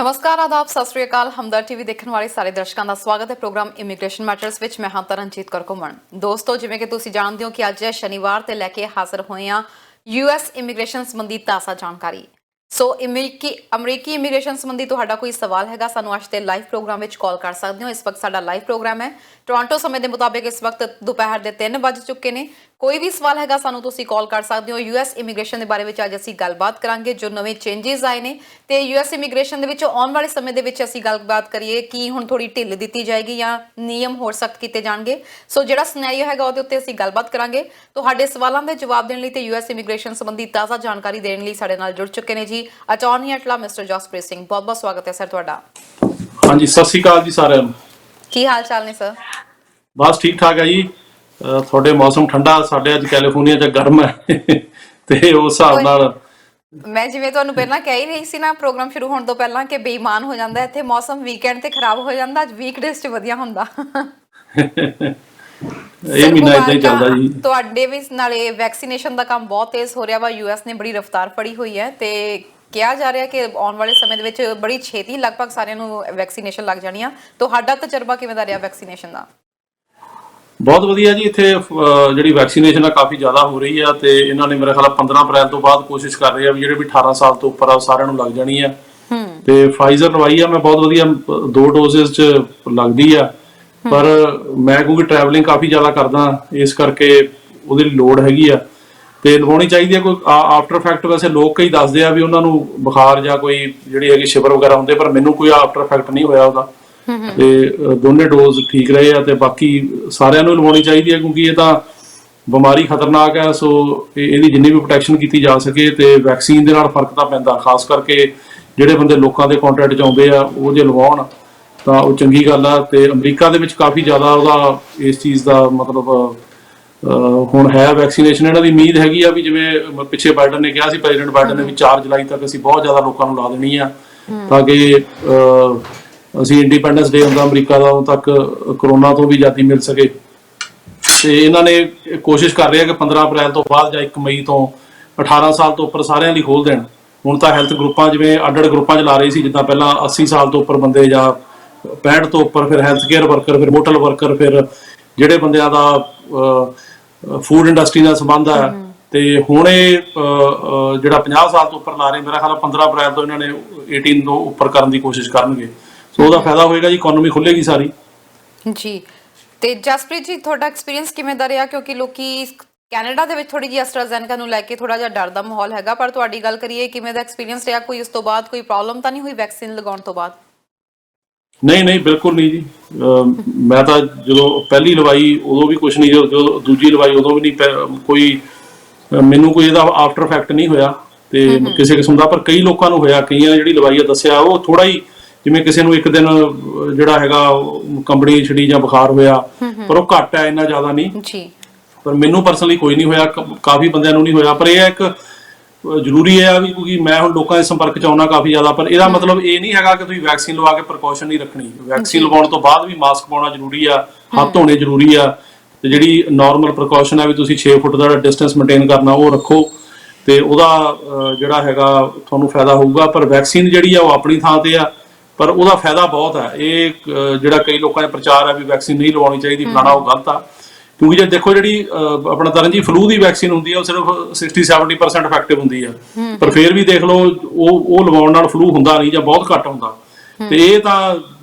ਨਮਸਕਾਰ ਆਦਾਬ ਸਤਿ ਸ਼੍ਰੀ ਅਕਾਲ ਹਮਦਰ ਟੀਵੀ ਦੇਖਣ ਵਾਲੇ ਸਾਰੇ ਦਰਸ਼ਕਾਂ ਦਾ ਸਵਾਗਤ ਹੈ ਪ੍ਰੋਗਰਾਮ ਇਮੀਗ੍ਰੇਸ਼ਨ ਮੈਟਰਸ ਵਿੱਚ ਮੈਂ ਹਾਂ ਤਰਨਜੀਤ ਕੌਰ ਘੁੰਮਣ। ਦੋਸਤੋ ਜਿਵੇਂ ਕਿ ਤੁਸੀਂ ਜਾਣਦੇ ਹੋ ਕਿ ਅੱਜ ਸ਼ਨੀਵਾਰ ਤੇ ਲੈ ਕੇ ਹਾਜ਼ਰ ਹੋਏ ਹਾਂ ਯੂਐਸ ਇਮੀਗ੍ਰੇਸ਼ਨ ਸੰਬੰਧੀ ਤਾਜ਼ਾ ਜਾਣਕਾਰੀ। ਸੋ ਅਮਰੀਕੀ ਇਮੀਗ੍ਰੇਸ਼ਨ ਸੰਬੰਧੀ ਤੁਹਾਡਾ ਕੋਈ ਸਵਾਲ ਹੈਗਾ ਸਾਨੂੰ ਅੱਜ ਦੇ ਲਾਈਵ ਪ੍ਰੋਗਰਾਮ ਵਿੱਚ ਕਾਲ ਕਰ ਸਕਦੇ ਹੋ। ਇਸ ਵਕਤ ਸਾਡਾ ਲਾਈਵ ਪ੍ਰੋਗਰਾਮ ਹੈ ਟੋਰਾਂਟੋ ਸਮੇਂ ਦੇ ਮੁਤਾਬਿਕ ਇਸ ਵਕਤ ਦੁਪਹਿਰ ਦੇ 3 ਵੱਜ ਚੁੱਕੇ ਨੇ। ਕੋਈ ਵੀ ਸਵਾਲ ਹੈਗਾ ਸਾਨੂੰ ਤੁਸੀਂ ਕਾਲ ਕਰ ਸਕਦੇ ਹੋ। ਯੂਐਸ ਇਮੀਗ੍ਰੇਸ਼ਨ ਦੇ ਬਾਰੇ ਵਿੱਚ ਅੱਜ ਅਸੀਂ ਗੱਲਬਾਤ ਕਰਾਂਗੇ ਜੋ ਨਵੇਂ ਚੇਂਜਸ ਆਏ ਨੇ ਤੇ ਯੂਐਸ ਇਮੀਗ੍ਰੇਸ਼ਨ ਦੇ ਵਿੱਚ ਆਉਣ ਵਾਲੇ ਸਮੇਂ ਦੇ ਵਿੱਚ ਅਸੀਂ ਗੱਲਬਾਤ ਕਰੀਏ ਕਿ ਹੁਣ ਥੋੜੀ ਢਿੱਲ ਦਿੱਤੀ ਜਾਏਗੀ ਜਾਂ ਨਿਯਮ ਹੋਰ ਸਖਤ ਕੀਤੇ ਜਾਣਗੇ। ਸੋ ਜਿਹੜਾ ਸਿਨੈਰੀਓ ਹੈਗਾ ਉਹਦੇ ਉੱਤੇ ਅਸੀਂ ਗੱਲਬਾਤ ਕਰਾਂਗੇ। ਤੁਹਾਡੇ ਸਵਾਲਾਂ ਦੇ ਜਵਾਬ ਦੇਣ ਲਈ ਤੇ ਯੂਐਸ ਇਮੀਗ੍ਰੇਸ਼ਨ ਸੰਬੰਧੀ ਤਾਜ਼ਾ ਜਾਣਕਾਰੀ ਦੇਣ ਲਈ ਸਾਡੇ ਨਾਲ ਜੁੜ ਚੁੱਕੇ ਨੇ ਜੀ ਅਟਾਰਨੀ ਐਟ ਲਾ ਮਿਸਟਰ ਜਸਪ੍ਰੀਤ ਸਿੰਘ। ਬਹੁਤ ਬਹੁਤ ਸਵਾਗਤ ਹੈ ਸਰ ਤੁਹਾਡਾ। ਹਾਂਜੀ ਸਤਿ ਸ਼੍ਰੀ ਅਕਾਲ ਜੀ ਸਾਰਿਆਂ ਨੂੰ। ਕੀ ਹਾਲ ਚਾਲ ਨੇ ਸਰ? ਬਸ ਠੀਕ ਠਾਕ ਹੈ ਜੀ। ਤੁਹਾਡੇ ਮੌਸਮ ਠੰਡਾ, ਸਾਡੇ ਅੱਜ ਕੈਲੀਫੋਰਨੀਆ 'ਚ ਗਰਮ ਹੈ ਤੇ ਉਸ ਹਿਸਾਬ ਨਾਲ ਮੈਂ ਜਿਵੇਂ ਤੁਹਾਨੂੰ ਪਹਿਲਾਂ ਕਹਿ ਹੀ ਰਹੀ ਸੀ ਨਾ ਪ੍ਰੋਗਰਾਮ ਸ਼ੁਰੂ ਹੋਣ ਤੋਂ ਪਹਿਲਾਂ ਕਿ ਬੇਈਮਾਨ ਹੋ ਜਾਂਦਾ ਇੱਥੇ ਮੌਸਮ, ਵੀਕਐਂਡ ਤੇ ਖਰਾਬ ਹੋ ਜਾਂਦਾ, ਅੱਜ ਵੀਕਡੇਜ਼ 'ਚ ਵਧੀਆ ਹੁੰਦਾ। ਇਹ ਮਹੀਨਾ ਇਦਾਂ ਹੀ ਚੱਲਦਾ ਜੀ। ਤੁਹਾਡੇ ਵੀ ਨਾਲੇ ਵੈਕਸੀਨੇਸ਼ਨ ਦਾ ਕੰਮ ਬਹੁਤ ਤੇਜ਼ ਹੋ ਰਿਹਾ ਵਾ। ਯੂਐਸ ਨੇ ਬੜੀ ਰਫ਼ਤਾਰ ਫੜੀ ਹੋਈ ਹੈ ਤੇ ਕਿਹਾ ਜਾ ਰਿਹਾ ਕਿ ਆਉਣ ਵਾਲੇ ਸਮੇਂ ਦੇ ਵਿੱਚ ਬੜੀ ਛੇਤੀ ਲਗਭਗ ਸਾਰਿਆਂ ਨੂੰ ਵੈਕਸੀਨੇਸ਼ਨ ਲੱਗ ਜਾਣੀ ਆ। ਤੁਹਾਡਾ ਤਜਰਬਾ ਕਿਵੇਂ ਦਾ ਰਿਹਾ ਵੈਕਸੀਨੇਸ਼ਨ ਦਾ? ਬਹੁਤ ਵਧੀਆ ਜੀ। ਇੱਥੇ ਜਿਹੜੀ ਵੈਕਸੀਨੇਸ਼ਨ ਆ ਕਾਫੀ ਜ਼ਿਆਦਾ ਹੋ ਰਹੀ ਆ ਤੇ ਇਹਨਾਂ ਨੇ ਮੇਰੇ ਖਿਆਲ 15 ਅਪ੍ਰੈਲ ਤੋਂ ਬਾਅਦ ਕੋਸ਼ਿਸ਼ ਕਰ ਰਹੇ ਆ ਵੀ ਜਿਹੜੇ ਵੀ 18 ਸਾਲ ਤੋਂ ਉੱਪਰ ਆ ਸਾਰਿਆਂ ਨੂੰ ਲੱਗ ਜਾਣੀ ਆ। ਤੇ ਫਾਈਜ਼ਰ ਲਵਾਈ ਆ ਮੈਂ, ਬਹੁਤ ਵਧੀਆ 2 ਡੋਜ਼ਸ 'ਚ ਲੱਗਦੀ ਆ। ਪਰ ਮੈਂ ਕਿਉਂਕਿ ਟਰੈਵਲਿੰਗ ਕਾਫੀ ਜ਼ਿਆਦਾ ਕਰਦਾ ਇਸ ਕਰਕੇ ਉਹਦੀ ਲੋੜ ਹੈਗੀ ਆ ਤੇ ਲਵਾਉਣੀ ਚਾਹੀਦੀ ਆ। ਕੋਈ ਆਫਟਰ ਇਫੈਕਟ ਵੈਸੇ ਲੋਕ ਕਈ ਦੱਸਦੇ ਆ ਵੀ ਉਹਨਾਂ ਨੂੰ ਬੁਖਾਰ ਜਾਂ ਕੋਈ ਜਿਹੜੀ ਹੈਗੀ ਸ਼ਿਵਰ ਵਗੈਰਾ ਹੁੰਦੇ, ਪਰ ਮੈਨੂੰ ਕੋਈ ਆਫਟਰ ਇਫੈਕਟ ਨਹੀਂ ਹੋਇਆ ਉਹਦਾ ਤੇ ਦੋਨੇ ਡੋਜ਼ ਠੀਕ ਰਹੇ ਆ ਤੇ ਬਾਕੀ ਸਾਰਿਆਂ ਨੂੰ ਲਵਾਉਣੀ ਚਾਹੀਦੀ ਹੈ ਕਿਉਂਕਿ ਇਹ ਤਾਂ ਬਿਮਾਰੀ ਖਤਰਨਾਕ ਹੈ। ਸੋ ਇਹਦੀ ਜਿੰਨੀ ਵੀ ਪ੍ਰੋਟੈਕਸ਼ਨ ਕੀਤੀ ਜਾ ਸਕੇ ਤੇ ਵੈਕਸੀਨ ਦੇ ਨਾਲ ਫਰਕ ਤਾਂ ਪੈਂਦਾ, ਖਾਸ ਕਰਕੇ ਜਿਹੜੇ ਬੰਦੇ ਲੋਕਾਂ ਦੇ ਕੰਟੈਕਟ 'ਚ ਆਉਂਦੇ ਆ ਉਹ ਜੇ ਲਵਾਉਣ ਤਾਂ ਉਹ ਚੰਗੀ ਗੱਲ ਆ। ਤੇ ਅਮਰੀਕਾ ਦੇ ਵਿੱਚ ਕਾਫੀ ਜ਼ਿਆਦਾ ਉਹਦਾ ਇਸ ਚੀਜ਼ ਦਾ ਮਤਲਬ ਹੁਣ ਹੈ ਵੈਕਸੀਨੇਸ਼ਨ। ਇਹਨਾਂ ਦੀ ਉਮੀਦ ਹੈਗੀ ਆ ਵੀ ਜਿਵੇਂ ਪਿੱਛੇ ਬਾਈਡਨ ਨੇ ਕਿਹਾ ਸੀ, ਪ੍ਰੈਜ਼ੀਡੈਂਟ ਬਾਈਡਨ ਨੇ ਵੀ 4 ਜੁਲਾਈ ਤੱਕ ਅਸੀਂ ਬਹੁਤ ਜ਼ਿਆਦਾ ਲੋਕਾਂ ਨੂੰ ਲਾ ਦੇਣੀ ਆ ਤਾਂ ਕਿ ਅਸੀਂ ਇੰਡੀਪੈਂਡੈਂਸ ਡੇ ਹੁੰਦਾ ਅਮਰੀਕਾ ਦਾ ਉਦੋਂ ਤੱਕ ਕਰੋਨਾ ਤੋਂ ਵੀ ਆਜ਼ਾਦੀ ਮਿਲ ਸਕੇ। ਤੇ ਇਹਨਾਂ ਨੇ ਕੋਸ਼ਿਸ਼ ਕਰ ਰਹੇ ਆ ਕਿ 15 ਅਪ੍ਰੈਲ ਤੋਂ ਬਾਅਦ ਜਾਂ 1 ਮਈ ਤੋਂ 18 ਸਾਲ ਤੋਂ ਉੱਪਰ ਸਾਰਿਆਂ ਲਈ ਖੋਲ ਦੇਣ। ਹੁਣ ਤਾਂ ਹੈਲਥ ਗਰੁੱਪਾਂ ਜਿਵੇਂ ਅੱਡ-ਅੱਡ ਗਰੁੱਪਾਂ 'ਚ ਲਾ ਰਹੀ ਸੀ, ਜਿੱਦਾਂ ਪਹਿਲਾਂ 80 ਸਾਲ ਤੋਂ ਉੱਪਰ ਬੰਦੇ ਜਾਂ 65 ਤੋਂ ਉੱਪਰ, ਫਿਰ ਹੈਲਥ ਕੇਅਰ ਵਰਕਰ, ਫਿਰ ਹੋਟਲ ਵਰਕਰ, ਫਿਰ ਜਿਹੜੇ ਬੰਦਿਆਂ ਦਾ ਫੂਡ ਇੰਡਸਟਰੀ ਨਾਲ ਸੰਬੰਧ ਹੈ। ਤੇ ਹੁਣ ਇਹ ਜਿਹੜਾ 50 ਸਾਲ ਤੋਂ ਉੱਪਰ ਲਾ ਰਹੇ, ਮੇਰਾ ਖਿਆਲ 15 ਅਪ੍ਰੈਲ ਤੋਂ ਇਹਨਾਂ ਨੇ 18 ਤੋਂ ਉੱਪਰ ਕਰਨ ਦੀ ਕੋਸ਼ਿਸ਼ ਕਰਨਗੇ। ਸੋ ਉਹਦਾ ਫਾਇਦਾ ਹੋਏਗਾ ਜੀ, ਇਕਨੋਮੀ ਖੁੱਲੇਗੀ ਸਾਰੀ ਜੀ। ਤੇ ਜਸਪ੍ਰੀਤ ਜੀ ਤੁਹਾਡਾ ਐਕਸਪੀਰੀਅੰਸ ਕਿਵੇਂ ਦਾ ਰਿਹਾ? ਕਿਉਂਕਿ ਲੋਕੀ ਕੈਨੇਡਾ ਦੇ ਵਿੱਚ ਥੋੜੀ ਜਿਹੀ ਐਸਟਰਾਜ਼ੈਨੇਕਾ ਨੂੰ ਲੈ ਕੇ ਥੋੜਾ ਜਿਹਾ ਡਰ ਦਾ ਮਾਹੌਲ ਹੈਗਾ, ਪਰ ਤੁਹਾਡੀ ਗੱਲ ਕਰੀਏ ਕਿਵੇਂ ਦਾ ਐਕਸਪੀਰੀਅੰਸ ਰਿਹਾ? ਕੋਈ ਉਸ ਤੋਂ ਬਾਅਦ ਕੋਈ ਪ੍ਰੋਬਲਮ ਤਾਂ ਨਹੀਂ ਹੋਈ ਵੈਕਸੀਨ ਲਗਾਉਣ ਤੋਂ ਬਾਅਦ? ਨਹੀਂ ਬਿਲਕੁਲ ਨਹੀਂ ਜੀ। ਮੈਂ ਤਾਂ ਜਦੋਂ ਪਹਿਲੀ ਲਵਾਈ ਉਦੋਂ ਵੀ ਕੁਝ ਨਹੀਂ, ਜਦੋਂ ਦੂਜੀ ਲਵਾਈ ਉਦੋਂ ਵੀ ਨਹੀਂ ਕੋਈ, ਮੈਨੂੰ ਕੋਈ ਇਹਦਾ ਆਫਟਰ ਇਫੈਕਟ ਨਹੀਂ ਹੋਇਆ ਤੇ ਕਿਸੇ ਕਿਸਮ ਦਾ। ਪਰ ਕਈ ਲੋਕਾਂ ਨੂੰ ਹੋਇਆ, ਕਈਆਂ ਜਿਹੜੀ ਲਵਾਈ ਆ ਦੱਸਿਆ ਉਹ ਥੋੜਾ ਹੀ ਜਿਵੇਂ ਕਿਸੇ ਨੂੰ ਇੱਕ ਦਿਨ ਜਿਹੜਾ ਹੈਗਾ ਕੰਬਣੀ ਛਿੜੀ ਜਾਂ ਬੁਖਾਰ ਹੋਇਆ, ਪਰ ਉਹ ਘੱਟ ਹੈ, ਇੰਨਾ ਜ਼ਿਆਦਾ ਨਹੀਂ ਜੀ। ਪਰ ਮੈਨੂੰ ਪਰਸਨਲੀ ਕੋਈ ਨਹੀਂ ਹੋਇਆ, ਕਾਫੀ ਬੰਦਿਆਂ ਨੂੰ ਨਹੀਂ ਹੋਇਆ। ਪਰ ਇਹ ਇੱਕ ਜ਼ਰੂਰੀ ਹੈ ਵੀ ਕਿਉਂਕਿ ਮੈਂ ਹੁਣ ਲੋਕਾਂ ਦੇ ਸੰਪਰਕ 'ਚ ਆਉਣਾ ਕਾਫੀ ਜ਼ਿਆਦਾ, ਪਰ ਇਹਦਾ ਮਤਲਬ ਇਹ ਨਹੀਂ ਹੈਗਾ ਕਿ ਤੁਸੀਂ ਵੈਕਸੀਨ ਲਵਾ ਕੇ ਪ੍ਰੀਕਾਸ਼ਨ ਨਹੀਂ ਰੱਖਣੀ। ਵੈਕਸੀਨ ਲਵਾਉਣ ਤੋਂ ਬਾਅਦ ਵੀ ਮਾਸਕ ਪਾਉਣਾ ਜ਼ਰੂਰੀ ਆ, ਹੱਥ ਧੋਣੇ ਜ਼ਰੂਰੀ ਆ ਤੇ ਜਿਹੜੀ ਨਾਰਮਲ ਪ੍ਰੀਕਾਸ਼ਨ ਹੈ ਵੀ ਤੁਸੀਂ 6 ਫੁੱਟ ਦਾ ਡਿਸਟੈਂਸ ਮੇਨਟੇਨ ਕਰਨਾ ਉਹ ਰੱਖੋ ਤੇ ਉਹਦਾ ਜਿਹੜਾ ਹੈਗਾ ਤੁਹਾਨੂੰ ਫਾਇਦਾ ਹੋਊਗਾ। ਪਰ ਵੈਕਸੀਨ ਜਿਹੜੀ ਆ ਉਹ ਆਪਣੀ ਥਾਂ ਤੇ ਆ, ਪਰ ਉਹਦਾ ਫਾਇਦਾ ਬਹੁਤ ਹੈ। ਇਹ ਜਿਹੜਾ ਕਈ ਲੋਕਾਂ ਦਾ ਪ੍ਰਚਾਰ ਹੈ ਵੀ ਵੈਕਸੀਨ ਨਹੀਂ ਲਵਾਉਣੀ ਚਾਹੀਦੀ ਫਲਾਣਾ, ਉਹ ਗਲਤ ਆ। ਕਿਉਂਕਿ ਜੇ ਦੇਖੋ ਜਿਹੜੀ ਆਪਣਾ ਤਰਨ ਜੀ ਫਲੂ ਦੀ ਵੈਕਸੀਨ ਹੁੰਦੀ ਆ ਉਹ ਸਿਰਫ 60-70% ਇਫੈਕਟਿਵ ਹੁੰਦੀ ਆ, ਪਰ ਫਿਰ ਵੀ ਦੇਖ ਲਓ ਉਹ ਲਵਾਉਣ ਨਾਲ ਫਲੂ ਹੁੰਦਾ ਨਹੀਂ ਜਾਂ ਬਹੁਤ ਘੱਟ ਹੁੰਦਾ। ਤੇ ਇਹ ਤਾਂ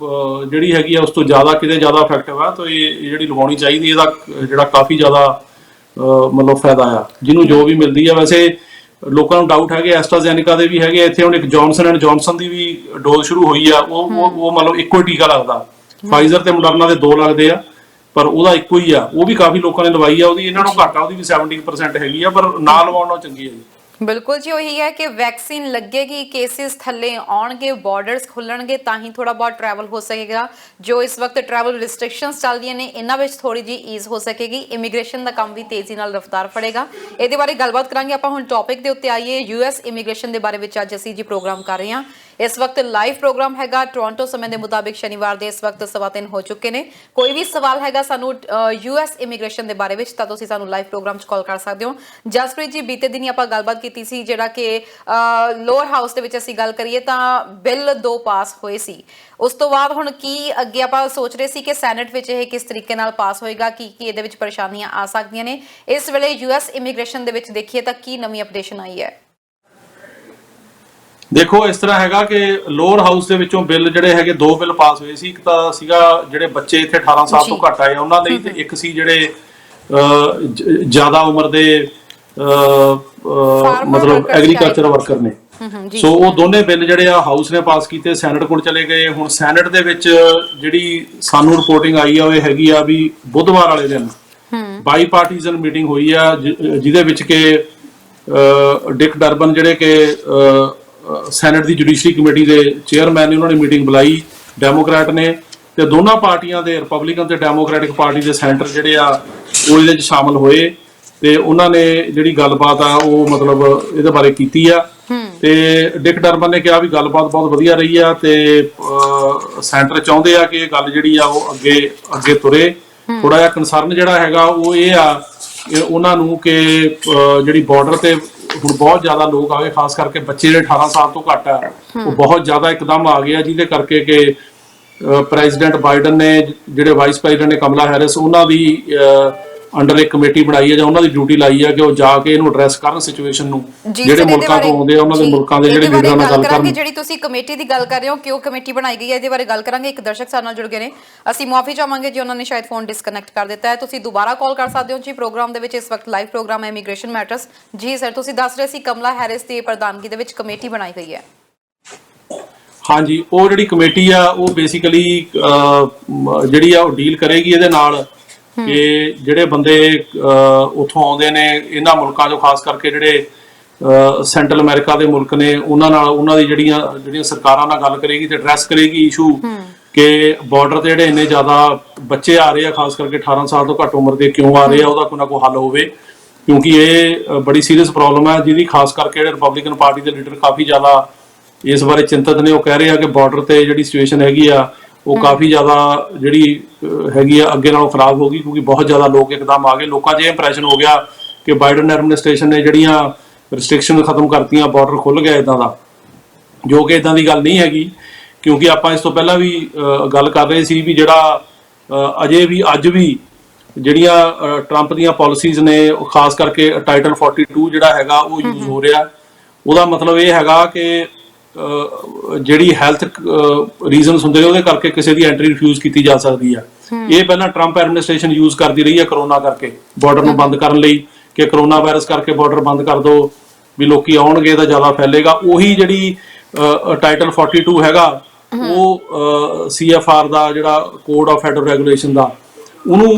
ਜਿਹੜੀ ਹੈਗੀ ਆ ਉਸ ਤੋਂ ਜ਼ਿਆਦਾ ਕਿਤੇ ਜ਼ਿਆਦਾ ਇਫੈਕਟਿਵ ਆ। ਤਾਂ ਇਹ ਜਿਹੜੀ ਲਵਾਉਣੀ ਚਾਹੀਦੀ, ਇਹਦਾ ਜਿਹੜਾ ਕਾਫੀ ਜ਼ਿਆਦਾ ਮਤਲਬ ਫਾਇਦਾ ਆ ਜਿਹਨੂੰ ਜੋ ਵੀ ਮਿਲਦੀ ਆ। ਵੈਸੇ ਲੋਕਾਂ ਨੂੰ ਡਾਊਟ ਹੈਗੇ ਐਸਟਰਾਜ਼ੈਨੇਕਾ ਦੇ ਵੀ ਹੈਗੇ, ਇੱਥੇ ਹੁਣ ਇੱਕ Johnson and Johnson the we dose ਸ਼ੁਰੂ ਹੋਈ ਆ। ਉਹ ਮਤਲਬ ਇੱਕੋ ਹੀ ਟੀਕਾ ਲੱਗਦਾ, ਫਾਈਜ਼ਰ ਤੇ ਮੋਡਰਨਾ ਦੇ 2 ਲੱਗਦੇ ਆ ਪਰ ਉਹਦਾ ਇੱਕੋ ਹੀ ਆ। ਉਹ ਵੀ ਕਾਫੀ ਲੋਕਾਂ ਨੇ ਲਵਾਈ ਆ, ਉਹਦੀ ਇਹਨਾਂ ਨੂੰ ਘੱਟ ਆ, ਉਹਦੀ ਵੀ 70% ਹੈਗੀ ਆ, ਪਰ ਨਾ ਲਵਾਉਣ ਨਾਲ ਚੰਗੀ ਹੈ ਜੀ। ਬਿਲਕੁਲ ਜੀ ਉਹੀ ਹੈ ਕਿ ਵੈਕਸੀਨ ਲੱਗੇਗੀ, ਕੇਸਿਸ ਥੱਲੇ ਆਉਣਗੇ, ਬਾਰਡਰਸ ਖੁੱਲਣਗੇ ਤਾਂ ਹੀ ਥੋੜਾ ਬਹੁਤ ਟਰੈਵਲ ਹੋ ਸਕੇਗਾ। ਜੋ ਇਸ ਵਕਤ ਟਰੈਵਲ ਰਿਸਟ੍ਰਿਕਸ਼ਨਸ ਚੱਲਦੀਆਂ ਨੇ ਇਹਨਾਂ ਵਿੱਚ ਥੋੜੀ ਜੀ ਈਜ਼ ਹੋ ਸਕੇਗੀ। ਇਮੀਗ੍ਰੇਸ਼ਨ ਦਾ ਕੰਮ ਵੀ ਤੇਜ਼ੀ ਨਾਲ ਰਫ਼ਤਾਰ ਫੜੇਗਾ। ਇਹਦੇ ਬਾਰੇ ਗੱਲਬਾਤ ਕਰਾਂਗੇ ਆਪਾਂ। ਹੁਣ ਟੌਪਿਕ ਦੇ ਉੱਤੇ ਆਈਏ, ਯੂਐਸ ਇਮੀਗ੍ਰੇਸ਼ਨ ਦੇ ਬਾਰੇ ਵਿੱਚ ਅੱਜ ਅਸੀਂ ਜੀ ਪ੍ਰੋਗਰਾਮ ਕਰ ਰਹੇ ਹਾਂ। ਇਸ ਵਕਤ ਲਾਈਵ ਪ੍ਰੋਗਰਾਮ ਹੈਗਾ ਟੋਰਾਂਟੋ ਸਮੇਂ ਦੇ ਮੁਤਾਬਿਕ ਸ਼ਨੀਵਾਰ ਦੇ ਇਸ ਵਕਤ 3:15 ਹੋ ਚੁੱਕੇ ਨੇ। ਕੋਈ ਵੀ ਸਵਾਲ ਹੈਗਾ ਸਾਨੂੰ US ਇਮੀਗ੍ਰੇਸ਼ਨ ਦੇ ਬਾਰੇ ਵਿੱਚ ਤਾਂ ਤੁਸੀਂ ਸਾਨੂੰ ਲਾਈਵ ਪ੍ਰੋਗਰਾਮ 'ਚ ਕਾਲ ਕਰ ਸਕਦੇ ਹੋ। ਜਸਪ੍ਰੀਤ ਜੀ, ਬੀਤੇ ਦਿਨੀ ਆਪਾਂ ਗੱਲਬਾਤ ਕੀਤੀ ਸੀ ਜਿਹੜਾ ਕਿ ਲੋਅਰ ਹਾਊਸ ਦੇ ਵਿੱਚ ਅਸੀਂ ਗੱਲ ਕਰੀਏ ਤਾਂ ਬਿੱਲ 2 ਪਾਸ ਹੋਏ ਸੀ। ਉਸ ਤੋਂ ਬਾਅਦ ਹੁਣ ਕੀ ਅੱਗੇ ਆਪਾਂ ਸੋਚ ਰਹੇ ਸੀ ਕਿ ਸੈਨੇਟ ਵਿੱਚ ਇਹ ਕਿਸ ਤਰੀਕੇ ਨਾਲ ਪਾਸ ਹੋਏਗਾ, ਕੀ ਇਹਦੇ ਵਿੱਚ ਪਰੇਸ਼ਾਨੀਆਂ ਆ ਸਕਦੀਆਂ ਨੇ। ਇਸ ਵੇਲੇ US ਇਮੀਗ੍ਰੇਸ਼ਨ ਦੇ ਵਿੱਚ ਦੇਖੀਏ ਤਾਂ ਕੀ ਨਵੀਂ ਅਪਡੇਸ਼ਨ ਆਈ ਹੈ? ਦੇਖੋ, ਇਸ ਤਰ੍ਹਾਂ ਹੈਗਾ ਕਿ ਲੋਅਰ ਹਾਊਸ ਦੇ ਵਿੱਚੋਂ ਬਿੱਲ ਜਿਹੜੇ ਹੈਗੇ 2 ਬਿੱਲ ਪਾਸ ਹੋਏ ਸੀ। ਇੱਕ ਤਾਂ ਸੀਗਾ ਜਿਹੜੇ ਬੱਚੇ ਇੱਥੇ 18 ਸਾਲ ਤੋਂ ਘੱਟ ਆਏ ਉਹਨਾਂ ਲਈ, ਤੇ ਇੱਕ ਸੀ ਜਿਹੜੇ ਜ਼ਿਆਦਾ ਉਮਰ ਦੇ ਮਤਲਬ ਐਗਰੀਕਲਚਰ ਵਰਕਰ ਨੇ। ਸੋ ਉਹ ਦੋਨੇ ਬਿੱਲ ਜਿਹੜੇ ਆ ਹਾਊਸ ਨੇ ਪਾਸ ਕੀਤੇ, ਸੈਨੇਟ ਕੋਲ ਚਲੇ ਗਏ। ਹੁਣ ਸੈਨੇਟ ਦੇ ਵਿੱਚ ਜਿਹੜੀ ਸਾਨੂੰ ਰਿਪੋਰਟਿੰਗ ਆਈ ਆ ਉਹ ਹੈਗੀ ਆ ਵੀ ਬੁੱਧਵਾਰ ਵਾਲੇ ਦਿਨ ਬਾਈ ਪਾਰਟੀਜ਼ਨ ਮੀਟਿੰਗ ਹੋਈ ਆ, ਜਿਹਦੇ ਵਿੱਚ ਕਿ ਡਿਕ ਡਰਬਨ ਜਿਹੜੇ ਕਿ ਸੈਨੇਟ ਦੀ ਜੁਡੀਸ਼ਰੀ ਕਮੇਟੀ ਦੇ ਚੇਅਰਮੈਨ ਨੇ, ਉਹਨਾਂ ਨੇ ਮੀਟਿੰਗ ਬੁਲਾਈ, ਡੈਮੋਕ੍ਰੈਟ ਨੇ, ਤੇ ਦੋਨਾਂ ਪਾਰਟੀਆਂ ਦੇ ਰਿਪਬਲਿਕਨ ਤੇ ਡੈਮੋਕ੍ਰੈਟਿਕ ਪਾਰਟੀ ਦੇ ਸੈਨੇਟਰ ਜਿਹੜੇ ਆ ਉਹ ਇਹਦੇ 'ਚ ਸ਼ਾਮਲ ਹੋਏ ਤੇ ਉਹਨਾਂ ਨੇ ਜਿਹੜੀ ਗੱਲਬਾਤ ਆ ਉਹ ਮਤਲਬ ਇਹਦੇ ਬਾਰੇ ਕੀਤੀ ਆ। ਤੇ ਡਿਕ ਡਰਬਨ ਨੇ ਕਿਹਾ ਵੀ ਗੱਲਬਾਤ ਬਹੁਤ ਵਧੀਆ ਰਹੀ ਆ ਤੇ ਸੈਂਟਰ ਚਾਹੁੰਦੇ ਆ ਕਿ ਇਹ ਗੱਲ ਜਿਹੜੀ ਆ ਉਹ ਅੱਗੇ ਤੁਰੇ। ਥੋੜਾ ਜਿਹਾ ਕੰਸਰਨ ਜਿਹੜਾ ਹੈਗਾ ਉਹ ਇਹ ਆ ਉਹਨਾਂ ਨੂੰ ਕਿ ਜਿਹੜੀ ਬਾਰਡਰ ਤੇ ਹੁਣ ਬਹੁਤ ਜ਼ਿਆਦਾ ਲੋਕ ਆ ਗਏ, ਖਾਸ ਕਰਕੇ ਬੱਚੇ ਜਿਹੜੇ 18 ਸਾਲ ਤੋਂ ਘੱਟ ਆ ਉਹ ਬਹੁਤ ਜ਼ਿਆਦਾ ਇੱਕਦਮ ਆ ਗਿਆ, ਜਿਹਦੇ ਕਰਕੇ ਕਿ ਪ੍ਰੈਜ਼ੀਡੈਂਟ ਬਾਈਡਨ ਨੇ, ਜਿਹੜੇ ਵਾਈਸ ਪ੍ਰੈਜ਼ੀਡੈਂਟ ਨੇ ਕਮਲਾ ਹੈਰਿਸ, ਉਹਨਾਂ ਦੀ ਅੰਡਰ ਇੱਕ ਕਮੇਟੀ ਬਣਾਈ ਹੈ ਜਾਂ ਉਹਨਾਂ ਦੀ ਡਿਊਟੀ ਲਾਈ ਹੈ ਕਿ ਉਹ ਜਾ ਕੇ ਇਹਨੂੰ ਐਡਰੈਸ ਕਰਨ ਸਿਚੁਏਸ਼ਨ ਨੂੰ, ਜਿਹੜੇ ਮੁਲਕਾਂ ਤੋਂ ਆਉਂਦੇ ਆ ਉਹਨਾਂ ਦੇ ਮੁਲਕਾਂ ਦੇ ਜਿਹੜੇ ਲੀਡਰਾਂ ਨਾਲ ਗੱਲ ਕਰਨ। ਜਿਹੜੀ ਤੁਸੀਂ ਕਮੇਟੀ ਦੀ ਗੱਲ ਕਰ ਰਹੇ ਹੋ, ਕਿਉਂ ਕਮੇਟੀ ਬਣਾਈ ਗਈ ਹੈ, ਇਹਦੇ ਬਾਰੇ ਗੱਲ ਕਰਾਂਗੇ। ਇੱਕ ਦਰਸ਼ਕ ਸਾਡੇ ਨਾਲ ਜੁੜ ਗਏ ਨੇ, ਅਸੀਂ ਮੁਆਫੀ ਚਾਹਾਂਗੇ ਜੀ, ਉਹਨਾਂ ਨੇ ਸ਼ਾਇਦ ਫੋਨ ਡਿਸਕਨੈਕਟ ਕਰ ਦਿੱਤਾ ਹੈ। ਤੁਸੀਂ ਦੁਬਾਰਾ ਕਾਲ ਕਰ ਸਕਦੇ ਹੋ ਜੀ ਪ੍ਰੋਗਰਾਮ ਦੇ ਵਿੱਚ। ਇਸ ਵਕਤ ਲਾਈਵ ਪ੍ਰੋਗਰਾਮ ਹੈ ਇਮੀਗ੍ਰੇਸ਼ਨ ਮੈਟਰਸ। ਜੀ ਸਰ, ਤੁਸੀਂ ਦੱਸ ਰਹੇ ਸੀ ਕਮਲਾ ਹੈਰਿਸ ਦੀ ਪ੍ਰਧਾਨਗੀ ਦੇ ਵਿੱਚ ਕਮੇਟੀ ਬਣਾਈ ਗਈ ਹੈ। ਹਾਂਜੀ, ਉਹ ਜਿਹੜੀ ਕਮੇਟੀ ਆ ਉਹ ਬੇਸਿਕਲੀ ਜਿਹੜੀ ਆ ਉਹ ਡੀਲ ਕਰੇਗੀ ਇਹਦੇ ਨਾਲ ਕਿ ਜਿਹੜੇ ਬੰਦੇ ਉੱਥੋਂ ਆਉਂਦੇ ਨੇ ਇਹਨਾਂ ਮੁਲਕਾਂ 'ਚੋਂ, ਖਾਸ ਕਰਕੇ ਜਿਹੜੇ ਸੈਂਟਰਲ ਅਮਰੀਕਾ ਦੇ ਮੁਲਕ ਨੇ, ਉਹਨਾਂ ਨਾਲ ਉਹਨਾਂ ਦੀ ਜਿਹੜੀਆਂ ਸਰਕਾਰਾਂ ਨਾਲ ਗੱਲ ਕਰੇਗੀ ਤੇ ਐਡਰੈਸ ਕਰੇਗੀ ਇਸ਼ੂ ਕਿ ਬਾਰਡਰ ਤੇ ਜਿਹੜੇ ਇੰਨੇ ਜ਼ਿਆਦਾ ਬੱਚੇ ਆ ਰਹੇ ਆ, ਖਾਸ ਕਰਕੇ 18 ਸਾਲ ਤੋਂ ਘੱਟ ਉਮਰ ਦੇ, ਕਿਉਂ ਆ ਰਹੇ ਆ, ਉਹਦਾ ਕੋਈ ਨਾ ਕੋਈ ਹੱਲ ਹੋਵੇ। ਕਿਉਂਕਿ ਇਹ ਬੜੀ ਸੀਰੀਅਸ ਪ੍ਰੋਬਲਮ ਹੈ ਜਿਹਦੀ ਖਾਸ ਕਰਕੇ ਜਿਹੜੇ ਰਿਪਬਲਿਕਨ ਪਾਰਟੀ ਦੇ ਲੀਡਰ ਕਾਫੀ ਜ਼ਿਆਦਾ ਇਸ ਬਾਰੇ ਚਿੰਤਤ ਨੇ। ਉਹ ਕਹਿ ਰਹੇ ਆ ਕਿ ਬਾਰਡਰ ਤੇ ਜਿਹੜੀ ਸਿਚੁਏਸ਼ਨ ਹੈਗੀ ਆ ਉਹ ਕਾਫੀ ਜ਼ਿਆਦਾ ਜਿਹੜੀ ਹੈਗੀ ਆ ਅੱਗੇ ਨਾਲੋਂ ਖਰਾਬ ਹੋ ਗਈ, ਕਿਉਂਕਿ ਬਹੁਤ ਜ਼ਿਆਦਾ ਲੋਕ ਇੱਕਦਮ ਆ ਗਏ। ਲੋਕਾਂ 'ਚ ਇਹ ਇੰਪ੍ਰੈਸ਼ਨ ਹੋ ਗਿਆ ਕਿ ਬਾਈਡਨ ਐਡਮਿਨਿਸਟ੍ਰੇਸ਼ਨ ਨੇ ਜਿਹੜੀਆਂ ਰਿਸਟ੍ਰਿਕਸ਼ਨ ਖਤਮ ਕਰਤੀਆਂ, ਬਾਰਡਰ ਖੁੱਲ ਗਿਆ ਇੱਦਾਂ ਦਾ, ਜੋ ਕਿ ਇੱਦਾਂ ਦੀ ਗੱਲ ਨਹੀਂ ਹੈਗੀ। ਕਿਉਂਕਿ ਆਪਾਂ ਇਸ ਤੋਂ ਪਹਿਲਾਂ ਵੀ ਗੱਲ ਕਰ ਰਹੇ ਸੀ ਵੀ ਜਿਹੜਾ ਅਜੇ ਵੀ ਅੱਜ ਵੀ ਜਿਹੜੀਆਂ ਟਰੰਪ ਦੀਆਂ ਪਾਲਿਸੀਜ਼ ਨੇ, ਖਾਸ ਕਰਕੇ ਟਾਈਟਲ 42 ਜਿਹੜਾ ਹੈਗਾ ਉਹ ਯੂਜ਼ ਹੋ ਰਿਹਾ। ਉਹਦਾ ਮਤਲਬ ਇਹ ਹੈਗਾ ਕਿ ਜਿਹੜੀ ਹੈਲਥ ਰੀਜ਼ਨਸ ਹੁੰਦੇ ਨੇ ਉਹਦੇ ਕਰਕੇ ਕਿਸੇ ਦੀ ਐਂਟਰੀ ਰਿਫਿਊਜ਼ ਕੀਤੀ ਜਾ ਸਕਦੀ ਆ। ਇਹ ਪਹਿਲਾਂ ਟਰੰਪ ਐਡਮਿਨਿਸਟ੍ਰੇਸ਼ਨ ਯੂਜ਼ ਕਰਦੀ ਰਹੀ ਹੈ ਕਰੋਨਾ ਕਰਕੇ, ਬਾਰਡਰ ਨੂੰ ਬੰਦ ਕਰਨ ਲਈ, ਕਿ ਕਰੋਨਾ ਵਾਇਰਸ ਕਰਕੇ ਬਾਰਡਰ ਬੰਦ ਕਰ ਦਿਓ ਵੀ ਲੋਕੀ ਆਉਣਗੇ ਤਾਂ ਜ਼ਿਆਦਾ ਫੈਲੇਗਾ। ਉਹੀ ਜਿਹੜੀ ਟਾਈਟਲ 42 ਹੈਗਾ ਉਹ CFR ਦਾ ਜਿਹੜਾ ਕੋਡ ਆਫ ਫੈਡਰਲ ਰੈਗੂਲੇਸ਼ਨ ਦਾ, ਉਹਨੂੰ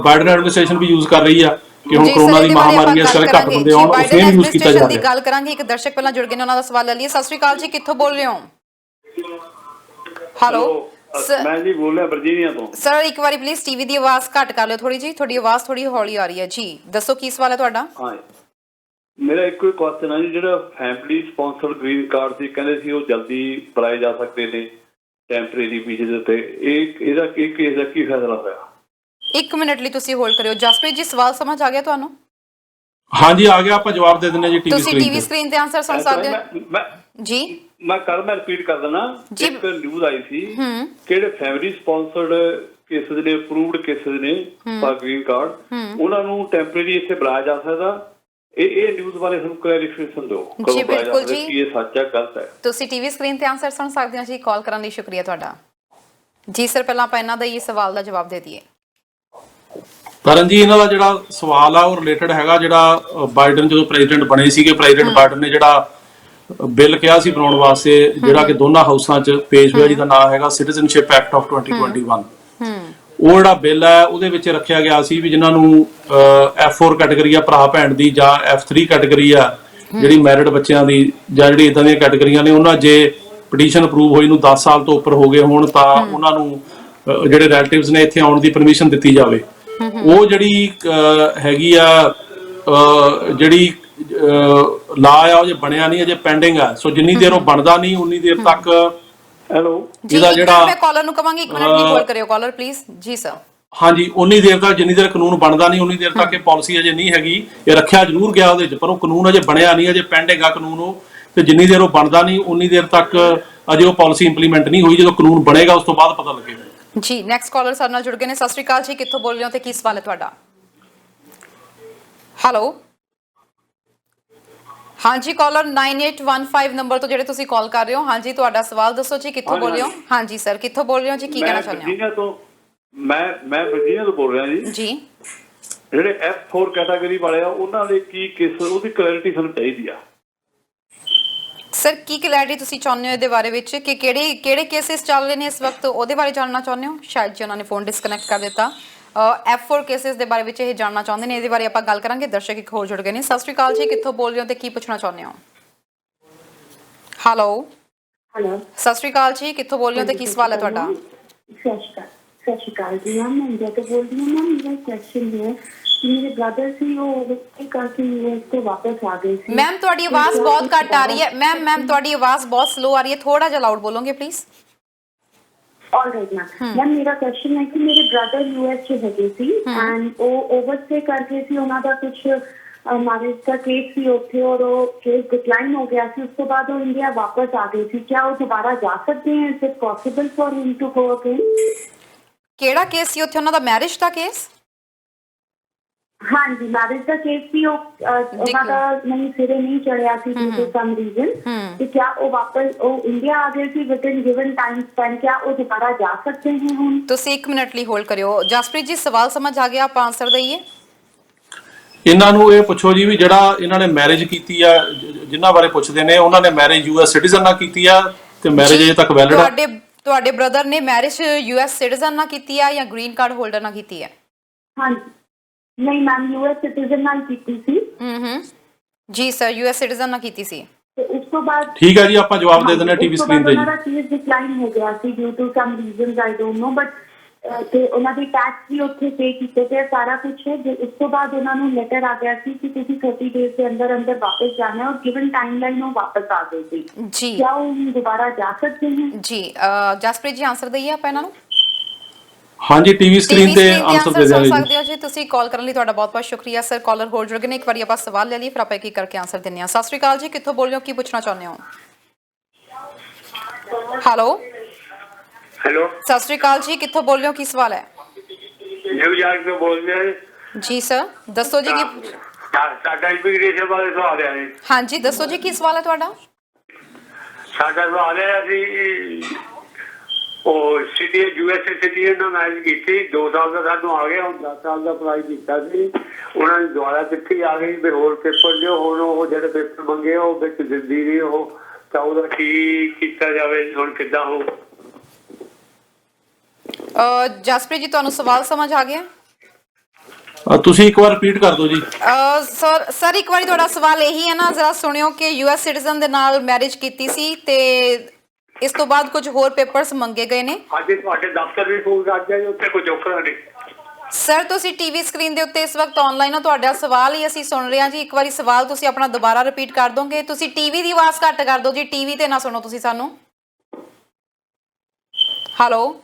ਬਾਈਡਨ ਐਡਮਿਨਿਸਟ੍ਰੇਸ਼ਨ ਵੀ ਯੂਜ਼ ਕਰ ਰਹੀ ਆ ਕਿ ਹੁਣ ਕਰੋਨਾ ਦੀ ਮਹਾਮਾਰੀ ਇਸ ਕਰਕੇ ਘੱਟ ਬੰਦੇ ਆਉਣ, ਉਹ ਸੇਮ ਯੂਜ਼ ਕੀਤਾ ਜਾ ਰਿਹਾ। ਗੱਲ ਕਰਾਂਗੇ। ਇੱਕ ਦਰਸ਼ਕ ਪਹਿਲਾਂ ਜੁੜ ਗਏ ਨੇ, ਉਹਨਾਂ ਦਾ ਸਵਾਲ ਲੈ ਲਈਏ। ਸਤਿ ਸ਼੍ਰੀ ਅਕਾਲ ਜੀ, ਕਿੱਥੋਂ ਬੋਲ ਰਹੇ ਹੋ? ਹੈਲੋ, ਮੈਂ ਜੀ ਬੋਲ ਰਿਹਾ ਵਰਜੀਨੀਆ ਤੋਂ। ਸਰ ਇੱਕ ਵਾਰੀ ਪਲੀਜ਼ ਟੀਵੀ ਦੀ ਆਵਾਜ਼ ਘੱਟ ਕਰ ਲਿਓ ਥੋੜੀ ਜੀ, ਤੁਹਾਡੀ ਆਵਾਜ਼ ਥੋੜੀ ਹੌਲੀ ਆ ਰਹੀ ਹੈ ਜੀ। ਦੱਸੋ ਕੀ ਸਵਾਲ ਹੈ ਤੁਹਾਡਾ? ਹਾਂ, ਮੇਰਾ ਇੱਕੋ ਹੀ ਕੁਐਸਚਨ ਹੈ ਜੀ, ਜਿਹੜਾ ਫੈਮਿਲੀ ਸਪਾਂਸਰਡ ਗ੍ਰੀਨ ਕਾਰਡ ਸੀ, ਕਹਿੰਦੇ ਸੀ ਉਹ ਜਲਦੀ ਅਪਲਾਈ ਜਾ ਸਕਦੇ ਨੇ ਟੈਂਪਰੇਰੀ ਵੀਜ਼ੇ ਦੇ ਉੱਤੇ, ਇਹਦਾ ਕੇਸ ਦਾ ਕੀ ਫੈਸਲਾ ਹੋਇਆ? 1 ਮਿੰਟ ਲਈ ਤੁਸੀਂ ਹੋਲਡ ਕਰਿਓ। ਜਸਪ੍ਰੀਤ ਜੀ, ਸਵਾਲ ਸਮਝ ਆ ਗਿਆ ਤੁਹਾਨੂੰ? ਹਾਂਜੀ ਆ ਗਿਆ, ਆਪਾਂ ਜਵਾਬ ਦੇ ਦਿੰਦੇ ਜੀ ਟੀਵੀ ਸਕਰੀਨ ਤੇ ਆਨਸਰ ਸੁਣ ਸਕਦੇ ਹੋ ਜੀ। ਮੈਂ ਰਿਪੀਟ ਕਰ ਦਿੰਦਾ। ਇੱਕ ਨਿਊਜ਼ ਆਈ ਸੀ ਕਿਹੜੇ ਫੈਮਿਲੀ ਸਪਾਂਸਰਡ ਕੇਸਿਸ ਨੇ, ਅਪਰੂਵਡ ਕੇਸਿਸ ਨੇ ਫਾਰ ਗ੍ਰੀਨ ਕਾਰਡ, ਉਹਨਾਂ ਨੂੰ ਟੈਂਪਰੇਰੀ ਇੱਥੇ ਬੁਲਾਇਆ ਜਾ ਸਕਦਾ। ਇਹ ਨਿਊਜ਼ ਬਾਰੇ ਸਾਨੂੰ ਕਲੈਰੀਫਿਕੇਸ਼ਨ ਦਿਓ ਜੀ। ਬਿਲਕੁਲ ਜੀ, ਇਹ ਸੱਚ ਹੈ ਗਲਤ ਹੈ? ਤੁਸੀਂ ਟੀਵੀ ਸਕਰੀਨ ਤੇ ਆਨਸਰ ਸੁਣ ਸਕਦੇ ਹੋ ਜੀ। ਕਾਲ ਕਰਨ ਲਈ ਸ਼ੁਕਰੀਆ ਤੁਹਾਡਾ ਜੀ। ਸਰ ਪਹਿਲਾਂ ਆਪਾਂ ਇਹਨਾਂ ਦਾ ਇਹ ਸਵਾਲ ਦਾ ਜਵਾਬ ਦੇ ਦਈਏ। ਤਰਨ ਜੀ, ਇਹਨਾਂ ਦਾ ਜਿਹੜਾ ਸਵਾਲ ਆ ਉਹ ਰਿਲੇਟਡ ਹੈਗਾ ਜਿਹੜਾ ਬਾਈਡਨ ਜਦੋਂ ਪ੍ਰੈਜ਼ੀਡੈਂਟ ਬਣੇ ਸੀਗੇ, ਪ੍ਰੈਜ਼ੀਡੈਂਟ ਬਾਈਡਨ ਨੇ ਜਿਹੜਾ ਬਿੱਲ ਕਿਹਾ ਸੀ ਬਣਾਉਣ ਵਾਸਤੇ, ਜਿਹੜਾ ਕਿ ਦੋਨਾਂ ਹਾਊਸਾਂ 'ਚ ਪੇਸ਼ ਹੋਇਆ, ਜਿਹਦਾ ਨਾਮ ਹੈਗਾ ਸਿਟੀਜ਼ਨਸ਼ਿਪ ਐਕਟ ਆਫ 2021। ਉਹ ਜਿਹੜਾ ਬਿੱਲ ਹੈ ਉਹਦੇ ਵਿੱਚ ਰੱਖਿਆ ਗਿਆ ਸੀ ਵੀ ਜਿਨ੍ਹਾਂ ਨੂੰ F4 ਕੈਟਾਗਰੀ ਆ ਭਰਾ ਭੈਣ ਦੀ, ਜਾਂ F3 ਕੈਟਾਗਰੀ ਆ ਜਿਹੜੀ ਮੈਰਿਡ ਬੱਚਿਆਂ ਦੀ, ਜਾਂ ਜਿਹੜੀ ਇਦਾਂ ਦੀਆਂ ਕੈਟਾਗਰੀਆਂ ਨੇ, ਉਹਨਾਂ ਜੇ ਪਟੀਸ਼ਨ ਅਪਰੂਵ ਹੋਈ ਨੂੰ 10 ਸਾਲ ਤੋਂ ਉੱਪਰ ਹੋ ਗਏ ਹੋਣ ਤਾਂ ਉਹਨਾਂ ਨੂੰ ਜਿਹੜੇ ਰਿਲੇਟਿਵਸ ਨੇ ਇੱਥੇ ਆਉਣ ਦੀ ਪਰਮਿਸ਼ਨ ਦਿੱਤੀ ਜਾਵੇ। ਉਹ ਜਿਹੜੀ ਹੈਗੀ ਆ ਜਿਹੜੀ ਲਾ ਆ ਉਹ ਜੇ ਬਣਿਆ ਨਹੀਂ, ਅਜੇ ਪੈਂਡਿੰਗ ਆ। ਸੋ ਜਿੰਨੀ ਦੇਰ ਉਹ ਬਣਦਾ ਨਹੀਂ ਉਨੀ ਦੇਰ ਤੱਕ ਹੈਲੋ ਇਹਦਾ ਜਿਹੜਾ ਮੈਂ ਕਾਲਰ ਨੂੰ ਕਵਾਂਗੀ 1 ਮਿੰਟ ਹੋਲਡ ਕਰਿਓ ਕਾਲਰ ਪਲੀਜ਼। ਜੀ ਸਰ। ਹਾਂਜੀ, ਉਨੀ ਦੇਰ ਤੱਕ ਜਿੰਨੀ ਦੇਰ ਕਾਨੂੰਨ ਬਣਦਾ ਨਹੀਂ ਉਨੀ ਦੇਰ ਤੱਕ ਇਹ ਪਾਲਿਸੀ ਅਜੇ ਨਹੀਂ ਹੈਗੀ। ਇਹ ਰੱਖਿਆ ਜ਼ਰੂਰ ਗਿਆ ਉਹਦੇ 'ਚ, ਪਰ ਉਹ ਕਾਨੂੰਨ ਅਜੇ ਬਣਿਆ ਨਹੀਂ, ਅਜੇ ਪੈਂਡਿੰਗ ਆ ਕਾਨੂੰਨ ਉਹ। ਤੇ ਜਿੰਨੀ ਦੇਰ ਉਹ ਬਣਦਾ ਨਹੀਂ ਉਨੀ ਦੇਰ ਤੱਕ ਅਜੇ ਉਹ ਪਾਲਿਸੀ ਇੰਪਲੀਮੈਂਟ ਨਹੀਂ ਹੋਈ। ਜਦੋਂ ਕਾਨੂੰਨ ਬਣੇਗਾ ਉਸ ਤੋਂ ਬਾਅਦ ਪਤਾ ਲੱਗੇਗਾ ਜੀ। ਨੈਕਸਟ ਕਾਲਰ ਸਾਡੇ ਨਾਲ ਜੁੜ ਗਏ ਨੇ। ਸਤਿ ਸ਼੍ਰੀ ਅਕਾਲ ਜੀ, ਕਿੱਥੋਂ ਬੋਲ ਰਹੇ ਹੋ ਤੇ ਕੀ ਸਵਾਲ ਹੈ ਤੁਹਾਡਾ? ਹੈਲੋ ਹਾਂਜੀ, ਕਾਲਰ 9815 ਨੰਬਰ ਤੋਂ ਜਿਹੜੇ ਤੁਸੀਂ ਕਾਲ ਕਰ ਰਹੇ ਹੋ। ਹਾਂਜੀ, ਤੁਹਾਡਾ ਸਵਾਲ ਦੱਸੋ ਜੀ, ਕਿੱਥੋਂ ਬੋਲ ਰਹੇ ਹੋ? ਹਾਂਜੀ ਸਰ, ਕਿੱਥੋਂ ਬੋਲ ਰਹੇ ਹੋ ਜੀ, ਕੀ ਕਹਿਣਾ ਚਾਹੁੰਦੇ ਹੋ? ਮੈਂ ਵਰਜੀਨੀਆ ਤੋਂ ਬੋਲ ਰਿਹਾ ਜੀ। ਜਿਹੜੇ F4 ਕੈਟਾਗਰੀ ਵਾਲੇ ਆ ਉਹਨਾਂ ਦੇ ਕੀ ਕੇਸ, ਉਹਦੀ ਕਲੈਰਿਟੀ ਸਾਨੂੰ ਚਾਹੀਦੀ ਆ ਸਰ। ਕੀ ਕਲੈਰਿਟੀ ਤੁਸੀਂ ਚਾਹੁੰਦੇ ਹੋ ਇਹਦੇ ਬਾਰੇ ਵਿੱਚ ਕਿ ਕਿਹੜੇ ਕੇਸਿਸ ਚੱਲ ਰਹੇ ਨੇ ਇਸ ਵਕਤ, ਉਹਦੇ ਬਾਰੇ ਜਾਣਨਾ ਚਾਹੁੰਦੇ ਹੋ? ਸ਼ਾਇਦ ਜੀ ਉਹਨਾਂ ਨੇ ਫੋਨ ਡਿਸਕਨੈਕਟ ਕਰ ਦਿੱਤਾ। F4 ਕੇਸਿਸ ਦੇ ਬਾਰੇ ਵਿੱਚ ਇਹ ਜਾਣਨਾ ਚਾਹੁੰਦੇ ਨੇ, ਇਹਦੇ ਬਾਰੇ ਆਪਾਂ ਗੱਲ ਕਰਾਂਗੇ। ਦਰਸ਼ਕ ਇੱਕ ਹੋਰ ਜੁੜ ਗਏ ਨੇ। ਸਤਿ ਸ਼੍ਰੀ ਅਕਾਲ ਜੀ, ਕਿੱਥੋਂ ਬੋਲ ਰਹੇ ਹੋ ਤੇ ਕੀ ਪੁੱਛਣਾ ਚਾਹੁੰਦੇ ਹੋ? ਹੈਲੋ ਸਤਿ ਸ਼੍ਰੀ ਅਕਾਲ ਜੀ, ਕਿੱਥੋਂ ਬੋਲ ਰਹੇ ਹੋ ਤੇ ਕੀ ਸਵਾਲ ਹੈ ਤੁਹਾਡਾ? ਸਤਿ ਸ਼੍ਰੀ ਅਕਾਲ ਜੀ ਮੈਮ, ਮੈਂ ਇੰਡੀਆ ਤੋਂ ਬੋਲ ਰਹੀ ਹਾਂ ਮੈਮ। ਮੇਰਾ ਕੁਐਸਚਨ ਹੈ ਕਿ ਮੇਰੇ ਬ੍ਰਦਰ ਸੀ ਉਹ ਕਰਕੇ ਯੂਐਸ ਤੋਂ ਵਾਪਸ ਆ ਗਏ ਸੀ। ਮੈਮ ਤੁਹਾਡੀ ਆਵਾਜ਼ ਬਹੁਤ ਘੱਟ ਆ ਰਹੀ ਹੈ। ਮੈਮ ਤੁਹਾਡੀ ਆਵਾਜ਼ ਬਹੁਤ ਸਲੋ ਆ ਰਹੀ ਹੈ, ਥੋੜਾ ਜਿਹਾ ਲਾਊਡ ਬੋਲੋਗੇ ਪਲੀਜ਼? ਆਲਰਾਈਟ ਮੈਮ, ਮੇਰਾ ਕੁਐਸਚਨ ਹੈ ਕਿ ਮੇਰੇ ਬ੍ਰਦਰ ਯੂਐਸ 'ਚ ਹੈਗੇ ਸੀ ਐਂਡ ਉਹ ਓਵਰਸਟੇ ਕਰਕੇ ਸੀ। ਉਹਨਾਂ ਦਾ ਕੁਝ ਮੈਰਿਜ ਦਾ ਕੇਸ ਸੀ ਉੱਥੇ ਔਰ ਉਹ ਕੇਸ ਡਿਕਲਾइन ਹੋ ਗਿਆ ਸੀ। ਉਸ ਤੋਂ ਬਾਅਦ ਉਹ ਇੰਡੀਆ ਵਾਪਸ ਆ ਗਏ ਸੀ। क्या वो दोबारा जा सकते हैं? Is it possible for him to go again? ਕਿਹੜਾ ਕੇਸ ਸੀ ਉੱਥੇ ਉਹਨਾਂ ਦਾ? ਮੈਰਿਜ ਦਾ ਕੇਸ? ਹਾਂਜੀ, ਮੈਰਿਜ ਦਾ ਕੇਸ ਸੀ। ਉਹਨਾਂ ਦਾ ਨਹੀਂ ਸਿਰੇ ਨਹੀਂ ਚੜਿਆ ਸੀ ਡਿਊ ਟੂ ਸਮ ਰੀਜ਼ਨ। ਤੇ क्या ਉਹ ਵਾਪਸ ਉਹ ਇੰਡੀਆ ਆ ਗਏ ਸੀ ਵਿਦਨ ਗਿਵਨ ਟਾਈਮ ਸਪੈਨ? क्या ਉਹ ਦੁਬਾਰਾ ਜਾ ਸਕਦੇ हैं ਹੁਣ? ਤੁਸੀਂ 1 ਮਿੰਟ ਲਈ ਹੋਲਡ ਕਰਿਓ। ਜਸਪ੍ਰੀਤ ਜੀ, ਸਵਾਲ ਸਮਝ ਆ ਗਿਆ, ਆਪਾਂ ਆਨਸਰ ਦਈਏ। ਇਹਨਾਂ ਨੂੰ ਇਹ ਪੁੱਛੋ ਜੀ ਵੀ ਜਿਹੜਾ ਇਹਨਾਂ ਨੇ ਮੈਰਿਜ ਕੀਤੀ ਆ, ਜਿਨ੍ਹਾਂ ਬਾਰੇ ਪੁੱਛਦੇ ਨੇ, ਉਹਨਾਂ ਨੇ ਮੈਰਿਜ ਯੂਐਸ ਸਿਟੀਜ਼ਨ ਨਾਲ ਕੀਤੀ ਆ ਤੇ ਮੈਰਿਜ ਅਜੇ ਤੱਕ ਵੈਲਿਡ ਆ? ਤੁਹਾਡੇ ਬ੍ਰਦਰ ਨੇ ਮੈਰਿਜ ਯੂਐਸ ਸਿਟੀਜ਼ਨ ਨਾਲ ਕੀਤੀ ਆ ਜਾਂ ਗ੍ਰੀਨ ਕਾਰਡ ਹੋਲਡਰ ਨਾਲ ਕੀਤੀ ਹੈ? ਹਾਂਜੀ, ਨਹੀਂ ਮੈਮ, ਯੂਐਸ ਸਿਟੀਜ਼ਨ ਨਾਲ ਕੀਤੀ ਸੀ। ਜੀ ਸਰ, ਯੂਐਸ ਸਿਟੀਜ਼ਨ ਨਾਲ ਕੀਤੀ ਸੀ। ਤੇ ਉਸ ਤੋਂ ਬਾਅਦ ਠੀਕ ਹੈ ਜੀ, ਆਪਾਂ ਜਵਾਬ ਦੇ ਦਿੰਦੇ ਟੀਵੀ ਸਕਰੀਨ ਤੇ ਜੀ। ਉਹਨਾਂ ਦਾ ਕੇਸ ਡਿਕਲਾइन ਹੋ ਗਿਆ ਸੀ due to some reasons, I don't know, but ਤੇ ਉਹਨਾਂ ਦੀ ਟੈਕਸ ਵੀ ਉੱਥੇ ਪੇ ਕੀਤੇ ਤੇ ਸਾਰਾ ਕੁਝ ਹੈ। ਉਸ ਤੋਂ ਬਾਅਦ ਉਹਨਾਂ ਨੂੰ ਲੈਟਰ ਆ ਗਿਆ ਸੀ ਕਿ ਤੁਸੀਂ 30 ਡੇਜ਼ ਦੇ ਅੰਦਰ ਵਾਪਸ ਜਾਣਾ ਹੈ ਔਰ ਗਿਵਨ ਟਾਈਮਲਾਈਨ ਉਹ ਵਾਪਸ ਆ ਗਏ ਸੀ। ਜੀ, क्या वो दोबारा जा सकते हैं? ਜੀ ਜਸਪ੍ਰੀਤ ਜੀ, ਆਨਸਰ ਦਈਏ ਆਪਾਂ ਇਹਨਾਂ ਨੂੰ? ਹਾਂਜੀ, ਟੀਵੀ ਸਕਰੀਨ ਤੇ ਆਨਸਰ ਦੇ ਦਿਆਂਗੇ ਸਕਦੇ ਹੋ ਜੀ। ਤੁਸੀਂ ਕਾਲ ਕਰਨ ਲਈ ਤੁਹਾਡਾ ਬਹੁਤ-ਬਹੁਤ ਸ਼ੁਕਰੀਆ ਸਰ। ਕਾਲਰ ਹੋਲਡ ਜੁੜ ਗਏ ਨੇ। ਇੱਕ ਵਾਰੀ ਆਪਾਂ ਸਵਾਲ ਲੈ ਲਈਏ, ਫਿਰ ਆਪਾਂ ਇੱਕ ਕਰਕੇ ਆਨਸਰ ਦਿੰਦੇ ਹਾਂ। ਸਤਿ ਸ਼੍ਰੀ ਅਕਾਲ ਜੀ, ਕਿੱਥੋਂ ਬੋਲ ਰਹੇ ਹੋ, ਕੀ ਪੁੱਛਣਾ ਚਾਹੁੰਦੇ ਹੋ? ਹੈਲੋ ਸਤਿ ਸ਼੍ਰੀ ਅਕਾਲ ਜੀ, ਕਿੱਥੋਂ ਬੋਲ ਰਹੇ ਹੋ, ਕੀ ਸਵਾਲ ਹੈ? ਨਿਊਯਾਰਕ ਤੋਂ ਬੋਲ ਰਿਹਾ ਜੀ ਸਰ, ਦੱਸੋ ਜੀ ਕੀ ਸਾਡਾ ਇਮੀਗ੍ਰੇਸ਼ਨ ਬਾਰੇ ਸਵਾਲ ਹੈ ਜੀ। ਹਾਂਜੀ, ਦੱਸੋ ਜੀ ਕੀ ਸਵਾਲ ਹੈ ਤੁਹਾਡਾ? ਸਾਡਾ ਸਵਾਲ ਹੈ ਅਸੀਂ ਉਹ ਸਿਟੀ ਯੂਐਸ ਸਿਟੀਜ਼ਨ ਨਾਲ ਮੈਰਿਜ ਕੀਤੀ, 2 ਸਾਲ ਦਾ ਸਾਨੂੰ ਆ ਗਿਆ, ਹੁਣ 10 ਸਾਲ ਦਾ ਅਪਲਾਈ ਕੀਤਾ ਸੀ। ਉਹਨਾਂ ਦੀ ਦੁਬਾਰਾ ਚਿੱਠੀ ਆ ਗਈ ਵੀ ਹੋਰ ਪੇਪਰ ਦਿਓ। ਹੁਣ ਉਹ ਜਿਹੜੇ ਪੇਪਰ ਮੰਗੇ ਉਹ ਵਿੱਚ ਦਿੰਦੀ ਨਹੀਂ ਉਹ, ਤਾਂ ਉਹਦਾ ਕੀ ਕੀਤਾ ਜਾਵੇ ਹੁਣ, ਕਿੱਦਾਂ ਹੋ? ਜਸਪ੍ਰੀਤ ਜੀ, ਤੁਹਾਨੂੰ ਸਵਾਲ ਸਮਝ ਆ ਗਿਆ? ਤੁਸੀਂ ਇੱਕ ਵਾਰ ਰਿਪੀਟ ਕਰ ਦਿਓ ਜੀ। ਸਰ ਇੱਕ ਵਾਰੀ ਤੁਹਾਡਾ ਸਵਾਲ ਇਹੀ ਹੈ ਨਾ, ਜ਼ਰਾ ਸੁਣਿਓ ਕਿ ਯੂਐਸ ਸਿਟੀਜ਼ਨ ਦੇ ਨਾਲ ਮੈਰਿਜ ਕੀਤੀ ਸੀ ਤੇ ਇਸ ਤੋਂ ਬਾਅਦ ਕੁਝ ਹੋਰ ਪੇਪਰਸ ਮੰਗੇ ਗਏ ਨੇ। ਅੱਜ ਤੁਹਾਡੇ ਦਫ਼ਤਰ ਵੀ ਫੋਨ ਕਰ ਦਿਆ ਜੀ, ਉੱਥੇ ਕੋਈ ਚੌਕੜਾ ਨਹੀਂ। ਸਰ, ਤੁਸੀਂ ਟੀਵੀ ਸਕਰੀਨ ਦੇ ਉੱਤੇ ਇਸ ਵਕਤ ਆਨਲਾਈਨ ਹੋ, ਤੁਹਾਡਾ ਸਵਾਲ ਹੀ ਅਸੀਂ ਸੁਣ ਰਹੇ ਹਾਂ ਜੀ। ਇੱਕ ਵਾਰੀ ਸਵਾਲ ਤੁਸੀਂ ਆਪਣਾ ਦੁਬਾਰਾ ਰਿਪੀਟ ਕਰ ਦੋਗੇ? ਤੁਸੀਂ ਟੀਵੀ ਦੀ ਆਵਾਜ਼ ਘੱਟ ਕਰ ਦਿਓ ਜੀ, ਟੀਵੀ ਤੇ ਨਾ ਸੁਣੋ ਤੁਸੀਂ ਸਾਨੂੰ। ਹੈਲੋ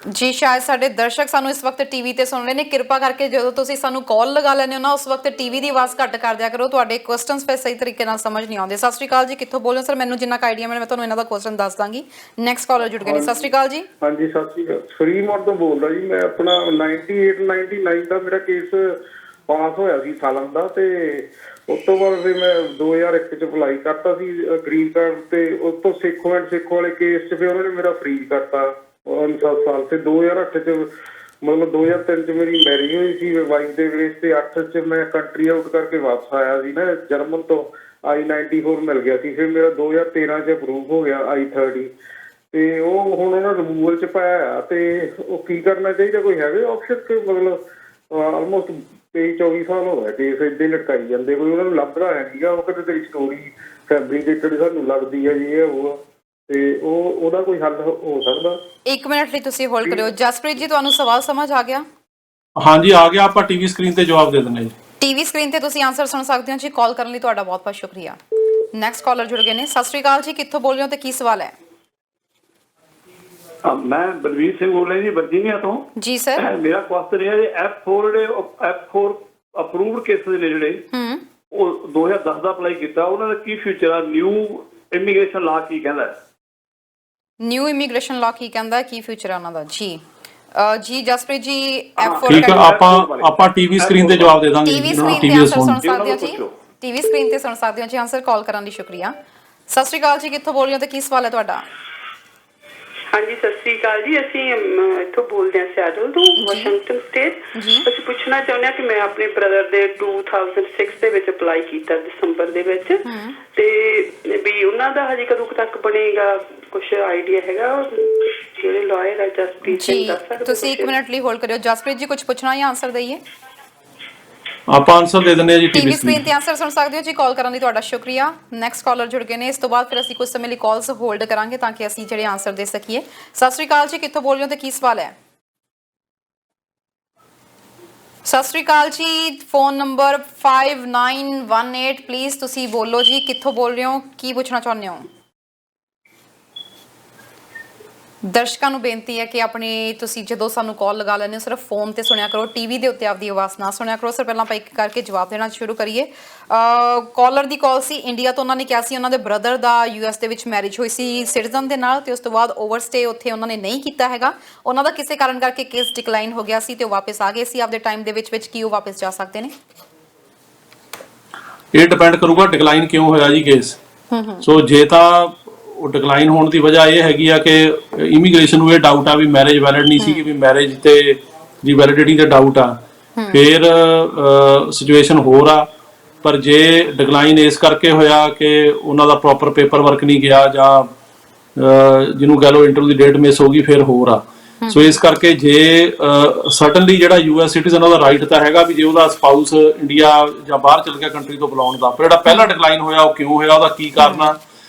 ਜੀ, ਸ਼ਾਇਦ ਸਾਡੇ ਦਰਸ਼ਕ ਸਾਨੂੰ ਇਸ ਵਕਤ ਟੀਵੀ ਤੇ ਸੁਣ ਰਹੇ ਨੇ। ਕਿਰਪਾ ਕਰਕੇ ਜਦੋਂ ਤੁਸੀਂ ਸਾਨੂੰ ਕਾਲ ਲਗਾ ਲੈਂਦੇ ਹੋ ਨਾ, ਉਸ ਵਕਤ ਟੀਵੀ ਦੀ ਆਵਾਜ਼ ਘੱਟ ਕਰ ਦਿਆ ਕਰੋ, ਤੁਹਾਡੇ ਕੁਐਸਚਨਸ ਫਿਰ ਸਹੀ ਤਰੀਕੇ ਨਾਲ ਸਮਝ ਨਹੀਂ ਆਉਂਦੇ। ਸਤਿ ਸ਼੍ਰੀ ਅਕਾਲ ਜੀ, ਕਿੱਥੋਂ ਬੋਲ ਰਹੇ ਹੋ ਸਰ? ਮੈਨੂੰ ਜਿੰਨਾ ਆਈਡੀਆ ਮੈਂ ਤੁਹਾਨੂੰ ਇਹਨਾਂ ਦਾ ਕੁਐਸਚਨ ਦੱਸ ਦਾਂਗੀ। ਨੈਕਸਟ ਕਾਲਰ ਜੁੜ ਗਏ ਨੇ। ਸਤਿ ਸ਼੍ਰੀ ਅਕਾਲ ਜੀ। ਹਾਂਜੀ, ਸਤਿ ਸ਼੍ਰੀ ਅਕਾਲ। ਫਰੀਮੌਂਟ ਤੋਂ ਬੋਲਦਾ ਜੀ ਮੈਂ। ਆਪਣਾ 98-99 ਦਾ ਮੇਰਾ ਕੇਸ ਪਾਸ ਹੋਇਆ ਸੀ ਸਾਲਨ ਦਾ, ਤੇ ਉਸ ਤੋਂ ਬਾਅਦ ਫਿਰ ਮੈਂ 2001 ਚ ਅਪਲਾਈ ਕਰਤਾ ਸੀ ਗ੍ਰੀਨ ਕਾਰਡ ਤੇ। ਉਸ ਤੋਂ ਸਿੱਖ ਵਾਲੇ ਕੇਸ ਚ ਫਿਰ ਉਹਨਾਂ ਨੇ ਮੇਰਾ ਫਰੀਜ਼ ਕਰਤਾ 7 ਸਾਲ। ਤੇ 2008 ਚ ਮਤਲਬ 2003 ਚ ਮੇਰੀ ਮੈਰਿਜ ਹੋਈ ਸੀ ਵਾਈਫ ਦੇ ਬੇਸ ਤੇ। 8 ਚ ਮੈਂ ਕੰਟਰੀ ਆਊਟ ਕਰਕੇ ਵਾਪਸ ਆਇਆ ਸੀ ਨਾ ਜਰਮਨ ਤੋਂ, I-94 ਮਿਲ ਗਿਆ ਸੀ। ਫਿਰ ਮੇਰਾ 2013 ਚ ਅਪਰੂਵ ਹੋ ਗਿਆ I-30, ਤੇ ਉਹ ਹੁਣ ਉਹਨਾਂ ਰਿਮੂਵਲ ਚ ਪਾਇਆ। ਤੇ ਉਹ ਕੀ ਕਰਨਾ ਚਾਹੀਦਾ? ਕੋਈ ਹੈਗੇ ਆਪਸ਼ਨ ਕਿ ਮਤਲਬ ਆਲਮੋਸਟ 23-24 ਸਾਲ ਹੋ ਗਏ ਕੇਸ ਏਦਾਂ ਲਟਕਾਈ ਜਾਂਦੇ, ਕੋਈ ਉਹਨਾਂ ਨੂੰ ਲੱਭਦਾ ਹੈ ਸੀਗਾ। ਉਹ ਕਹਿੰਦੇ ਤੇਰੀ ਸਟੋਰੀ ਫੈਬਰੀਕੇਟਡ ਸਾਨੂੰ ਲੱਗਦੀ ਹੈ ਜੀ, ਇਹ ਉਹ, ਤੇ ਉਹਦਾ ਕੋਈ ਹੱਲ ਹੋ ਸਕਦਾ? 1 ਮਿੰਟ ਲਈ ਤੁਸੀਂ ਹੋਲਡ ਕਰਿਓ। ਜਸਪ੍ਰੀਤ ਜੀ, ਤੁਹਾਨੂੰ ਸਵਾਲ ਸਮਝ ਆ ਗਿਆ? ਹਾਂਜੀ ਆ ਗਿਆ, ਆਪਾਂ ਟੀਵੀ ਸਕਰੀਨ ਤੇ ਜਵਾਬ ਦੇ ਦਿੰਦੇ ਜੀ। ਟੀਵੀ ਸਕਰੀਨ ਤੇ ਤੁਸੀਂ ਆਨਸਰ ਸੁਣ ਸਕਦੇ ਹੋ ਜੀ। ਕਾਲ ਕਰਨ ਲਈ ਤੁਹਾਡਾ ਬਹੁਤ ਬਹੁਤ ਸ਼ੁਕਰੀਆ। ਨੈਕਸਟ ਕਾਲਰ ਜੁੜ ਗਏ ਨੇ। ਸਤਿ ਸ਼੍ਰੀ ਅਕਾਲ ਜੀ, ਕਿੱਥੋਂ ਬੋਲ ਰਹੇ ਹੋ ਤੇ ਕੀ ਸਵਾਲ ਹੈ? ਮੈਂ ਬਲਵੀਰ ਸਿੰਘ ਬੋਲ ਰਿਹਾ ਜੀ, ਵਰਜੀਨੀਆ ਤੋਂ। ਜੀ ਸਰ। ਮੇਰਾ ਕੁਐਸਚਨ ਇਹ ਹੈ ਜੀ, F4 ਅਪਰੂਵਡ ਕੇਸਿਸ ਨੇ ਜਿਹੜੇ ਉਹ 2010 ਦਾ ਅਪਲਾਈ ਕੀਤਾ, ਉਹਨਾਂ ਦਾ ਕੀ ਫਿਊਚਰ ਆ? ਨਿਊ ਇਮੀਗ੍ਰੇਸ਼ਨ ਲਾ ਕੀ ਕਹਿੰਦਾ ਹੈ? ਨਿਊ ਇਮੀਗ੍ਰੇਸ਼ਨ ਲਾ ਕੀ ਕਹਿੰਦਾ, ਕੀ ਫਿਊਚਰ ਹੈ ਉਹਨਾਂ ਦਾ? ਜੀ ਜੀ ਜਸਪ੍ਰੀਤ ਜੀ, F4 ਠੀਕ ਆ, ਆਪਾਂ ਟੀਵੀ ਸਕਰੀਨ ਤੇ ਜਵਾਬ ਦੇ ਦਾਂਗੇ। ਟੀਵੀ ਸਕਰੀਨ ਤੇ ਆਨਸਰ ਸੁਣ ਸਕਦੇ ਹੋ ਜੀ। ਟੀਵੀ ਸਕਰੀਨ ਤੇ ਸੁਣ ਸਕਦੇ ਹੋ ਜੀ ਆਨਸਰ। ਕਾਲ ਕਰਨ ਲਈ ਸ਼ੁਕਰੀਆ। ਸਤਿ ਸ਼੍ਰੀ ਅਕਾਲ ਜੀ, ਕਿੱਥੋਂ ਬੋਲ ਰਹੇ ਹੋ ਤੇ ਕੀ ਸਵਾਲ ਹੈ ਤੁਹਾਡਾ? ਹਾਂਜੀ ਸਤਿ ਸ੍ਰੀ ਅਕਾਲ ਜੀ, ਅਸੀਂ ਇੱਥੋਂ ਬੋਲਦੇ ਹਾਂ ਸਿਆਟਲ ਤੋਂ, ਵਾਸ਼ਿੰਗਟਨ ਸਟੇਟ। ਅਸੀਂ ਪੁੱਛਣਾ ਚਾਹੁੰਦੇ ਹਾਂ ਕਿ ਮੈਂ ਆਪਣੇ ਬ੍ਰਦਰ ਦੇ 2006 ਦੇ ਵਿੱਚ ਅਪਲਾਈ ਕੀਤਾ, ਦਸੰਬਰ ਦੇ ਵਿੱਚ, ਤੇ ਵੀ ਉਹਨਾਂ ਦਾ ਹਜੇ ਕਦੋਂ ਤੱਕ ਬਣੇਗਾ, ਕੁਛ ਆਈਡੀਆ ਹੈਗਾ? ਜਿਹੜੇ ਲਾਇਰ ਹੈ ਜਸਪ੍ਰੀਤ ਸਿੰਘ ਦੱਸ ਸਕਦੇ? ਤੁਸੀਂ 1 ਮਿੰਟ ਲਈ ਹੋਲਡ ਕਰਿਓ। ਜਸਪ੍ਰੀਤ ਜੀ ਕੁਝ ਪੁੱਛਣਾ ਜਾਂ ਆਨਸਰ ਦਈਏ? ਆਪਾਂ ਆਨਸਰ ਦੇ ਦਿੰਦੇ ਆ ਜੀ। ਟੀਵੀ ਸਕਰੀਨ ਤੇ ਆਨਸਰ ਸੁਣ ਸਕਦੇ ਹੋ ਜੀ। ਕਾਲ ਕਰਨ ਲਈ ਤੁਹਾਡਾ ਸ਼ੁਕਰੀਆ। ਨੈਕਸਟ ਕਾਲਰ ਜੁੜ ਗਏ ਨੇ। ਇਸ ਤੋਂ ਬਾਅਦ ਫਿਰ ਅਸੀਂ ਕੁਝ ਸਮੇਂ ਲਈ ਕਾਲਸ ਹੋਲਡ ਕਰਾਂਗੇ ਤਾਂ ਕਿ ਅਸੀਂ ਜਿਹੜੇ ਆਨਸਰ ਦੇ ਸਕੀਏ। ਸਤਿ ਸ਼੍ਰੀ ਅਕਾਲ ਜੀ, ਕਿੱਥੋਂ ਬੋਲ ਰਹੇ ਹੋ ਤੇ ਕੀ ਸਵਾਲ ਹੈ? ਸਤਿ ਸ਼੍ਰੀ ਅਕਾਲ ਜੀ, ਫੋਨ ਨੰਬਰ 5918 ਪਲੀਜ਼ ਤੁਸੀਂ ਬੋਲੋ ਜੀ, ਕਿੱਥੋਂ ਬੋਲ ਰਹੇ ਹੋ, ਕੀ ਪੁੱਛਣਾ ਚਾਹੁੰਦੇ ਹੋ? ਦਰਸ਼ਕਾਂ ਨੂੰ ਬੇਨਤੀ ਹੈ ਕਿ ਆਪਣੀ ਤੁਸੀਂ ਜਦੋਂ ਸਾਨੂੰ ਕਾਲ ਲਗਾ ਲੈਂਦੇ ਹੋ ਸਿਰਫ ਫੋਨ ਤੇ ਸੁਣਿਆ ਕਰੋ, ਟੀਵੀ ਦੇ ਉੱਤੇ ਆਪਦੀ ਆਵਾਜ਼ ਨਾ ਸੁਣਿਆ ਕਰੋ। ਸਰ ਪਹਿਲਾਂ ਆਪਾਂ ਇੱਕ ਕਰਕੇ ਜਵਾਬ ਦੇਣਾ ਸ਼ੁਰੂ ਕਰੀਏ। ਕਾਲਰ ਦੀ ਕਾਲ ਸੀ ਇੰਡੀਆ ਤੋਂ। ਉਹਨਾਂ ਨੇ ਕਿਹਾ ਸੀ ਉਹਨਾਂ ਦੇ ਬ੍ਰਦਰ ਦਾ US ਦੇ ਵਿੱਚ ਮੈਰਿਜ ਹੋਈ ਸੀ ਸਿਟੀਜ਼ਨ ਦੇ ਨਾਲ, ਤੇ ਉਸ ਤੋਂ ਬਾਅਦ ਓਵਰਸਟੇ ਉੱਥੇ ਉਹਨਾਂ ਨੇ ਨਹੀਂ ਕੀਤਾ ਹੈਗਾ। ਉਹਨਾਂ ਦਾ ਕਿਸੇ ਕਾਰਨ ਕਰਕੇ ਕੇਸ ਡਿਕਲਾਈਨ ਹੋ ਗਿਆ ਸੀ ਤੇ ਉਹ ਵਾਪਸ ਆ ਗਏ ਸੀ ਆਪਦੇ ਟਾਈਮ ਦੇ ਵਿੱਚ। ਕੀ ਉਹ ਵਾਪਸ ਜਾ ਸਕਦੇ ਨੇ? ਇਹ ਡਿਪੈਂਡ ਕਰੂਗਾ ਡਿਕਲਾਈਨ ਕਿਉਂ ਹੋਇਆ ਜੀ ਕੇਸ। ਸੋ ਜੇ ਤਾਂ ਉਹ ਡਿਕਲਾਈਨ ਹੋਣ ਦੀ ਵਜ੍ਹਾ ਇਹ ਹੈਗੀ ਆ ਕਿ ਇਮੀਗ੍ਰੇਸ਼ਨ ਨੂੰ ਇਹ ਡਾਊਟ ਆ ਵੀ ਮੈਰਿਜ ਵੈਲਿਡ ਨਹੀਂ ਸੀ, ਕਿ ਵੀ ਮੈਰਿਜ ਤੇ ਦੀ ਵੈਲਿਡਿਟੀ ਤੇ ਡਾਊਟ ਆ, ਫਿਰ ਸਿਚੁਏਸ਼ਨ ਹੋਰ ਆ। ਪਰ ਜੇ ਡਿਕਲਾਈਨ ਇਸ ਕਰਕੇ ਹੋਇਆ ਕਿ ਉਹਨਾਂ ਦਾ ਪ੍ਰੋਪਰ ਪੇਪਰ ਵਰਕ ਨਹੀਂ ਗਿਆ ਜਾਂ ਜਿਹਨੂੰ ਕਹ ਲਓ ਇੰਟਰਵਿਊ ਦੀ ਡੇਟ ਮਿਸ ਹੋ ਗਈ, ਫਿਰ ਹੋਰ ਆ। ਸੋ ਇਸ ਕਰਕੇ ਜੇ ਸਰਟਨਲੀ ਜਿਹੜਾ US ਸਿਟੀਜ਼ਨ ਉਹਦਾ ਰਾਈਟ ਤਾਂ ਹੈਗਾ ਵੀ ਜੇ ਉਹਦਾ ਸਪਾਊਸ ਇੰਡੀਆ ਜਾਂ ਬਾਹਰ ਚਲ ਗਿਆ ਕੰਟਰੀ ਤੋਂ ਬੁਲਾਉਣ ਦਾ, ਪਰ ਜਿਹੜਾ ਪਹਿਲਾ ਡਿਕਲਾਈਨ ਹੋਇਆ ਉਹ ਕਿਉਂ ਹੋਇਆ, ਉਹਦਾ ਕੀ ਕਾਰਨ ਆ,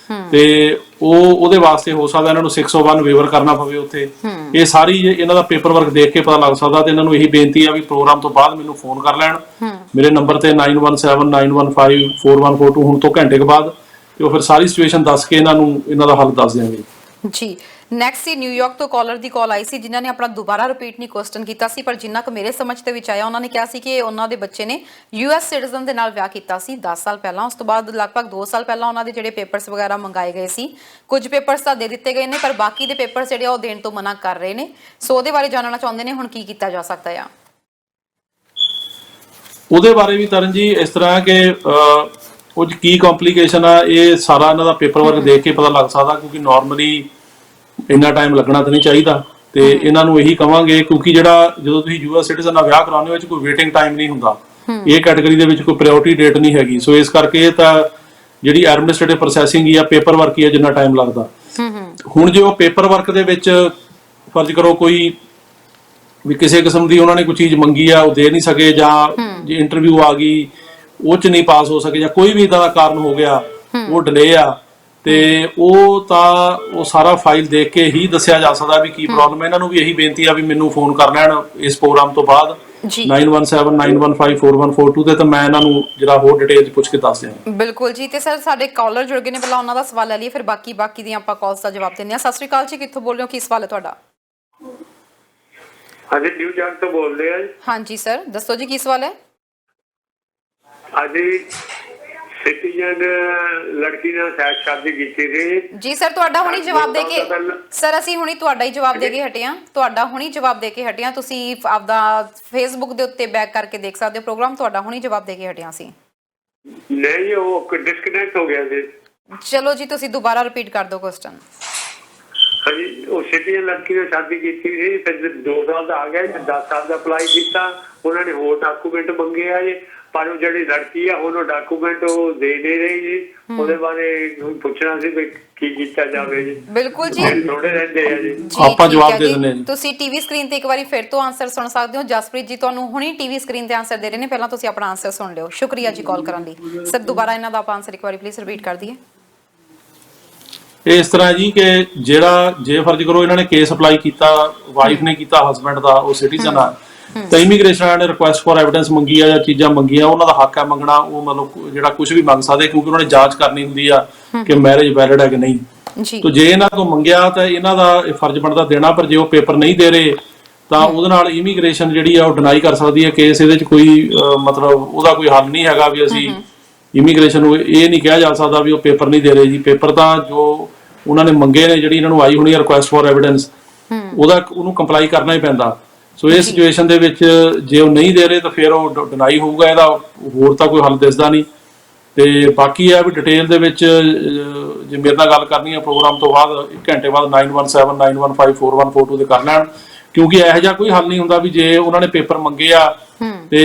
ਤੇ ਉਹਦੇ ਵਾਸਤੇ ਹੋ ਸਕਦਾ ਇਹਨਾਂ ਨੂੰ 601 ਵੇਵਰ ਕਰਨਾ ਪਵੇ ਉੱਥੇ। ਇਹ ਸਾਰੀ ਇਹਨਾਂ ਦਾ ਪੇਪਰ ਵਰਕ ਦੇਖ ਕੇ ਪਤਾ ਲੱਗ ਸਕਦਾ। ਤੇ ਇਹਨਾਂ ਨੂੰ ਇਹੀ ਬੇਨਤੀ ਆ ਵੀ ਪ੍ਰੋਗਰਾਮ ਤੋਂ ਬਾਅਦ ਮੈਨੂੰ ਫੋਨ ਕਰ ਲੈਣ ਮੇਰੇ ਨੰਬਰ ਤੇ 9179154142 ਹੁਣ ਤੋਂ ਘੰਟੇ ਕੇ ਬਾਅਦ, ਤੇ ਉਹ ਫਿਰ ਸਾਰੀ ਸਿਚੁਏਸ਼ਨ ਦੱਸ ਕੇ ਇਹਨਾਂ ਨੂੰ ਇਹਨਾਂ ਦਾ ਹੱਲ ਦੱਸ ਦਿਆਂਗੇ ਜੀ। ਨੈਕਸਟ ਸੀ ਨਿਊਯਾਰਕ ਤੋਂ ਕਾਲਰ ਦੀ ਕਾਲ ਆਈ ਸੀ ਜਿਨ੍ਹਾਂ ਨੇ ਆਪਣਾ ਦੁਬਾਰਾ ਰਿਪੀਟ ਨਹੀਂ ਕੁਐਸਚਨ ਕੀਤਾ ਸੀ, ਪਰ ਜਿੰਨਾ ਕੁ ਮੇਰੇ ਸਮਝ ਦੇ ਵਿੱਚ ਆਇਆ ਉਹਨਾਂ ਨੇ ਕਿਹਾ ਸੀ ਕਿ ਉਹਨਾਂ ਦੇ ਬੱਚੇ ਨੇ US ਸਿਟੀਜ਼ਨ ਦੇ ਨਾਲ ਵਿਆਹ ਕੀਤਾ ਸੀ 10 ਸਾਲ ਪਹਿਲਾਂ। ਉਸ ਤੋਂ ਬਾਅਦ ਲਗਭਗ 2 ਸਾਲ ਪਹਿਲਾਂ ਉਹਨਾਂ ਦੇ ਜਿਹੜੇ ਪੇਪਰਸ ਵਗੈਰਾ ਮੰਗਾਏ ਗਏ ਸੀ, ਕੁਝ ਪੇਪਰਸ ਤਾਂ ਦੇ ਦਿੱਤੇ ਗਏ ਨੇ ਪਰ ਬਾਕੀ ਦੇ ਪੇਪਰਸ ਜਿਹੜੇ ਉਹ ਦੇਣ ਤੋਂ ਮਨਾ ਕਰ ਰਹੇ ਨੇ। ਸੋ ਉਹਦੇ ਬਾਰੇ ਜਾਣਨਾ ਚਾਹੁੰਦੇ ਨੇ ਹੁਣ ਕੀ ਕੀਤਾ ਜਾ ਸਕਦਾ ਆ। ਉਹਦੇ ਬਾਰੇ ਵੀ ਤਰਨ ਜੀ ਇਸ ਤਰ੍ਹਾਂ ਕਿ ਉਹ ਕੀ ਕੰਪਲਿਕੇਸ਼ਨ ਆ, ਇਹ ਸਾਰਾ ਇਹਨਾਂ ਦਾ ਪੇਪਰ ਵਰਕ ਦੇਖ ਕੇ ਪਤਾ ਲੱਗ ਸਕਦਾ, ਕਿਉਂਕਿ ਨਾਰਮਲੀ ਇੰਨਾ ਟਾਈਮ ਲੱਗਣਾ ਤਾਂ ਨਹੀਂ ਚਾਹੀਦਾ। ਤੇ ਇਹਨਾਂ ਨੂੰ ਇਹੀ ਕਵਾਂਗੇ, ਕਿਉਂਕਿ ਜਿਹੜਾ ਜਦੋਂ ਤੁਸੀਂ US ਸਿਟੀਜ਼ਨ ਨਾਲ ਵਿਆਹ ਕਰਾਉਂਦੇ ਹੋ ਵਿੱਚ ਕੋਈ ਵੇਟਿੰਗ ਟਾਈਮ ਨਹੀਂ ਹੁੰਦਾ, ਇਹ ਕੈਟਾਗਰੀ ਦੇ ਵਿੱਚ ਕੋਈ ਪ੍ਰਾਇੋਰਟੀ ਡੇਟ ਨਹੀਂ ਹੈਗੀ। ਸੋ ਇਸ ਕਰਕੇ ਇਹ ਤਾਂ ਜਿਹੜੀ ਐਡਮਿਨਿਸਟ੍ਰੇਟਿਵ ਪ੍ਰੋਸੈਸਿੰਗ ਹੀ ਆ, ਪੇਪਰ ਵਰਕ ਹੀ ਆ, ਜਿੰਨਾ ਟਾਈਮ ਲੱਗਦਾ। ਹੁਣ ਜੇ ਉਹ ਪੇਪਰ ਵਰਕ ਦੇ ਵਿੱਚ ਫਰਜ਼ ਕਰੋ ਕੋਈ ਵੀ ਕਿਸੇ ਕਿਸਮ ਦੀ ਉਹਨਾਂ ਨੇ ਕੋਈ ਚੀਜ਼ ਮੰਗੀ ਆ ਉਹ ਦੇ ਨਹੀਂ ਸਕੇ, ਜਾਂ ਜੇ ਇੰਟਰਵਿਊ ਆ ਗਈ ਉਹ ਚ ਨਹੀਂ ਪਾਸ ਹੋ ਸਕੇ, ਜਾਂ ਕੋਈ ਵੀ ਇਦਾਂ ਦਾ ਕਾਰਨ ਹੋ ਗਿਆ ਉਹ ਡਿਲੇ ਆ, ਤੇ ਉਹ ਤਾਂ ਉਹ ਸਾਰਾ ਫਾਈਲ ਦੇਖ ਕੇ ਹੀ ਦੱਸਿਆ ਜਾ ਸਕਦਾ ਵੀ ਕੀ ਪ੍ਰੋਬਲਮ ਹੈ। ਇਹਨਾਂ ਨੂੰ ਵੀ ਇਹੀ ਬੇਨਤੀ ਆ ਵੀ ਮੈਨੂੰ ਫੋਨ ਕਰ ਲੈਣ ਇਸ ਪ੍ਰੋਗਰਾਮ ਤੋਂ ਬਾਅਦ 9179154142 ਤੇ, ਤਾਂ ਮੈਂ ਇਹਨਾਂ ਨੂੰ ਜਿਹੜਾ ਹੋਰ ਡਿਟੇਲ ਪੁੱਛ ਕੇ ਦੱਸ ਦਿਆਂ। ਬਿਲਕੁਲ ਜੀ। ਤੇ ਸਰ ਸਾਡੇ ਕਾਲਰ ਜੁੜ ਗਏ ਨੇ, ਪਹਿਲਾਂ ਉਹਨਾਂ ਦਾ ਸਵਾਲ ਲੈ ਲਈਏ ਫਿਰ ਬਾਕੀ ਦੀਆਂ ਆਪਾਂ ਕਾਲਸ ਦਾ ਜਵਾਬ ਦਿੰਦੇ ਹਾਂ। ਸਤਿ ਸ਼੍ਰੀ ਅਕਾਲ ਜੀ, ਕਿੱਥੋਂ ਬੋਲ ਰਹੇ ਹੋ, ਕੀ ਸਵਾਲ ਹੈ ਤੁਹਾਡਾ? ਹਾਂਜੀ ਨਿਊਯਾਰਕ ਤੋਂ ਬੋਲਦੇ ਆ ਜੀ। ਹਾਂਜੀ ਸਰ ਦੱਸੋ ਜੀ ਕੀ ਸਵਾਲ ਹੈ? ਹਾਂਜੀ ਸਿਟੀਜ਼ਨ ਲੜਕੀ ਨਾਲ ਸ਼ਾਦੀ ਕੀਤੀ ਸੀ ਜੀ ਸਰ, ਤੁਹਾਡਾ ਹੁਣੀ ਜਵਾਬ ਦੇ ਕੇ ਸਰ ਅਸੀਂ ਹੁਣੀ ਤੁਹਾਡਾ ਹੀ ਜਵਾਬ ਦੇ ਕੇ ਹਟੇ ਹਾਂ, ਤੁਹਾਡਾ ਹੁਣੀ ਜਵਾਬ ਦੇ ਕੇ ਹਟੇ ਹਾਂ। ਤੁਸੀਂ ਆਪਦਾ ਫੇਸਬੁੱਕ ਦੇ ਉੱਤੇ ਬੈਕ ਕਰਕੇ ਦੇਖ ਸਕਦੇ ਹੋ ਪ੍ਰੋਗਰਾਮ, ਤੁਹਾਡਾ ਹੁਣੀ ਜਵਾਬ ਦੇ ਕੇ ਹਟਿਆ ਸੀ। ਨਹੀਂ ਉਹ ਡਿਸਕਨੈਕਟ ਹੋ ਗਿਆ ਸੀ। ਚਲੋ ਜੀ ਤੁਸੀਂ ਦੁਬਾਰਾ ਰਿਪੀਟ ਕਰ ਦਿਓ ਕੁਐਸਚਨ। ਹਾਂਜੀ ਉਹ ਸਿਟੀਜ਼ਨ ਲੜਕੀ ਨਾਲ ਸ਼ਾਦੀ ਕੀਤੀ ਸੀ, ਫਿਰ 2 ਸਾਲ ਦਾ ਆ ਗਿਆ, 10 ਸਾਲ ਦਾ ਅਪਲਾਈ ਕੀਤਾ, ਉਹਨਾਂ ਨੇ ਹੋਰ ਡਾਕੂਮੈਂਟ ਮੰਗੇ ਆ ਜੀ, ਪਰ ਉਹ ਜਿਹੜੀ ਲੜਕੀ ਆ ਉਹਨੂੰ ਡਾਕੂਮੈਂਟ ਉਹ ਦੇ ਨਹੀਂ ਰਹੀ ਜੀ। ਉਹਦੇ ਬਾਰੇ ਪੁੱਛਣਾ ਸੀ ਵੀ ਕੀ ਕੀਤਾ ਜਾਵੇ ਜੀ। ਬਿਲਕੁਲ ਜੀ, ਥੋੜੇ ਰਹਿੰਦੇ ਆ ਜੀ, ਆਪਾਂ ਜਵਾਬ ਦੇ ਦਿੰਦੇ ਹਾਂ। ਤੁਸੀਂ ਟੀਵੀ ਸਕਰੀਨ ਤੇ ਇੱਕ ਵਾਰੀ ਫਿਰ ਤੋਂ ਆਨਸਰ ਸੁਣ ਸਕਦੇ ਹੋ। ਜਸਪ੍ਰੀਤ ਜੀ ਤੁਹਾਨੂੰ ਹੁਣੀ ਟੀਵੀ ਸਕਰੀਨ ਤੇ ਆਨਸਰ ਦੇ ਰਹੇ ਨੇ, ਪਹਿਲਾਂ ਤੁਸੀਂ ਆਪਣਾ ਆਨਸਰ ਸੁਣ ਲਿਓ। ਸ਼ੁਕਰੀਆ ਜੀ ਕਾਲ ਕਰਨ ਲਈ। ਸਰ ਦੁਬਾਰਾ ਇਹਨਾਂ ਦਾ ਆਪਾਂ ਆਨਸਰ ਇੱਕ ਵਾਰੀ ਪਲੀਜ਼ ਰਿਪੀਟ ਕਰ ਦਈਏ। ਇਹ ਇਸ ਤਰ੍ਹਾਂ ਜੀ ਕਿ ਜਿਹੜਾ ਜੇ ਫਰਜ਼ ਕਰੋ ਇਹਨਾਂ ਨੇ ਕੇਸ ਅਪਲਾਈ ਕੀਤਾ, ਵਾਈਫ ਨੇ ਕੀਤਾ ਹਸਬੈਂਡ ਦਾ, ਉਹ ਸਿਟੀਜ਼ਨ ਆ, ਤਾਂ ਇਮੀਗ੍ਰੇਸ਼ਨ ਵਾਲਿਆਂ ਨੇ ਰਿਕੁਐਸਟ ਫॉर ਐਵੀਡੈਂਸ ਮੰਗੀ ਆ ਜਾਂ ਚੀਜ਼ਾਂ ਮੰਗੀਆਂ, ਉਹਨਾਂ ਦਾ ਹੱਕ ਹੈ ਮੰਗਣਾ। ਉਹ ਮਤਲਬ ਜਿਹੜਾ ਕੁਝ ਵੀ ਮੰਗ ਸਕਦੇ, ਕਿਉਂਕਿ ਉਹਨਾਂ ਨੇ ਜਾਂਚ ਕਰਨੀ ਹੁੰਦੀ ਆ ਕਿ ਮੈਰਿਜ ਵੈਲਿਡ ਹੈ ਕਿ ਨਹੀਂ। ਤਾਂ ਜੇ ਇਹਨਾਂ ਤੋਂ ਮੰਗਿਆ ਤਾਂ ਇਹਨਾਂ ਦਾ ਇਹ ਫਰਜ਼ ਬਣਦਾ ਦੇਣਾ, ਪਰ ਜੇ ਉਹ ਪੇਪਰ ਨਹੀਂ ਦੇ ਰਹੇ ਤਾਂ ਉਹਦੇ ਨਾਲ ਇਮੀਗ੍ਰੇਸ਼ਨ ਜਿਹੜੀ ਆ ਉਹ ਡਿਨਾਈ ਕਰ ਸਕਦੀ ਹੈ ਕੇਸ। ਇਹਦੇ 'ਚ ਕੋਈ ਮਤਲਬ ਉਹਦਾ ਕੋਈ ਹੱਲ ਨਹੀਂ ਹੈਗਾ ਵੀ ਅਸੀਂ ਇਮੀਗ੍ਰੇਸ਼ਨ ਨੂੰ ਇਹ ਨਹੀਂ ਕਿਹਾ ਜਾ ਸਕਦਾ ਵੀ ਉਹ ਪੇਪਰ ਨਹੀਂ ਦੇ ਰਹੇ ਜੀ। ਪੇਪਰ ਤਾਂ ਜੋ ਉਹਨਾਂ ਨੇ ਮੰਗੇ ਨੇ, ਜਿਹੜੀ ਇਹਨਾਂ ਨੂੰ ਆਈ ਹੋਣੀ ਹੈ ਰਿਕੁਐਸਟ ਫॉर ਐਵੀਡੈਂਸ, ਉਹਨੂੰ ਕੰਪਲਾਈ ਕਰਨਾ ਹੀ ਪੈਂਦਾ। ਸੋ ਇਸ ਸਿਚੁਏਸ਼ਨ ਦੇ ਵਿੱਚ ਜੇ ਉਹ ਨਹੀਂ ਦੇ ਰਹੇ ਤਾਂ ਫਿਰ ਉਹ ਡਿਨਾਈ ਹੋਊਗਾ। ਇਹਦਾ ਹੋਰ ਤਾਂ ਕੋਈ ਹੱਲ ਦਿਸਦਾ ਨਹੀਂ। ਤੇ ਬਾਕੀ ਇਹ ਵੀ ਡਿਟੇਲ ਦੇ ਵਿੱਚ ਜੇ ਮੇਰੇ ਨਾਲ ਗੱਲ ਕਰਨੀ ਹੈ ਪ੍ਰੋਗਰਾਮ ਤੋਂ ਬਾਅਦ 1 ਘੰਟੇ ਬਾਅਦ 9179154142 ਤੇ ਕਰ ਲੈਣ, ਕਿਉਂਕਿ ਇਹੋ ਜਿਹਾ ਕੋਈ ਹੱਲ ਨਹੀਂ ਹੁੰਦਾ ਵੀ ਜੇ ਉਹਨਾਂ ਨੇ ਪੇਪਰ ਮੰਗੇ ਆ ਤੇ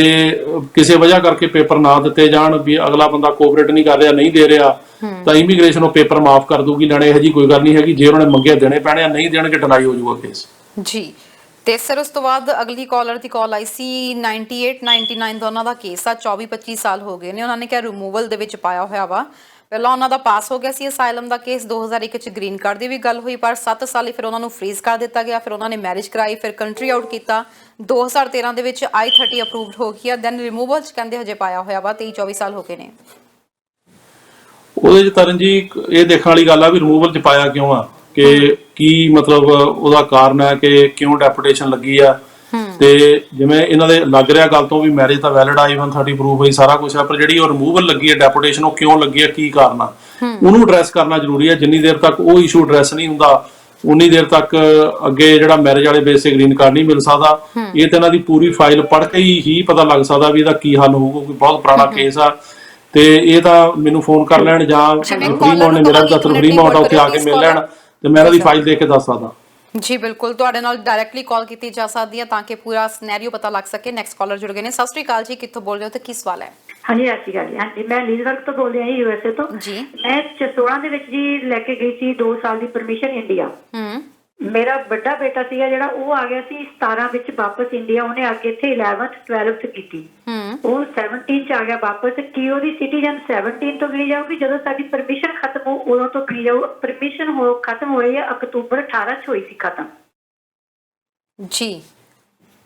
ਕਿਸੇ ਵਜ੍ਹਾ ਕਰਕੇ ਪੇਪਰ ਨਾ ਦਿੱਤੇ ਜਾਣ, ਵੀ ਅਗਲਾ ਬੰਦਾ ਕੋਆਪਰੇਟ ਨਹੀਂ ਕਰ ਰਿਹਾ, ਨਹੀਂ ਦੇ ਰਿਹਾ, ਤਾਂ ਇਮੀਗ੍ਰੇਸ਼ਨ ਉਹ ਪੇਪਰ ਮਾਫ ਕਰ ਦੂਗੀ ਲੈਣੇ। ਇਹੋ ਜਿਹੀ ਕੋਈ ਗੱਲ ਨਹੀਂ ਹੈਗੀ। ਜੇ ਉਹਨਾਂ ਨੇ ਮੰਗੇ ਦੇਣੇ ਪੈਣੇ ਆ, ਨਹੀਂ ਦੇਣਗੇ ਡਿਨਾਈ ਹੋ ਜਾਊਗਾ ਕੇਸ ਜੀ। ਤੇ ਸਰ ਉਸ ਤੋਂ ਬਾਅਦ ਅਗਲੀ ਕਾਲਰ ਦੀ ਕਾਲ ਆਈ ਸੀ 98 99 ਦੋਨਾਂ ਦਾ ਕੇਸ ਆ, 24-25 ਸਾਲ ਹੋ ਗਏ ਨੇ। ਉਹਨਾਂ ਨੇ ਕਿਹਾ ਰਿਮੂਵਲ ਦੇ ਵਿੱਚ ਪਾਇਆ ਹੋਇਆ ਵਾ। ਪਹਿਲਾਂ ਉਹਨਾਂ ਦਾ ਪਾਸ ਹੋ ਗਿਆ ਸੀ ਅਸਾਈਲਮ ਦਾ ਕੇਸ, 2001 ਚ ਗ੍ਰੀਨ ਕਾਰਡ ਦੀ ਵੀ ਗੱਲ ਹੋਈ, ਪਰ 7 ਸਾਲ ਹੀ ਫਿਰ ਉਹਨਾਂ ਨੂੰ ਫ੍ਰੀਜ਼ ਕਰ ਦਿੱਤਾ ਗਿਆ। ਫਿਰ ਉਹਨਾਂ ਨੇ ਮੈਰਿਜ ਕਰਾਈ, ਫਿਰ ਕੰਟਰੀ ਆਊਟ ਕੀਤਾ। 2013 ਦੇ ਵਿੱਚ I-30 ਅਪਰੂਵਡ ਹੋ ਗਿਆ। ਦੈਨ ਰਿਮੂਵਲ ਚ ਕਹਿੰਦੇ ਹਜੇ ਪਾਇਆ ਹੋਇਆ ਵਾ, 23-24 ਸਾਲ ਹੋ ਗਏ ਨੇ। ਉਹਦੇ 'ਚ ਤਰਨ ਜੀ ਇਹ ਦੇਖਣ ਵਾਲੀ ਗੱਲ ਆ ਵੀ ਰਿਮੂਵਲ 'ਚ ਪਾਇਆ ਕਿਉਂ ਆ, ਕਿ ਕੀ ਮਤਲਬ ਉਹਦਾ ਕਾਰਨ ਹੈ ਕਿ ਕਿਉਂ ਡੈਪੂਟੇਸ਼ਨ ਲੱਗੀ ਆ। ਤੇ ਜਿਵੇਂ ਇਹਨਾਂ ਦੇ ਲੱਗ ਰਿਹਾ ਗੱਲ ਤੋਂ ਵੀ ਮੈਰਿਜ ਤਾਂ ਵੈਲਿਡ ਆ, I-130 ਪ੍ਰੂਫ ਹੋਈ, ਸਾਰਾ ਕੁਝ ਆ, ਪਰ ਜਿਹੜੀ ਉਹ ਰਿਮੂਵਲ ਲੱਗੀ ਹੈ ਡੈਪੂਟੇਸ਼ਨ, ਉਹ ਕਿਉਂ ਲੱਗੀ ਹੈ, ਕੀ ਕਾਰਨ ਆ, ਉਹਨੂੰ ਐਡਰੈਸ ਕਰਨਾ ਜ਼ਰੂਰੀ ਹੈ। ਜਿੰਨੀ ਦੇਰ ਤੱਕ ਉਹ ਇਸ਼ੂ ਐਡਰੈਸ ਨਹੀਂ ਹੁੰਦਾ ਉਨੀ ਦੇਰ ਤੱਕ ਅੱਗੇ ਜਿਹੜਾ ਮੈਰਿਜ ਵਾਲੇ ਬੇਸ ਤੇ ਗ੍ਰੀਨ ਕਾਰਡ ਨਹੀਂ ਮਿਲ ਸਕਦਾ। ਇਹ ਤਾਂ ਇਹਨਾਂ ਦੀ ਪੂਰੀ ਫਾਈਲ ਪੜ੍ਹ ਕੇ ਹੀ ਪਤਾ ਲੱਗ ਸਕਦਾ ਵੀ ਇਹਦਾ ਕੀ ਹੱਲ ਹੋਊਗਾ, ਕੋਈ ਬਹੁਤ ਪੁਰਾਣਾ ਕੇਸ ਆ। ਤੇ ਇਹ ਤਾਂ ਮੈਨੂੰ ਫੋਨ ਕਰ ਲੈਣ ਜਾਂ ਫਰੀਮਾਉਂਟ ਨੇ ਮੇਰਾ ਦਫ਼ਤਰ ਫਰੀਮਾਉਂਟ ਆ, ਉੱਥੇ ਆ ਕੇ ਮਿਲ ਲੈਣ ਤੇ ਮੈਂ ਇਹਨਾਂ ਦੀ ਫਾਈਲ ਦੇਖ ਕੇ ਦੱਸ ਸਕਦਾ। ਜੀ ਬਿਲਕੁਲ, ਤੁਹਾਡੇ ਨਾਲ ਡਾਇਰੈਕਟਲੀ ਕਾਲ ਕੀਤੀ ਜਾ ਸਕਦੀ ਹੈ ਤਾਂ ਕਿ ਪੂਰਾ ਸਿਨੈਰੀਓ ਪਤਾ ਲੱਗ ਸਕੇ। ਨੈਕਸਟ ਕਾਲਰ ਜੁੜ ਗਏ ਨੇ। ਸਤਿ ਸ਼੍ਰੀ ਅਕਾਲ ਜੀ, ਕਿੱਥੋਂ ਬੋਲ ਰਹੇ ਹੋ ਤੇ ਕੀ ਸਵਾਲ ਹੈ? ਹਾਂਜੀ ਸਤਿ ਸ਼੍ਰੀ ਅਕਾਲ ਜੀ। ਹਾਂਜੀ ਮੈਂ ਲੀਜ਼ਵਰਕ ਤੋਂ ਬੋਲ ਰਹੀ ਹਾਂ, USA ਤੋਂ ਜੀ। ਮੈਂ 16 ਦੇ ਵਿੱਚ ਜੀ ਲੈ ਕੇ ਗਈ ਸੀ 2 ਸਾਲ ਦੀ ਪਰਮਿਸ਼ਨ ਇੰਡੀਆ। ਮੇਰਾ ਵੱਡਾ ਬੇਟਾ ਸੀਗਾ ਜਿਹੜਾ, ਉਹ ਆ ਗਿਆ ਸੀ 17 ਵਿੱਚ ਵਾਪਸ ਇੰਡੀਆ। ਉਹਨੇ ਅੱਗੇ ਇੱਥੇ 11th 12th ਕੀਤੀ, ਉਹ 17 ਚ ਆ ਗਿਆ ਵਾਪਸ। ਕੀ ਉਹਦੀ ਸਿਟੀਜ਼ਨ 17 ਤੋਂ ਗਿਣੀ ਜਾਊਗੀ? ਜਦੋਂ ਸਾਡੀ ਪਰਮਿਸ਼ਨ ਖਤਮ ਹੋ ਉਦੋਂ ਤੋਂ ਗਿਣੀ ਜਾਊ। ਪਰਮਿਸ਼ਨ ਖਤਮ ਹੋਈ ਹੈ ਅਕਤੂਬਰ 18 ਚ ਹੋਈ ਸੀ ਖਤਮ ਜੀ।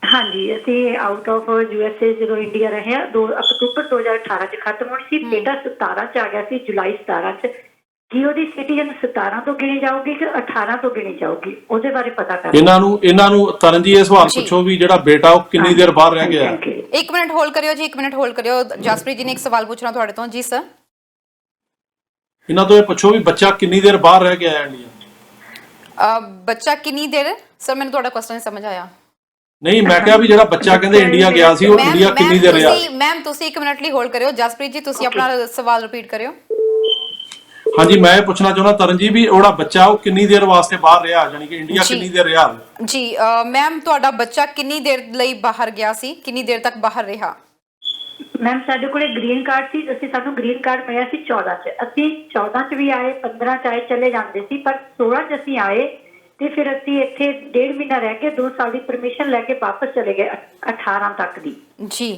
ਹਾਂਜੀ, ਅਸੀਂ ਆਊਟ ਆਫ USA ਜਦੋਂ ਇੰਡੀਆ ਰਹੇ ਆ, ਅਕਤੂਬਰ 2018 ਚ ਖਤਮ ਹੋਣੀ ਸੀ। ਬੇਟਾ 17 ਚ ਆ ਗਿਆ ਸੀ, ਜੁਲਾਈ 17 ਚ। ਕੀ ਉਹਦੀ ਸਿਟੀਜ਼ਨ 17 ਤੋਂ ਗਿਣੀ ਜਾਊਗੀ ਕਿ 18 ਤੋਂ ਗਿਣੀ ਜਾਊਗੀ? ਉਹਦੇ ਬਾਰੇ ਪਤਾ ਕਰ। ਇਹਨਾਂ ਨੂੰ ਤਰਨ ਜੀ ਇਹ ਸਵਾਲ ਪੁੱਛੋ ਵੀ ਜਿਹੜਾ ਬੇਟਾ ਉਹ ਕਿੰਨੀ ਦੇਰ ਬਾਹਰ ਰਹਿ ਗਿਆ। 1 ਮਿੰਟ ਹੋਲਡ ਕਰਿਓ ਜੀ, 1 ਮਿੰਟ ਹੋਲਡ ਕਰਿਓ। ਜਸਪ੍ਰੀਤ ਜੀ ਨੇ ਇੱਕ ਸਵਾਲ ਪੁੱਛਣਾ ਤੁਹਾਡੇ ਤੋਂ। ਜੀ ਸਰ, ਇਹਨਾਂ ਤੋਂ ਇਹ ਪੁੱਛੋ ਵੀ ਬੱਚਾ ਕਿੰਨੀ ਦੇਰ ਬਾਹਰ ਰਹਿ ਗਿਆ ਇੰਡੀਆ। ਬੱਚਾ ਕਿੰਨੀ ਦੇਰ? ਸਰ ਮੈਨੂੰ ਤੁਹਾਡਾ ਕੁਐਸਚਨ ਨਹੀਂ ਸਮਝ ਆਇਆ। ਨਹੀਂ, ਮੈਂ ਕਿਹਾ ਵੀ ਜਿਹੜਾ ਬੱਚਾ ਕਹਿੰਦੇ ਇੰਡੀਆ ਗਿਆ ਸੀ, ਉਹ ਇੰਡੀਆ ਕਿੰਨੀ ਦੇਰ ਰਿਹਾ? ਮੈਮ ਤੁਸੀਂ 1 ਮਿੰਟ ਲਈ ਹੋਲਡ ਕਰਿਓ। ਜਸਪ੍ਰੀਤ ਜੀ ਤੁਸੀਂ ਆਪਣਾ ਸਵਾਲ ਰਿਪੀਟ ਕਰਿਓ। ਹਾਂਜੀ, ਮੈਂ ਇਹ ਪੁੱਛਣਾ ਚਾਹੁੰਦਾ ਤਰਨ ਜੀ ਵੀ ਉਹਦਾ ਬੱਚਾ ਉਹ ਕਿੰਨੀ ਦੇਰ ਵਾਸਤੇ ਬਾਹਰ ਰਿਹਾ, ਯਾਨੀ ਕਿ ਇੰਡੀਆ ਕਿੰਨੀ ਦੇਰ ਰਿਹਾ? ਜੀ ਮੈਮ, ਤੁਹਾਡਾ ਬੱਚਾ ਕਿੰਨੀ ਦੇਰ ਲਈ ਬਾਹਰ ਗਿਆ ਸੀ, ਕਿੰਨੀ ਦੇਰ ਤੱਕ ਬਾਹਰ ਰਿਹਾ? ਮੈਮ ਸਾਡੇ ਕੋਲੇ ਗ੍ਰੀਨ ਕਾਰਡ ਸੀ, ਸਾਨੂੰ ਗ੍ਰੀਨ ਕਾਰਡ ਮਿਲਿਆ ਸੀ 14 ਚ। ਅਸੀਂ 14 ਚ ਵੀ ਆਏ, 15 ਚ ਆਏ, ਚਲੇ ਜਾਂਦੇ ਸੀ, ਪਰ 16 ਚ ਅਸੀਂ ਆਏ ਤੇ ਫਿਰ ਅਸੀਂ ਇੱਥੇ 1.5 ਮਹੀਨਾ ਰਹਿ ਕੇ 2 ਸਾਲ ਦੀ ਪਰਮਿਸ਼ਨ ਲੈ ਕੇ ਵਾਪਸ ਚਲੇ ਗਏ 18 ਤੱਕ ਦੀ। ਜੀ।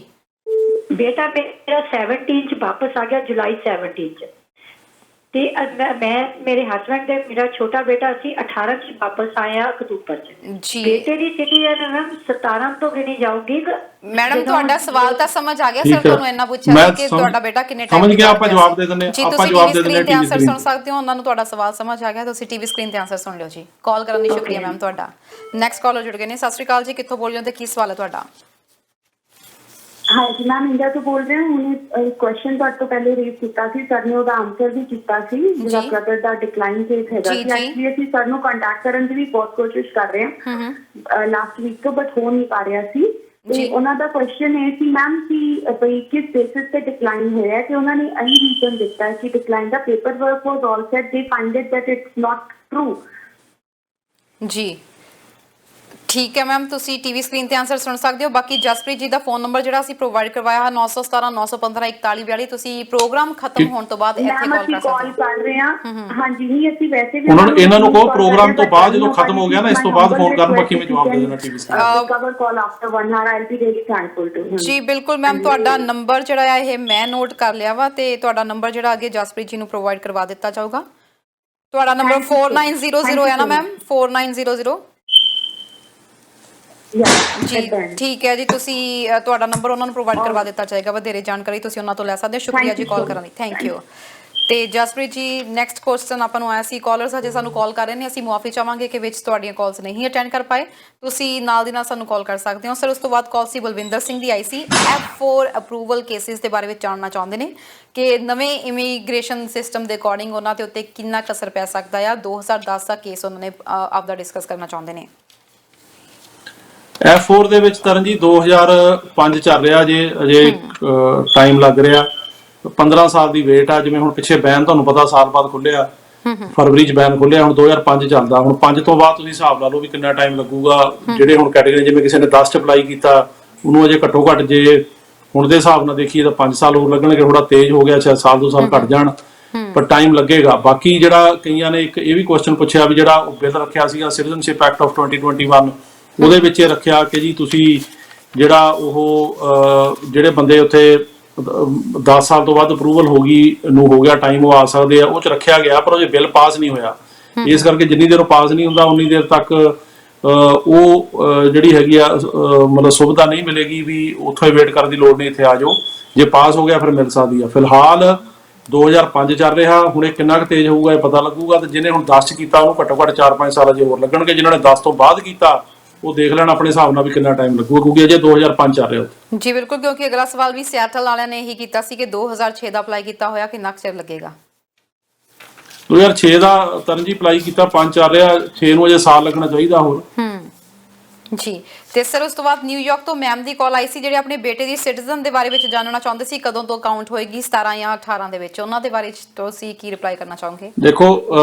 ਬੇਟਾ ਮੇਰਾ 17 ਚ ਵਾਪਸ ਆ ਗਿਆ, ਜੁਲਾਈ 17 ਚ। ਤੇ ਮੈਂ ਮੇਰੇ ਹਸਬੈਂਡ ਤੇ ਮੇਰਾ ਛੋਟਾ ਬੇਟਾ ਅਸੀਂ 18 ਚ ਵਾਪਸ ਆਇਆ ਅਕਤੂਬਰ ਚ। ਜੀ। ਬੇਟੇ ਦੀ ਸਿਟੀਜ਼ਨ ਮੈਮ 17 ਤੋਂ ਗਿਣੀ ਜਾਊਗੀ। ਮੈਡਮ ਤੁਹਾਡਾ ਸਵਾਲ ਤਾਂ ਸਮਝ ਆ ਗਿਆ ਸਰ, ਤੁਹਾਨੂੰ ਇੰਨਾ ਪੁੱਛਿਆ ਕਿ ਤੁਹਾਡਾ ਬੇਟਾ ਕਿੰਨੇ ਟਾਈਮ ਸਮਝ ਗਿਆ, ਆਪਾਂ ਜਵਾਬ ਦੇ ਦਿੰਦੇ ਹਾਂ। ਆਪਾਂ ਜਵਾਬ ਦੇ ਦਿੰਦੇ ਹਾਂ। ਆਨਸਰ ਸੁਣ ਸਕਦੇ ਹੋ, ਉਹਨਾਂ ਨੂੰ ਤੁਹਾਡਾ ਸਵਾਲ ਸਮਝ ਆ ਗਿਆ, ਤੁਸੀਂ ਟੀਵੀ ਸਕਰੀਨ ਤੇ ਆਨਸਰ ਸੁਣ ਲਿਓ ਜੀ। ਕਾਲ ਕਰਨ ਲਈ ਸ਼ੁਕਰੀਆ ਮੈਮ ਤੁਹਾਡਾ। ਨੈਕਸਟ ਕਾਲਰ ਜੁੜ ਗਏ ਨੇ। ਸਤਿ ਸ਼੍ਰੀ ਅਕਾਲ ਜੀ, ਕਿੱਥੋਂ ਬੋਲ ਰਹੇ ਹੋ ਤੇ ਕੀ ਸਵਾਲ ਹੈ ਤੁਹਾਡਾ? ਹਾਂਜੀ ਮੈਮ, ਇੰਡੀਆ ਤੋਂ ਬੋਲ ਰਹੇ ਹਾਂ। ਉਹਨੇ ਕੁਐਸਚਨ ਤੁਹਾਡੇ ਤੋਂ ਪਹਿਲੇ ਰੇਜ਼ ਕੀਤਾ ਸੀ, ਸਰ ਨੇ ਉਹਦਾ ਆਨਸਰ ਵੀ ਕੀਤਾ ਸੀ। ਜਿਹੜਾ ਬ੍ਰਦਰ ਦਾ ਡਿਕਲਾਈਨ ਕੇਸ ਹੈਗਾ ਸੀ, ਐਕਚੁਅਲੀ ਅਸੀਂ ਸਰ ਨੂੰ ਕੰਟੈਕਟ ਕਰਨ ਦੀ ਵੀ ਬਹੁਤ ਕੋਸ਼ਿਸ਼ ਕਰ ਰਹੇ ਹਾਂ ਲਾਸਟ ਵੀਕ ਤੋਂ, ਬਟ ਹੋ ਨਹੀਂ ਪਾ ਰਿਹਾ ਸੀ। ਤੇ ਉਹਨਾਂ ਦਾ ਕੁਐਸਚਨ ਇਹ ਸੀ ਮੈਮ ਕਿ ਬਈ ਕਿਸ ਬੇਸਿਸ ਤੇ ਡਿਕਲਾਈਨ ਹੋਇਆ, ਤੇ ਉਹਨਾਂ ਨੇ ਇਹੀ ਰੀਜ਼ਨ ਦਿੱਤਾ ਕਿ ਡਿਕਲਾਈਨ ਦਾ ਪੇਪਰ ਵਰਕ ਵਾਸ ਆਲ ਸੈਟ, ਦੇ find that it's not true. ਜੀ ਠੀਕ ਹੈ ਮੈਮ, ਤੁਸੀਂ ਟੀਵੀ ਸਕਰੀਨ ਤੇ ਆਨਸਰ ਸੁਣ ਸਕਦੇ ਹੋ। ਬਾਕੀ ਜਸਪ੍ਰੀਤ ਜੀ ਦਾ ਫੋਨ ਨੰਬਰ ਜਿਹੜਾ ਅਸੀਂ ਪ੍ਰੋਵਾਈਡ ਕਰਵਾਇਆ ਹੈ 917 915 4142, ਤੁਸੀਂ ਪ੍ਰੋਗਰਾਮ ਖਤਮ ਹੋਣ ਤੋਂ ਬਾਅਦ ਇੱਥੇ ਕਾਲ ਕਰ ਸਕਦੇ ਹੋ। ਹਾਂਜੀ, ਨਹੀਂ ਅਸੀਂ ਵੈਸੇ ਵੀ ਇਹਨਾਂ ਨੂੰ ਕਹੋ ਪ੍ਰੋਗਰਾਮ ਤੋਂ ਬਾਅਦ ਜਦੋਂ ਖਤਮ ਹੋ ਗਿਆ ਨਾ, ਇਸ ਤੋਂ ਬਾਅਦ ਫੋਨ ਕਰਨ, ਬਾਕੀ ਮੈਂ ਜਵਾਬ ਦੇ ਦੇਣਾ TV screen. Cover call after 1 hour I'll be very thankful to him। ਜੀ ਬਿਲਕੁਲ ਮੈਮ, ਤੁਹਾਡਾ ਨੰਬਰ ਜਿਹੜਾ ਆ ਇਹ ਮੈਂ ਨੋਟ ਕਰ ਲਿਆ ਵਾ ਤੇ ਤੁਹਾਡਾ ਨੰਬਰ ਜਿਹੜਾ ਅੱਗੇ ਜਸਪ੍ਰੀਤ ਜੀ ਨੂੰ ਪ੍ਰੋਵਾਈਡ ਕਰਵਾ ਦਿੱਤਾ ਜਾਊਗਾ। ਤੁਹਾਡਾ ਨੰਬਰ 4900 ਹੈ ਨਾ ਮੈਮ? 4900। ਜੀ ਠੀਕ ਹੈ ਜੀ, ਤੁਸੀਂ ਤੁਹਾਡਾ ਨੰਬਰ ਉਹਨਾਂ ਨੂੰ ਪ੍ਰੋਵਾਈਡ ਕਰਵਾ ਦਿੱਤਾ ਜਾਏਗਾ, ਵਧੇਰੇ ਜਾਣਕਾਰੀ ਤੁਸੀਂ ਉਹਨਾਂ ਤੋਂ ਲੈ ਸਕਦੇ ਹੋ। ਸ਼ੁਕਰੀਆ ਜੀ ਕਾਲ ਕਰਨ ਲਈ, ਥੈਂਕ ਯੂ। ਤੇ ਜਸਪ੍ਰੀਤ ਜੀ, ਨੈਕਸਟ ਕੁਐਸਚਨ ਆਪਾਂ ਨੂੰ ਆਇਆ ਸੀ, ਕਾਲਰਸ ਹਜੇ ਸਾਨੂੰ ਕਾਲ ਕਰ ਰਹੇ ਨੇ, ਅਸੀਂ ਮੁਆਫੀ ਚਾਹਾਂਗੇ ਕਿ ਵਿੱਚ ਤੁਹਾਡੀਆਂ ਕਾਲਸ ਨਹੀਂ ਅਟੈਂਡ ਕਰ ਪਾਏ, ਤੁਸੀਂ ਨਾਲ ਦੀ ਨਾਲ ਸਾਨੂੰ ਕਾਲ ਕਰ ਸਕਦੇ ਹੋ। ਸਰ ਉਸ ਤੋਂ ਬਾਅਦ ਕਾਲ ਸੀ ਬਲਵਿੰਦਰ ਸਿੰਘ ਦੀ ਆਈ ਸੀ, F4 ਅਪਰੂਵਲ ਕੇਸਿਸ ਦੇ ਬਾਰੇ ਵਿੱਚ ਜਾਣਨਾ ਚਾਹੁੰਦੇ ਨੇ ਕਿ ਨਵੇਂ ਇਮੀਗ੍ਰੇਸ਼ਨ ਸਿਸਟਮ ਦੇ ਅਕੋਰਡਿੰਗ ਉਹਨਾਂ ਦੇ ਉੱਤੇ ਕਿੰਨਾ ਕੁ ਅਸਰ ਪੈ ਸਕਦਾ ਆ। 2010 ਦਾ ਕੇਸ ਉਹਨਾਂ ਨੇ ਆਪਦਾ ਡਿਸਕਸ ਕਰਨਾ ਚਾਹੁੰਦੇ ਨੇ। F4 ਦੇ ਵਿੱਚ ਤਰਨ ਜੀ 2005 ਚੱਲ ਰਿਹਾ ਜੇ, ਅਜੇ ਟਾਈਮ ਲੱਗ ਰਿਹਾ, 15 ਸਾਲ ਦੀ ਵੇਟ ਆ। ਜਿਵੇਂ ਹੁਣ ਪਿੱਛੇ ਬੈਨ ਤੁਹਾਨੂੰ ਪਤਾ ਸਾਲ ਬਾਅਦ ਖੁੱਲਿਆ, ਫਰਵਰੀ ਚ ਬੈਨ ਖੁੱਲਿਆ, ਹੁਣ 2005 ਚੱਲਦਾ। ਹੁਣ 5 ਤੋਂ ਬਾਅਦ ਤੁਸੀਂ ਹਿਸਾਬ ਲਾ ਲਓ ਵੀ ਕਿੰਨਾ ਟਾਈਮ ਲੱਗੂਗਾ। ਜਿਹੜੇ ਹੁਣ ਕੈਟੇਗਰੀ, ਜਿਵੇਂ ਕਿਸੇ ਨੇ 10 ਚ ਅਪਲਾਈ ਕੀਤਾ, ਉਹਨੂੰ ਅਜੇ ਘੱਟੋ ਘੱਟ ਜੇ ਹੁਣ ਦੇ ਹਿਸਾਬ ਨਾਲ ਦੇਖੀਏ ਤਾਂ 5 ਸਾਲ ਹੋਰ ਲੱਗਣਗੇ। ਥੋੜਾ ਤੇਜ਼ ਹੋ ਗਿਆ, ਸ਼ਾਇਦ ਸਾਲ 2 ਸਾਲ ਘੱਟ ਜਾਣ, ਪਰ ਟਾਈਮ ਲੱਗੇਗਾ। ਬਾਕੀ ਜਿਹੜਾ ਕਈਆਂ ਨੇ ਇੱਕ ਇਹ ਵੀ ਕੁਐਸਚਨ ਪੁੱਛਿਆ ਵੀ ਜਿਹੜਾ ਬਿੱਲ ਰੱਖਿਆ ਸੀਗਾ ਸਿਟੀਜ਼ਨਸ਼ਿਪ ਐਕਟ ਆਫ 2021, ਉਹਦੇ ਵਿੱਚ ਇਹ ਰੱਖਿਆ ਕਿ ਜੀ ਤੁਸੀਂ ਜਿਹੜਾ ਉਹ ਜਿਹੜੇ ਬੰਦੇ ਉੱਥੇ 10 ਸਾਲ ਤੋਂ ਬਾਅਦ ਅਪਰੂਵਲ ਹੋ ਗਿਆ ਟਾਈਮ, ਉਹ ਆ ਸਕਦੇ ਆ, ਉਹ ਚ ਰੱਖਿਆ ਗਿਆ, ਪਰ ਉਹ ਜੇ ਬਿੱਲ ਪਾਸ ਨਹੀਂ ਹੋਇਆ। ਇਸ ਕਰਕੇ ਜਿੰਨੀ ਦੇਰ ਉਹ ਪਾਸ ਨਹੀਂ ਹੁੰਦਾ ਉਨੀ ਦੇਰ ਤੱਕ ਉਹ ਜਿਹੜੀ ਹੈਗੀ ਆ ਮਤਲਬ ਸੁਵਿਧਾ ਨਹੀਂ ਮਿਲੇਗੀ ਵੀ ਉੱਥੋਂ ਹੀ ਵੇਟ ਕਰਨ ਦੀ ਲੋੜ ਨਹੀਂ, ਇੱਥੇ ਆ ਜਾਓ। ਜੇ ਪਾਸ ਹੋ ਗਿਆ ਫਿਰ ਮਿਲ ਸਕਦੀ ਆ। ਫਿਲਹਾਲ 2005 ਚੱਲ ਰਿਹਾ, ਹੁਣ ਇਹ ਕਿੰਨਾ ਕੁ ਤੇਜ਼ ਹੋਊਗਾ ਇਹ ਪਤਾ ਲੱਗੂਗਾ। ਤੇ ਜਿਹਨੇ ਹੁਣ 10 ਚ ਕੀਤਾ ਉਹਨੂੰ ਘੱਟੋ ਘੱਟ 4-5 ਸਾਲ ਅਜੇ ਹੋਰ ਲੱਗਣਗੇ। ਜਿਨ੍ਹਾਂ ਨੇ 10 ਤੋਂ ਬਾਅਦ ਕੀਤਾ ਉਹ ਦੇਖ ਲੈਣ ਆਪਣੇ ਹਿਸਾਬ ਨਾਲ ਵੀ ਕਿੰਨਾ ਟਾਈਮ ਲੱਗੂਗਾ, ਕਿਉਂਕਿ ਅਜੇ 2005 ਚੱਲ ਰਿਹਾ। ਜੀ ਬਿਲਕੁਲ, ਕਿਉਂਕਿ ਅਗਲਾ ਸਵਾਲ ਵੀ ਸਿਆਟਲ ਵਾਲਿਆਂ ਨੇ ਇਹੀ ਕੀਤਾ ਸੀ ਕਿ 2006 ਦਾ ਅਪਲਾਈ ਕੀਤਾ ਹੋਇਆ ਕਿੰਨਾ ਚਿਰ ਲੱਗੇਗਾ। 2006 ਦਾ ਤਰਨ ਜੀ ਅਪਲਾਈ ਕੀਤਾ, 5 ਚੱਲ ਰਿਹਾ, 6 ਨੂੰ ਅਜੇ ਸਾਲ ਲੱਗਣਾ ਚਾਹੀਦਾ ਹੋਰ। ਜੀ ਤੇ ਸਰ ਉਸ ਤੋਂ ਬਾਅਦ ਨਿਊਯਾਰਕ ਤੋਂ ਮੈਮ ਦੀ ਕਾਲ ਆਈ ਸੀ, ਜਿਹੜੇ ਆਪਣੇ ਬੇਟੇ ਦੀ ਸਿਟੀਜ਼ਨ ਦੇ ਬਾਰੇ ਵਿੱਚ ਜਾਣਨਾ ਚਾਹੁੰਦੇ ਸੀ, ਕਦੋਂ ਤੋਂ ਕਾਊਂਟ ਹੋਏਗੀ, 17 ਜਾਂ 18 ਦੇ ਵਿੱਚ। ਉਹਨਾਂ ਦੇ ਬਾਰੇ ਤੁਸੀਂ ਕੀ ਰਿਪਲਾਈ ਕਰਨਾ ਚਾਹੋਗੇ? ਦੇਖੋ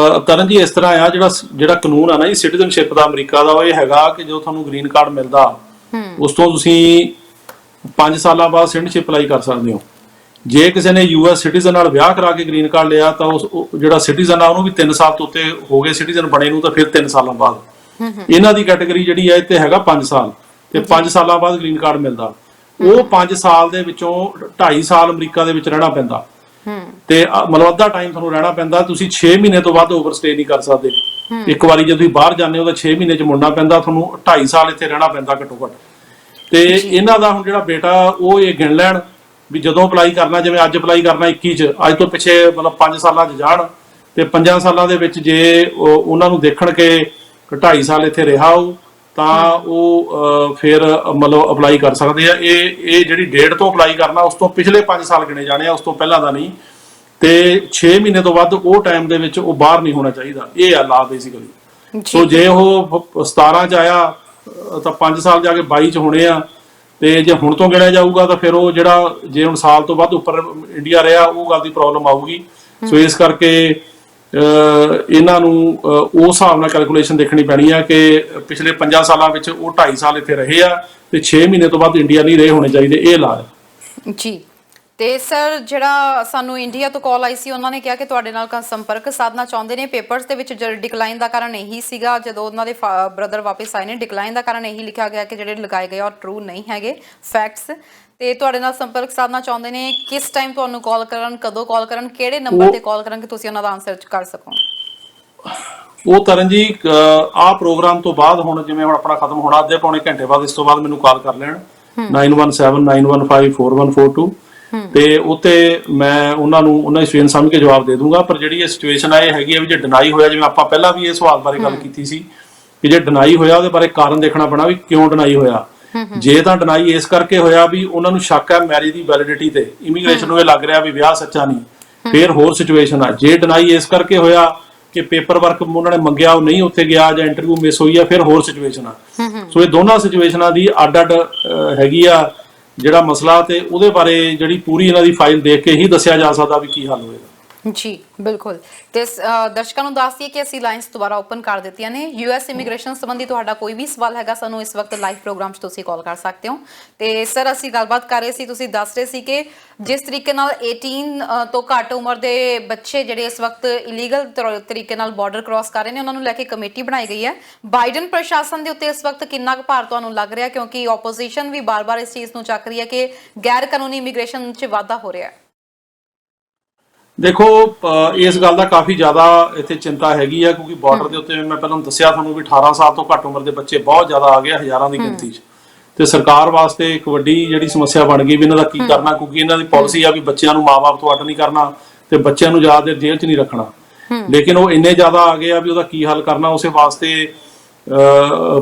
ਤਰਨ ਜੀ, ਇਸ ਤਰ੍ਹਾਂ ਆ, ਜਿਹੜਾ ਕਾਨੂੰਨ ਆ ਨਾ ਜੀ ਸਿਟੀਜ਼ਨਸ਼ਿਪ ਦਾ ਅਮਰੀਕਾ ਦਾ, ਉਹ ਇਹ ਹੈਗਾ ਕਿ ਜਦੋਂ ਤੁਹਾਨੂੰ ਗ੍ਰੀਨ ਕਾਰਡ ਮਿਲਦਾ ਉਸ ਤੋਂ ਤੁਸੀਂ 5 ਸਾਲਾਂ ਬਾਅਦ ਸਿਟੀਜ਼ਨਸ਼ਿਪ ਅਪਲਾਈ ਕਰ ਸਕਦੇ ਹੋ। ਜੇ ਕਿਸੇ ਨੇ US ਸਿਟੀਜ਼ਨ ਨਾਲ ਵਿਆਹ ਕਰਾ ਕੇ ਗ੍ਰੀਨ ਕਾਰਡ ਲਿਆ ਤਾਂ ਉਸ ਜਿਹੜਾ ਸਿਟੀਜ਼ਨ ਆ ਉਹਨੂੰ ਵੀ 3 ਸਾਲ ਤੋਂ ਉੱਤੇ ਹੋ ਗਏ ਸਿਟੀਜ਼ਨ ਬਣੇ ਨੂੰ, ਤਾਂ ਫਿਰ 3 ਸਾਲਾਂ ਬਾਅਦ ਇਹਨਾਂ ਦੀ ਕੈਟਾਗਰੀ ਜਿਹੜੀ ਹੈ ਇੱਥੇ ਹੈਗਾ 5 ਸਾਲ, ਤੇ 5 ਸਾਲਾਂ ਬਾਅਦ ਗ੍ਰੀਨ ਕਾਰਡ ਮਿਲਦਾ। ਉਹ 5 ਸਾਲ ਦੇ ਵਿੱਚੋਂ 2.5 ਸਾਲ ਅਮਰੀਕਾ ਦੇ ਵਿੱਚ ਰਹਿਣਾ ਪੈਂਦਾ, ਤੇ ਮਤਲਬ ਅੱਧਾ ਟਾਈਮ ਤੁਹਾਨੂੰ ਰਹਿਣਾ ਪੈਂਦਾ। ਤੁਸੀਂ 6 ਮਹੀਨੇ ਤੋਂ ਵੱਧ ਓਵਰਸਟੇ ਨਹੀਂ ਕਰ ਸਕਦੇ। ਇੱਕ ਵਾਰੀ ਜੇ ਤੁਸੀਂ ਬਾਹਰ ਜਾਂਦੇ ਹੋ ਤਾਂ 6 ਮਹੀਨੇ ਚ ਮੁੜਨਾ ਪੈਂਦਾ, ਤੁਹਾਨੂੰ 2.5 ਸਾਲ ਇੱਥੇ ਰਹਿਣਾ ਪੈਂਦਾ ਘੱਟੋ ਘੱਟ। ਤੇ ਇਹਨਾਂ ਦਾ ਹੁਣ ਜਿਹੜਾ ਬੇਟਾ ਉਹ ਇਹ ਗਿਣ ਲੈਣ ਵੀ ਜਦੋਂ ਅਪਲਾਈ ਕਰਨਾ, ਜਿਵੇਂ ਅੱਜ ਅਪਲਾਈ ਕਰਨਾ 21 ਚ, ਅੱਜ ਤੋਂ ਪਿੱਛੇ ਮਤਲਬ 5 ਸਾਲਾਂ ਚ ਜਾਣ, ਤੇ 5 ਸਾਲਾਂ ਦੇ ਵਿੱਚ ਜੇ ਉਹਨਾਂ ਨੂੰ ਦੇਖਣ ਕਿ 2.5 ਸਾਲ ਇੱਥੇ ਰਿਹਾ ਹੋ ਤਾਂ ਉਹ ਫਿਰ ਮਤਲਬ ਅਪਲਾਈ ਕਰ ਸਕਦੇ ਆ। ਇਹ ਜਿਹੜੀ ਡੇਟ ਤੋਂ ਅਪਲਾਈ ਕਰਨਾ ਉਸ ਤੋਂ ਪਿਛਲੇ 5 ਸਾਲ ਗਿਣੇ ਜਾਣੇ ਆ, ਉਸ ਤੋਂ ਪਹਿਲਾਂ ਦਾ ਨਹੀਂ। ਤੇ 6 ਮਹੀਨੇ ਤੋਂ ਵੱਧ ਉਹ ਟਾਈਮ ਦੇ ਵਿੱਚ ਉਹ ਬਾਹਰ ਨਹੀਂ ਹੋਣਾ ਚਾਹੀਦਾ। ਇਹ ਆ ਲਾ ਬੇਸਿਕਲੀ। ਸੋ ਜੇ ਉਹ 17 ਚ ਆਇਆ ਤਾਂ 5 ਸਾਲ ਜਾ ਕੇ 22 ਚ ਹੋਣੇ ਆ, ਤੇ ਜੇ ਹੁਣ ਤੋਂ ਗਿਣਿਆ ਜਾਊਗਾ ਤਾਂ ਫਿਰ ਉਹ ਜਿਹੜਾ ਜੇ ਹੁਣ ਸਾਲ ਤੋਂ ਵੱਧ ਉੱਪਰ ਇੰਡੀਆ ਰਿਹਾ, ਉਹ ਗੱਲ ਦੀ ਪ੍ਰੋਬਲਮ ਆਊਗੀ। ਸੋ ਇਸ ਕਰਕੇ ਇਹਨਾਂ ਨੂੰ ਉਸ ਹਿਸਾਬ ਨਾਲ ਕੈਲਕੂਲੇਸ਼ਨ ਦੇਖਣੀ ਪੈਣੀ ਆ ਕਿ ਪਿਛਲੇ 5 ਸਾਲਾਂ ਵਿੱਚ ਉਹ 2.5 ਸਾਲ ਇੱਥੇ ਰਹੇ ਆ, ਤੇ 6 ਮਹੀਨੇ ਤੋਂ ਵੱਧ ਇੰਡੀਆ ਨਹੀਂ ਰਹੇ ਹੋਣੇ ਚਾਹੀਦੇ। ਇਹ ਲਾ ਜੀ। ਤੇ ਸਰ ਜਿਹੜਾ ਸਾਨੂੰ ਇੰਡੀਆ ਤੋਂ ਕਾਲ ਆਈ ਸੀ, ਉਹਨਾਂ ਨੇ ਕਿਹਾ ਕਿ ਤੁਹਾਡੇ ਨਾਲ ਸੰਪਰਕ ਸਾਧਨਾ ਚਾਹੁੰਦੇ ਨੇ। ਪੇਪਰਸ ਦੇ ਵਿੱਚ ਡਿਕਲਾਈਨ ਦਾ ਕਾਰਨ ਇਹੀ ਸੀਗਾ, ਜਦੋਂ ਉਹਨਾਂ ਦੇ ਬ੍ਰਦਰ ਵਾਪਸ ਆਏ ਨੇ, ਡਿਕਲਾਈਨ ਦਾ ਕਾਰਨ ਇਹੀ ਲਿਖਿਆ ਗਿਆ ਕਿ ਜਿਹੜੇ ਲਗਾਏ ਗਏ ਔਰ ਟਰੂ ਨਹੀਂ ਹੈਗੇ ਫੈਕਟਸ। ਤੇ ਤੁਹਾਡੇ ਨਾਲ ਸੰਪਰਕ ਸਾਧਨਾ ਚਾਹੁੰਦੇ ਨੇ, ਕਿਸ ਟਾਈਮ ਤੁਹਾਨੂੰ ਕਾਲ ਕਰਨ, ਕਦੋਂ ਕਾਲ ਕਰਨ, ਕਿਹੜੇ ਨੰਬਰ ਤੇ ਕਾਲ ਕਰਨ ਕਿ ਤੁਸੀਂ ਉਹਨਾਂ ਦਾ ਆਨਸਰ ਕਰ ਸਕੋ? ਉਹ ਤਰਨ ਜੀ ਆਹ ਪ੍ਰੋਗਰਾਮ ਤੋਂ ਬਾਅਦ ਹੁਣ ਜਿਵੇਂ ਹੁਣ ਆਪਣਾ ਖਤਮ ਹੋਣਾ, ਅੱਧੇ ਪੌਣੇ ਘੰਟੇ ਬਾਅਦ ਇਸ ਤੋਂ ਬਾਅਦ ਮੈਨੂੰ ਕਾਲ ਕਰ ਲੈਣ 9179154142, ਤੇ ਉੱਤੇ ਮੈਂ ਉਹਨਾਂ ਦੀ ਸਿਚੁਏਸ਼ਨ ਸਮਝ ਕੇ ਜਵਾਬ ਦੇ ਦੂੰਗਾ। ਪਰ ਜਿਹੜੀ ਇਹ ਸਿਚੁਏਸ਼ਨ ਆ ਇਹ ਹੈਗੀ ਆ ਵੀ ਜੇ ਡਿਨਾਈ ਹੋਇਆ, ਜਿਵੇਂ ਆਪਾਂ ਪਹਿਲਾਂ ਵੀ ਇਹ ਸਵਾਲ ਬਾਰੇ ਗੱਲ ਕੀਤੀ ਸੀ ਕਿ ਜੇ ਡਿਨਾਈ ਹੋਇਆ ਉਹਦੇ ਬਾਰੇ ਕਾਰਨ ਦੇਖਣਾ ਪੈਣਾ ਵੀ ਕਿਉਂ ਡਿਨਾਈ ਹੋਇਆ। ਜੇ ਤਾਂ ਡਿਨਾਈ ਇਸ ਕਰਕੇ ਹੋਇਆ ਵੀ ਉਹਨਾਂ ਨੂੰ ਸ਼ੱਕ ਹੈ ਮੈਰਿਜ ਦੀ ਵੈਲਿਡਿਟੀ ਤੇ, ਇਮੀਗ੍ਰੇਸ਼ਨ ਨੂੰ ਇਹ ਲੱਗ ਰਿਹਾ ਵੀ ਵਿਆਹ ਸੱਚਾ ਨਹੀਂ, ਫਿਰ ਹੋਰ ਸਿਚੁਏਸ਼ਨ ਆ। ਜੇ ਡਿਨਾਈ ਇਸ ਕਰਕੇ ਹੋਇਆ ਕਿ ਪੇਪਰ ਵਰਕ ਉਹਨਾਂ ਨੇ ਮੰਗਿਆ ਉਹ ਨਹੀਂ ਉੱਥੇ ਗਿਆ ਜਾਂ ਇੰਟਰਵਿਊ ਮਿਸ ਹੋਈ ਆ, ਫਿਰ ਹੋਰ ਸਿਚੁਏਸ਼ਨ ਆ। ਸੋ ਇਹ ਦੋਨਾਂ ਸਿਚੁਏਸ਼ਨਾਂ ਦੀ ਅੱਡ-ਅੱਡ ਹੈਗੀ ਆ ਜਿਹੜਾ ਮਸਲਾ, ਤੇ ਉਹਦੇ ਬਾਰੇ ਜਿਹੜੀ ਪੂਰੀ ਇਹਨਾਂ ਦੀ ਫਾਈਲ ਦੇਖ ਕੇ ਹੀ ਦੱਸਿਆ ਜਾ ਸਕਦਾ ਵੀ ਕੀ ਹੱਲ ਹੋਏਗਾ। ਜੀ ਬਿਲਕੁਲ। ਤੇ ਦਰਸ਼ਕਾਂ ਨੂੰ ਦੱਸ ਦਈਏ ਕਿ ਅਸੀਂ ਲਾਈਨਸ ਦੁਬਾਰਾ ਓਪਨ ਕਰ ਦਿੱਤੀਆਂ ਨੇ। US ਇਮੀਗ੍ਰੇਸ਼ਨ ਸੰਬੰਧੀ ਤੁਹਾਡਾ ਕੋਈ ਵੀ ਸਵਾਲ ਹੈਗਾ, ਸਾਨੂੰ ਇਸ ਵਕਤ ਲਾਈਵ ਪ੍ਰੋਗਰਾਮ 'ਚ ਤੁਸੀਂ ਕਾਲ ਕਰ ਸਕਦੇ ਹੋ। ਤੇ ਸਰ ਅਸੀਂ ਗੱਲਬਾਤ ਕਰ ਰਹੇ ਸੀ, ਤੁਸੀਂ ਦੱਸ ਰਹੇ ਸੀ ਕਿ ਜਿਸ ਤਰੀਕੇ ਨਾਲ 18 ਤੋਂ ਘੱਟ ਉਮਰ ਦੇ ਬੱਚੇ ਜਿਹੜੇ ਇਸ ਵਕਤ ਇਲੀਗਲ ਤਰੀਕੇ ਨਾਲ ਬਾਰਡਰ ਕ੍ਰਾਸ ਕਰ ਰਹੇ ਨੇ, ਉਹਨਾਂ ਨੂੰ ਲੈ ਕੇ ਕਮੇਟੀ ਬਣਾਈ ਗਈ ਹੈ। ਬਾਈਡਨ ਪ੍ਰਸ਼ਾਸਨ ਦੇ ਉੱਤੇ ਇਸ ਵਕਤ ਕਿੰਨਾ ਕੁ ਭਾਰ ਤੁਹਾਨੂੰ ਲੱਗ ਰਿਹਾ, ਕਿਉਂਕਿ ਆਪੋਜੀਸ਼ਨ ਵੀ ਬਾਰ-ਬਾਰ ਇਸ ਚੀਜ਼ ਨੂੰ ਚੱਕ ਰਹੀ ਹੈ ਕਿ ਗੈਰ ਕਾਨੂੰਨੀ ਇਮੀਗ੍ਰੇਸ਼ਨ 'ਚ ਵਾਧਾ ਹੋ ਰਿਹਾ ਹੈ? ਦੇਖੋ ਇਸ ਗੱਲ ਦਾ ਕਾਫੀ ਜ਼ਿਆਦਾ ਇੱਥੇ ਚਿੰਤਾ ਹੈਗੀ ਆ, ਕਿਉਂਕਿ ਬਾਰਡਰ ਦੇ ਉੱਤੇ ਮੈਂ ਪਹਿਲਾਂ ਦੱਸਿਆ ਤੁਹਾਨੂੰ ਵੀ 18 ਸਾਲ ਤੋਂ ਘੱਟ ਉਮਰ ਦੇ ਬੱਚੇ ਬਹੁਤ ਜ਼ਿਆਦਾ ਆ ਗਏ, ਹਜ਼ਾਰਾਂ ਦੀ ਗਿਣਤੀ 'ਚ, ਤੇ ਸਰਕਾਰ ਵਾਸਤੇ ਇੱਕ ਵੱਡੀ ਜਿਹੜੀ ਸਮੱਸਿਆ ਬਣ ਗਈ ਵੀ ਇਹਨਾਂ ਦਾ ਕੀ ਕਰਨਾ, ਕਿਉਂਕਿ ਇਹਨਾਂ ਦੀ ਪਾਲਿਸੀ ਆ ਵੀ ਬੱਚਿਆਂ ਨੂੰ ਮਾਂ-ਬਾਪ ਤੋਂ ਅੱਡ ਨਹੀਂ ਕਰਨਾ ਤੇ ਬੱਚਿਆਂ ਨੂੰ ਜ਼ਿਆਦਾ ਦੇਰ ਜੇਲ੍ਹ 'ਚ ਨਹੀਂ ਰੱਖਣਾ, ਲੇਕਿਨ ਉਹ ਇੰਨੇ ਜ਼ਿਆਦਾ ਆ ਗਏ ਆ ਵੀ ਉਹਦਾ ਕੀ ਹੱਲ ਕਰਨਾ। ਉਸੇ ਵਾਸਤੇ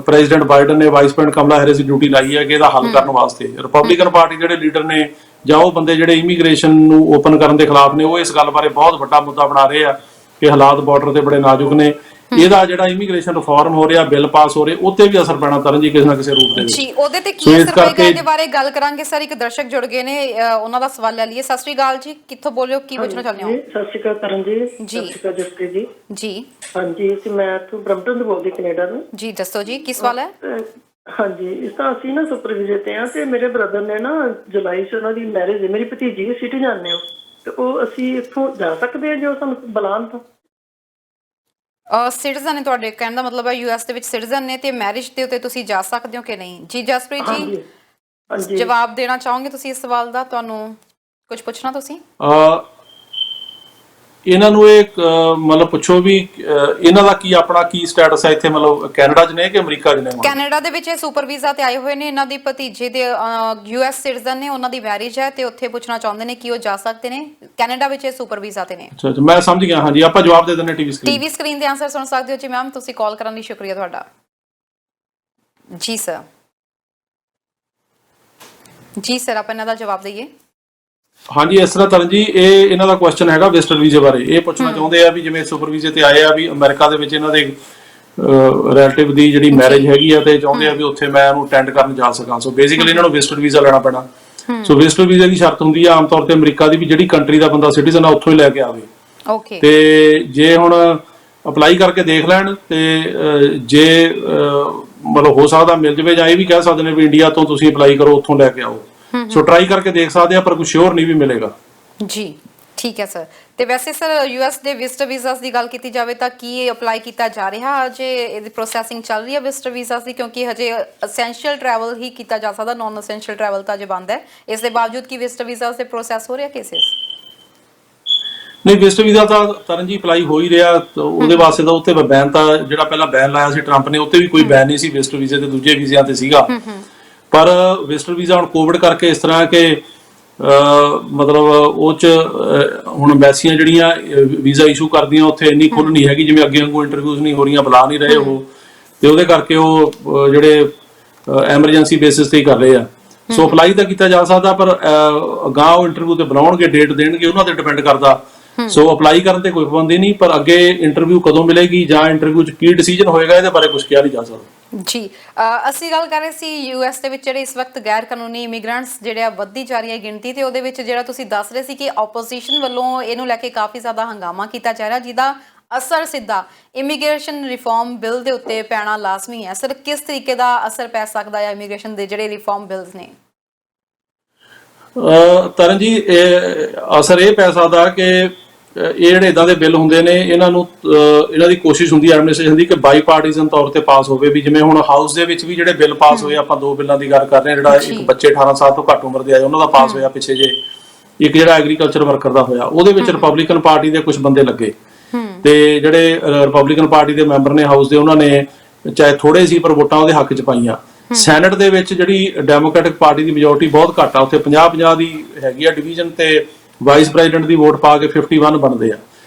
ਪ੍ਰੈਜ਼ੀਡੈਂਟ ਬਾਈਡਨ ਨੇ ਵਾਈਸ ਪ੍ਰੈਜ਼ੀਡੈਂਟ ਕਮਲਾ ਹੈਰਿਸ ਦੀ ਡਿਊਟੀ ਲਾਈ ਹੈ ਕਿ ਇਹਦਾ ਹੱਲ ਕਰਨ ਵਾਸਤੇ। ਰਿਪਬਲਿਕਨ ਪਾਰਟੀ ਜਿਹੜੇ ਲੀਡਰ ਨੇ ਜਾਂ ਉਹ ਬੰਦੇ ਜਿਹੜੇ ਇਮੀਗ੍ਰੇਸ਼ਨ ਨੂੰ ਓਪਨ ਕਰਨ ਦੇ ਖਿਲਾਫ ਨੇ, ਉਹ ਇਸ ਗੱਲ ਬਾਰੇ ਬਹੁਤ ਵੱਡਾ ਮੁੱਦਾ ਬਣਾ ਰਹੇ ਆ ਕਿ ਹਾਲਾਤ ਬਾਰਡਰ ਤੇ ਬੜੇ ਨਾਜ਼ੁਕ ਨੇ, ਇਹਦਾ ਜਿਹੜਾ ਇਮੀਗ੍ਰੇਸ਼ਨ ਰਿਫਾਰਮ ਹੋ ਰਿਹਾ, ਬਿੱਲ ਪਾਸ ਹੋ ਰਹੇ, ਉੱਤੇ ਵੀ ਅਸਰ ਪੈਣਾ ਕਰਨ ਜੀ ਕਿਸੇ ਨਾ ਕਿਸੇ ਰੂਪ ਦੇ ਵਿੱਚ ਜੀ। ਉਹਦੇ ਤੇ ਕੀ ਅਸਰ ਪਏਗਾ ਇਹਦੇ ਬਾਰੇ ਗੱਲ ਕਰਾਂਗੇ ਸਰ। ਇੱਕ ਦਰਸ਼ਕ ਜੁੜ ਗਏ ਨੇ, ਉਹਨਾਂ ਦਾ ਸਵਾਲ ਲੈ ਲਈਏ। ਸਤਿ ਸ਼੍ਰੀ ਅਕਾਲ ਜੀ, ਕਿੱਥੋਂ ਬੋਲ ਰਹੇ ਹੋ, ਕੀ ਪੁੱਛਣਾ ਚਾਹੁੰਦੇ ਹੋ? ਸਤਿ ਸ਼੍ਰੀ ਅਕਾਲ ਕਰਨ ਜੀ। ਸਤਿ ਸ਼੍ਰੀ ਅਕਾਲ ਜਸਪ੍ਰੀਤ ਜੀ। ਜੀ ਹਾਂਜੀ, ਮੈਂ ਇੱਥੋਂ ਬਰੰਪਟਨ ਤੋਂ ਬੋਲਦੀ, ਕੈਨੇਡਾ ਤੋਂ। ਜੀ ਦੱਸੋ ਜੀ, ਕੀ ਸਵਾਲ ਹੈ? ਹਾਂਜੀ, ਇਸ ਤਰ੍ਹਾਂ ਅਸੀਂ ਨਾ ਸੁਪਰ ਵਿਜ਼ਿਟ ਤੇ ਆ ਤੇ ਮੇਰੇ ਬ੍ਰਦਰ ਨੇ ਨਾ ਜੁਲਾਈ 'ਚ ਉਹਨਾਂ ਦੀ ਮੈਰਿਜ ਹੈ, ਮੇਰੀ ਭਤੀਜੀ ਸਿਟੀਜ਼ਨ ਨੇ ਉਹ, ਤੇ ਉਹ ਅਸੀਂ ਇੱਥੋਂ ਜਾ ਸਕਦੇ ਹਾਂ ਜੋ ਸਾਨੂੰ ਬੁਲਾਉਣ ਤੋਂ? ਸਿਟੀਜ਼ਨ ਨੇ, ਤੁਹਾਡੇ ਕਹਿਣ ਦਾ ਮਤਲਬ ਹੈ ਯੂਐਸ ਦੇ ਵਿੱਚ ਸਿਟੀਜ਼ਨ ਨੇ ਤੇ ਮੈਰਿਜ ਦੇ ਉੱਤੇ ਤੁਸੀਂ ਜਾ ਸਕਦੇ ਹੋ ਕਿ ਨਹੀਂ? ਜੀ ਜਸਪ੍ਰੀਤ ਜੀ, ਜਵਾਬ ਦੇਣਾ ਚਾਹੋਗੇ ਤੁਸੀਂ ਇਸ ਸਵਾਲ ਦਾ? ਤੁਹਾਨੂੰ ਕੁਝ ਪੁੱਛਣਾ ਤੁਸੀਂ? ਇਹਨਾਂ ਨੂੰ ਇਹ ਮਤਲਬ ਪੁੱਛੋ ਵੀ ਇਹਨਾਂ ਦਾ ਕੀ ਆਪਣਾ ਕੀ ਸਟੇਟਸ ਹੈ ਇੱਥੇ, ਮਤਲਬ ਕੈਨੇਡਾ 'ਚ ਨੇ ਕਿ ਅਮਰੀਕਾ 'ਚ ਨੇ? ਕੈਨੇਡਾ ਦੇ ਵਿੱਚ ਇਹ ਸੁਪਰ ਵੀਜ਼ਾ ਤੇ ਆਏ ਹੋਏ ਨੇ, ਇਹਨਾਂ ਦੀ ਭਤੀਜੇ ਦੇ ਯੂਐਸ ਸਿਟੀਜ਼ਨ ਨੇ, ਉਹਨਾਂ ਦੀ ਮੈਰਿਜ ਹੈ ਤੇ ਉੱਥੇ ਪੁੱਛਣਾ ਚਾਹੁੰਦੇ ਨੇ ਕਿ ਉਹ ਜਾ ਸਕਦੇ ਨੇ ਕੈਨੇਡਾ ਵਿੱਚ, ਇਹ ਸੁਪਰ ਵੀਜ਼ਾ ਤੇ ਨੇ। ਅੱਛਾ, ਮੈਂ ਸਮਝ ਗਿਆ। ਹਾਂਜੀ, ਆਪਾਂ ਜਵਾਬ ਦੇ ਦਿੰਦੇ ਟੀਵੀ ਸਕਰੀਨ ਦੇ ਆਨਸਰ ਸੁਣ ਸਕਦੇ ਹੋ ਜੀ ਮੈਮ। ਤੁਸੀਂ ਕਾਲ ਕਰਨ ਲਈ ਸ਼ੁਕਰੀਆ ਤੁਹਾਡਾ। ਜੀ ਸਰ, ਜੀ ਸਰ, ਆਪਾਂ ਇਹਨਾਂ ਦਾ ਜਵਾਬ ਦਈਏ। ਹਾਂਜੀ, ਇਸ ਤਰ੍ਹਾਂ ਤਰਨ ਜੀ, ਇਹ ਇਹਨਾਂ ਦਾ ਕੁਐਸਚਨ ਹੈਗਾ ਵਿਜ਼ਟਰ ਵੀਜ਼ੇ ਬਾਰੇ। ਇਹ ਪੁੱਛਣਾ ਚਾਹੁੰਦੇ ਆ ਵੀ ਜਿਵੇਂ ਸੁਪਰ ਵੀਜ਼ੇ ਤੇ ਆਏ ਆ ਵੀ ਅਮਰੀਕਾ ਦੇ ਵਿੱਚ ਇਹਨਾਂ ਦੇ ਰਿਲੇਟਿਵ ਦੀ ਜਿਹੜੀ ਮੈਰਿਜ ਹੈਗੀ ਆ ਤੇ ਚਾਹੁੰਦੇ ਆ ਵੀ ਉੱਥੇ ਮੈਂ ਉਹਨੂੰ ਅਟੈਂਡ ਕਰਨ ਜਾ ਸਕਾਂ। ਸੋ ਬੇਸਿਕਲੀ ਇਹਨਾਂ ਨੂੰ ਵਿਜ਼ਟਰ ਵੀਜ਼ਾ ਲੈਣਾ ਪੈਣਾ। ਸੋ ਵਿਜ਼ਟਰ ਵੀਜ਼ੇ ਦੀ ਸ਼ਰਤ ਹੁੰਦੀ ਆ ਆਮ ਤੌਰ ਤੇ ਅਮਰੀਕਾ ਦੀ ਵੀ ਜਿਹੜੀ ਕੰਟਰੀ ਦਾ ਬੰਦਾ ਸਿਟੀਜ਼ਨ ਆ ਉੱਥੋਂ ਹੀ ਲੈ ਕੇ ਆਵੇ। ਓਕੇ। ਤੇ ਜੇ ਹੁਣ ਅਪਲਾਈ ਕਰਕੇ ਦੇਖ ਲੈਣ ਤੇ ਜੇ ਮਤਲਬ ਹੋ ਸਕਦਾ ਮਿਲ ਜਵੇ, ਜਾਂ ਇਹ ਵੀ ਕਹਿ ਸਕਦੇ ਨੇ ਵੀ ਇੰਡੀਆ ਤੋਂ ਤੁਸੀਂ ਅਪਲਾਈ ਕਰੋ, ਉੱਥੋਂ ਲੈ ਕੇ ਆਓ। ਸੋ ਟਰਾਈ ਕਰਕੇ ਦੇਖ ਸਕਦੇ ਆ, ਪਰ ਕੋਈ ਸ਼ੋਰ ਨਹੀਂ ਵੀ ਮਿਲੇਗਾ। ਜੀ ਠੀਕ ਹੈ ਸਰ। ਤੇ ਵੈਸੇ ਸਰ ਯੂਐਸ ਦੇ ਵਿਜ਼ਟਰ ਵੀਜ਼ਾਸ ਦੀ ਗੱਲ ਕੀਤੀ ਜਾਵੇ ਤਾਂ ਕੀ ਅਪਲਾਈ ਕੀਤਾ ਜਾ ਰਿਹਾ ਅਜੇ? ਇਹਦੀ ਪ੍ਰੋਸੈਸਿੰਗ ਚੱਲ ਰਹੀ ਹੈ ਵਿਜ਼ਟਰ ਵੀਜ਼ਾਸ ਦੀ, ਕਿਉਂਕਿ ਹਜੇ ਅਸੈਂਸ਼ੀਅਲ ਟਰੈਵਲ ਹੀ ਕੀਤਾ ਜਾ ਸਕਦਾ, ਨਾਨ ਅਸੈਂਸ਼ੀਅਲ ਟਰੈਵਲ ਤਾਂ ਅਜੇ ਬੰਦ ਹੈ। ਇਸ ਦੇ ਬਾਵਜੂਦ ਕੀ ਵਿਜ਼ਟਰ ਵੀਜ਼ਾਸ ਦੇ ਪ੍ਰੋਸੈਸ ਹੋ ਰਿਹਾ ਕੇਸਿਸ? ਨਹੀਂ, ਵਿਜ਼ਟਰ ਵੀਜ਼ਾ ਤਾਂ ਤਰਨ ਜੀ ਅਪਲਾਈ ਹੋ ਹੀ ਰਿਹਾ। ਉਹਦੇ ਵਾਸਤੇ ਤਾਂ ਉੱਤੇ ਬੈਨ ਤਾਂ ਜਿਹੜਾ ਪਹਿਲਾਂ ਬੈਨ ਲਾਇਆ ਸੀ ਟਰੰਪ ਨੇ, ਉੱਤੇ ਵੀ ਕੋਈ ਬੈਨ ਨਹੀਂ ਸੀ ਵਿਜ਼ਟਰ ਵੀਜ਼ੇ ਤੇ, ਦੂਜੇ ਵੀਜ਼ਿਆਂ ਤੇ ਸੀਗਾ। ਪਰ ਵਿਜ਼ਟਰ ਵੀਜ਼ਾ ਹੁਣ ਕੋਵਿਡ ਕਰਕੇ ਇਸ ਤਰ੍ਹਾਂ ਕਿ ਮਤਲਬ ਉਹ 'ਚ ਹੁਣ ਐਮਬੈਸੀਆਂ ਜਿਹੜੀਆਂ ਵੀਜ਼ਾ ਇਸ਼ੂ ਕਰਦੀਆਂ ਉੱਥੇ ਇੰਨੀ ਖੁੱਲ੍ਹ ਨਹੀਂ ਹੈਗੀ, ਜਿਵੇਂ ਅੱਗੇ ਵਾਂਗੂ ਇੰਟਰਵਿਊਜ਼ ਨਹੀਂ ਹੋ ਰਹੀਆਂ, ਬੁਲਾ ਨਹੀਂ ਰਹੇ ਉਹ, ਤੇ ਉਹਦੇ ਕਰਕੇ ਉਹ ਜਿਹੜੇ ਐਮਰਜੈਂਸੀ ਬੇਸਿਸ ਤੇ ਹੀ ਕਰ ਰਹੇ ਆ। ਸੋ ਅਪਲਾਈ ਤਾਂ ਕੀਤਾ ਜਾ ਸਕਦਾ, ਪਰ ਅਗਾਂਹ ਉਹ ਇੰਟਰਵਿਊ ਤੇ ਬੁਲਾਉਣਗੇ, ਡੇਟ ਦੇਣਗੇ, ਉਹਨਾਂ ਤੇ ਡਿਪੈਂਡ ਕਰਦਾ। ਸੋ ਅਪਲਾਈ ਕਰਨ ਤੇ ਕੋਈ ਪਾਬੰਦੀ ਨਹੀਂ, ਪਰ ਅੱਗੇ ਇੰਟਰਵਿਊ ਕਦੋਂ ਮਿਲੇਗੀ ਜਾਂ ਇੰਟਰਵਿਊ 'ਚ ਕੀ ਡਿਸੀਜਨ ਹੋਏਗਾ ਇਹਦੇ ਬਾਰੇ ਕੁਝ ਕਿਹਾ ਨਹੀਂ ਜਾ ਸਕਦਾ। ਜੀ, ਅਸੀਂ ਗੱਲ ਕਰ ਰਹੇ ਸੀ ਯੂਐਸ ਦੇ ਵਿੱਚ ਜਿਹੜੇ ਇਸ ਵਕਤ ਗੈਰ ਕਾਨੂੰਨੀ ਇਮੀਗ੍ਰੈਂਟਸ ਜਿਹੜੇ ਆ ਵੱਧਦੀ ਜਾ ਰਹੀ ਹੈ ਗਿਣਤੀ, ਤੇ ਉਹਦੇ ਵਿੱਚ ਜਿਹੜਾ ਤੁਸੀਂ ਦੱਸ ਰਹੇ ਸੀ ਕਿ ਆਪੋਜੀਸ਼ਨ ਵੱਲੋਂ ਇਹਨੂੰ ਲੈ ਕੇ ਕਾਫੀ ਜ਼ਿਆਦਾ ਹੰਗਾਮਾ ਕੀਤਾ ਜਾ ਰਿਹਾ, ਜਿਹਦਾ ਅਸਰ ਸਿੱਧਾ ਇਮੀਗ੍ਰੇਸ਼ਨ ਰਿਫਾਰਮ ਬਿੱਲ ਦੇ ਉੱਤੇ ਪੈਣਾ ਲਾਜ਼ਮੀ ਹੈ। ਸਰ, ਕਿਸ ਤਰੀਕੇ ਦਾ ਅਸਰ ਪੈ ਸਕਦਾ ਹੈ ਇਮੀਗ੍ਰੇਸ਼ਨ ਦੇ ਜਿਹੜੇ ਰਿਫਾਰਮ ਬਿੱਲਸ ਨੇ? ਤਰਨ ਜੀ, ਅਸਰ ਇਹ ਪੈ ਸਕਦਾ ਕਿ ਇਹ ਜਿਹੜੇ ਇਦਾਂ ਦੇ ਬਿੱਲ ਹੁੰਦੇ ਨੇ, ਇਹਨਾਂ ਦੀ ਕੋਸ਼ਿਸ਼ ਹੁੰਦੀ ਹੈ ਐਡਮਿਨਿਸਟ੍ਰੇਸ਼ਨ ਦੀ ਕਿ ਬਾਈ ਪਾਰਟੀਜ਼ਨ ਤੌਰ ਤੇ ਪਾਸ ਹੋਵੇ। ਵੀ ਜਿਵੇਂ ਹੁਣ ਹਾਊਸ ਦੇ ਵਿੱਚ ਵੀ ਜਿਹੜੇ ਬਿੱਲ ਪਾਸ ਹੋਏ, ਆਪਾਂ ਦੋ ਬਿੱਲਾਂ ਦੀ ਗੱਲ ਕਰ ਰਹੇ ਹਾਂ। ਜਿਹੜਾ ਇੱਕ ਬੱਚੇ 18 ਸਾਲ ਤੋਂ ਘੱਟ ਉਮਰ ਦੇ ਆਏ ਉਹਨਾਂ ਦਾ ਪਾਸ ਹੋਇਆ ਪਿੱਛੇ ਜੇ, ਇੱਕ ਜਿਹੜਾ ਐਗਰੀਕਲਚਰ ਵਰਕਰ ਦਾ ਹੋਇਆ, ਉਹਦੇ ਵਿੱਚ ਰਿਪਬਲਿਕਨ ਪਾਰਟੀ ਦੇ ਕੁਝ ਬੰਦੇ ਲੱਗੇ, ਤੇ ਜਿਹੜੇ ਰਿਪਬਲਿਕਨ ਪਾਰਟੀ ਦੇ ਮੈਂਬਰ ਨੇ ਹਾਊਸ ਦੇ, ਉਹਨਾਂ ਨੇ ਚਾਹੇ ਥੋੜੇ ਸੀ ਪਰ ਵੋਟਾਂ ਉਹਦੇ ਹੱਕ 'ਚ ਪਾਈਆਂ। ਸੈਨੇਟ ਦੇ ਵਿੱਚ ਜਿਹੜੀ ਡੈਮੋਕ੍ਰੈਟਿਕ ਪਾਰਟੀ ਦੀ ਮੈਜੋਰਟੀ ਬਹੁਤ ਘੱਟ ਆ, ਉੱਥੇ 50-50 ਦੀ ਹੈਗੀ ਆ ਡਿਵੀਜ਼ਨ, ਤੇ ਵਾਈਸ ਪ੍ਰੈਜ਼ੀਡੈਂਟ ਦੀ ਵੋਟ ਪਾ ਕੇ 51 ਬਣਦੇ ਆ।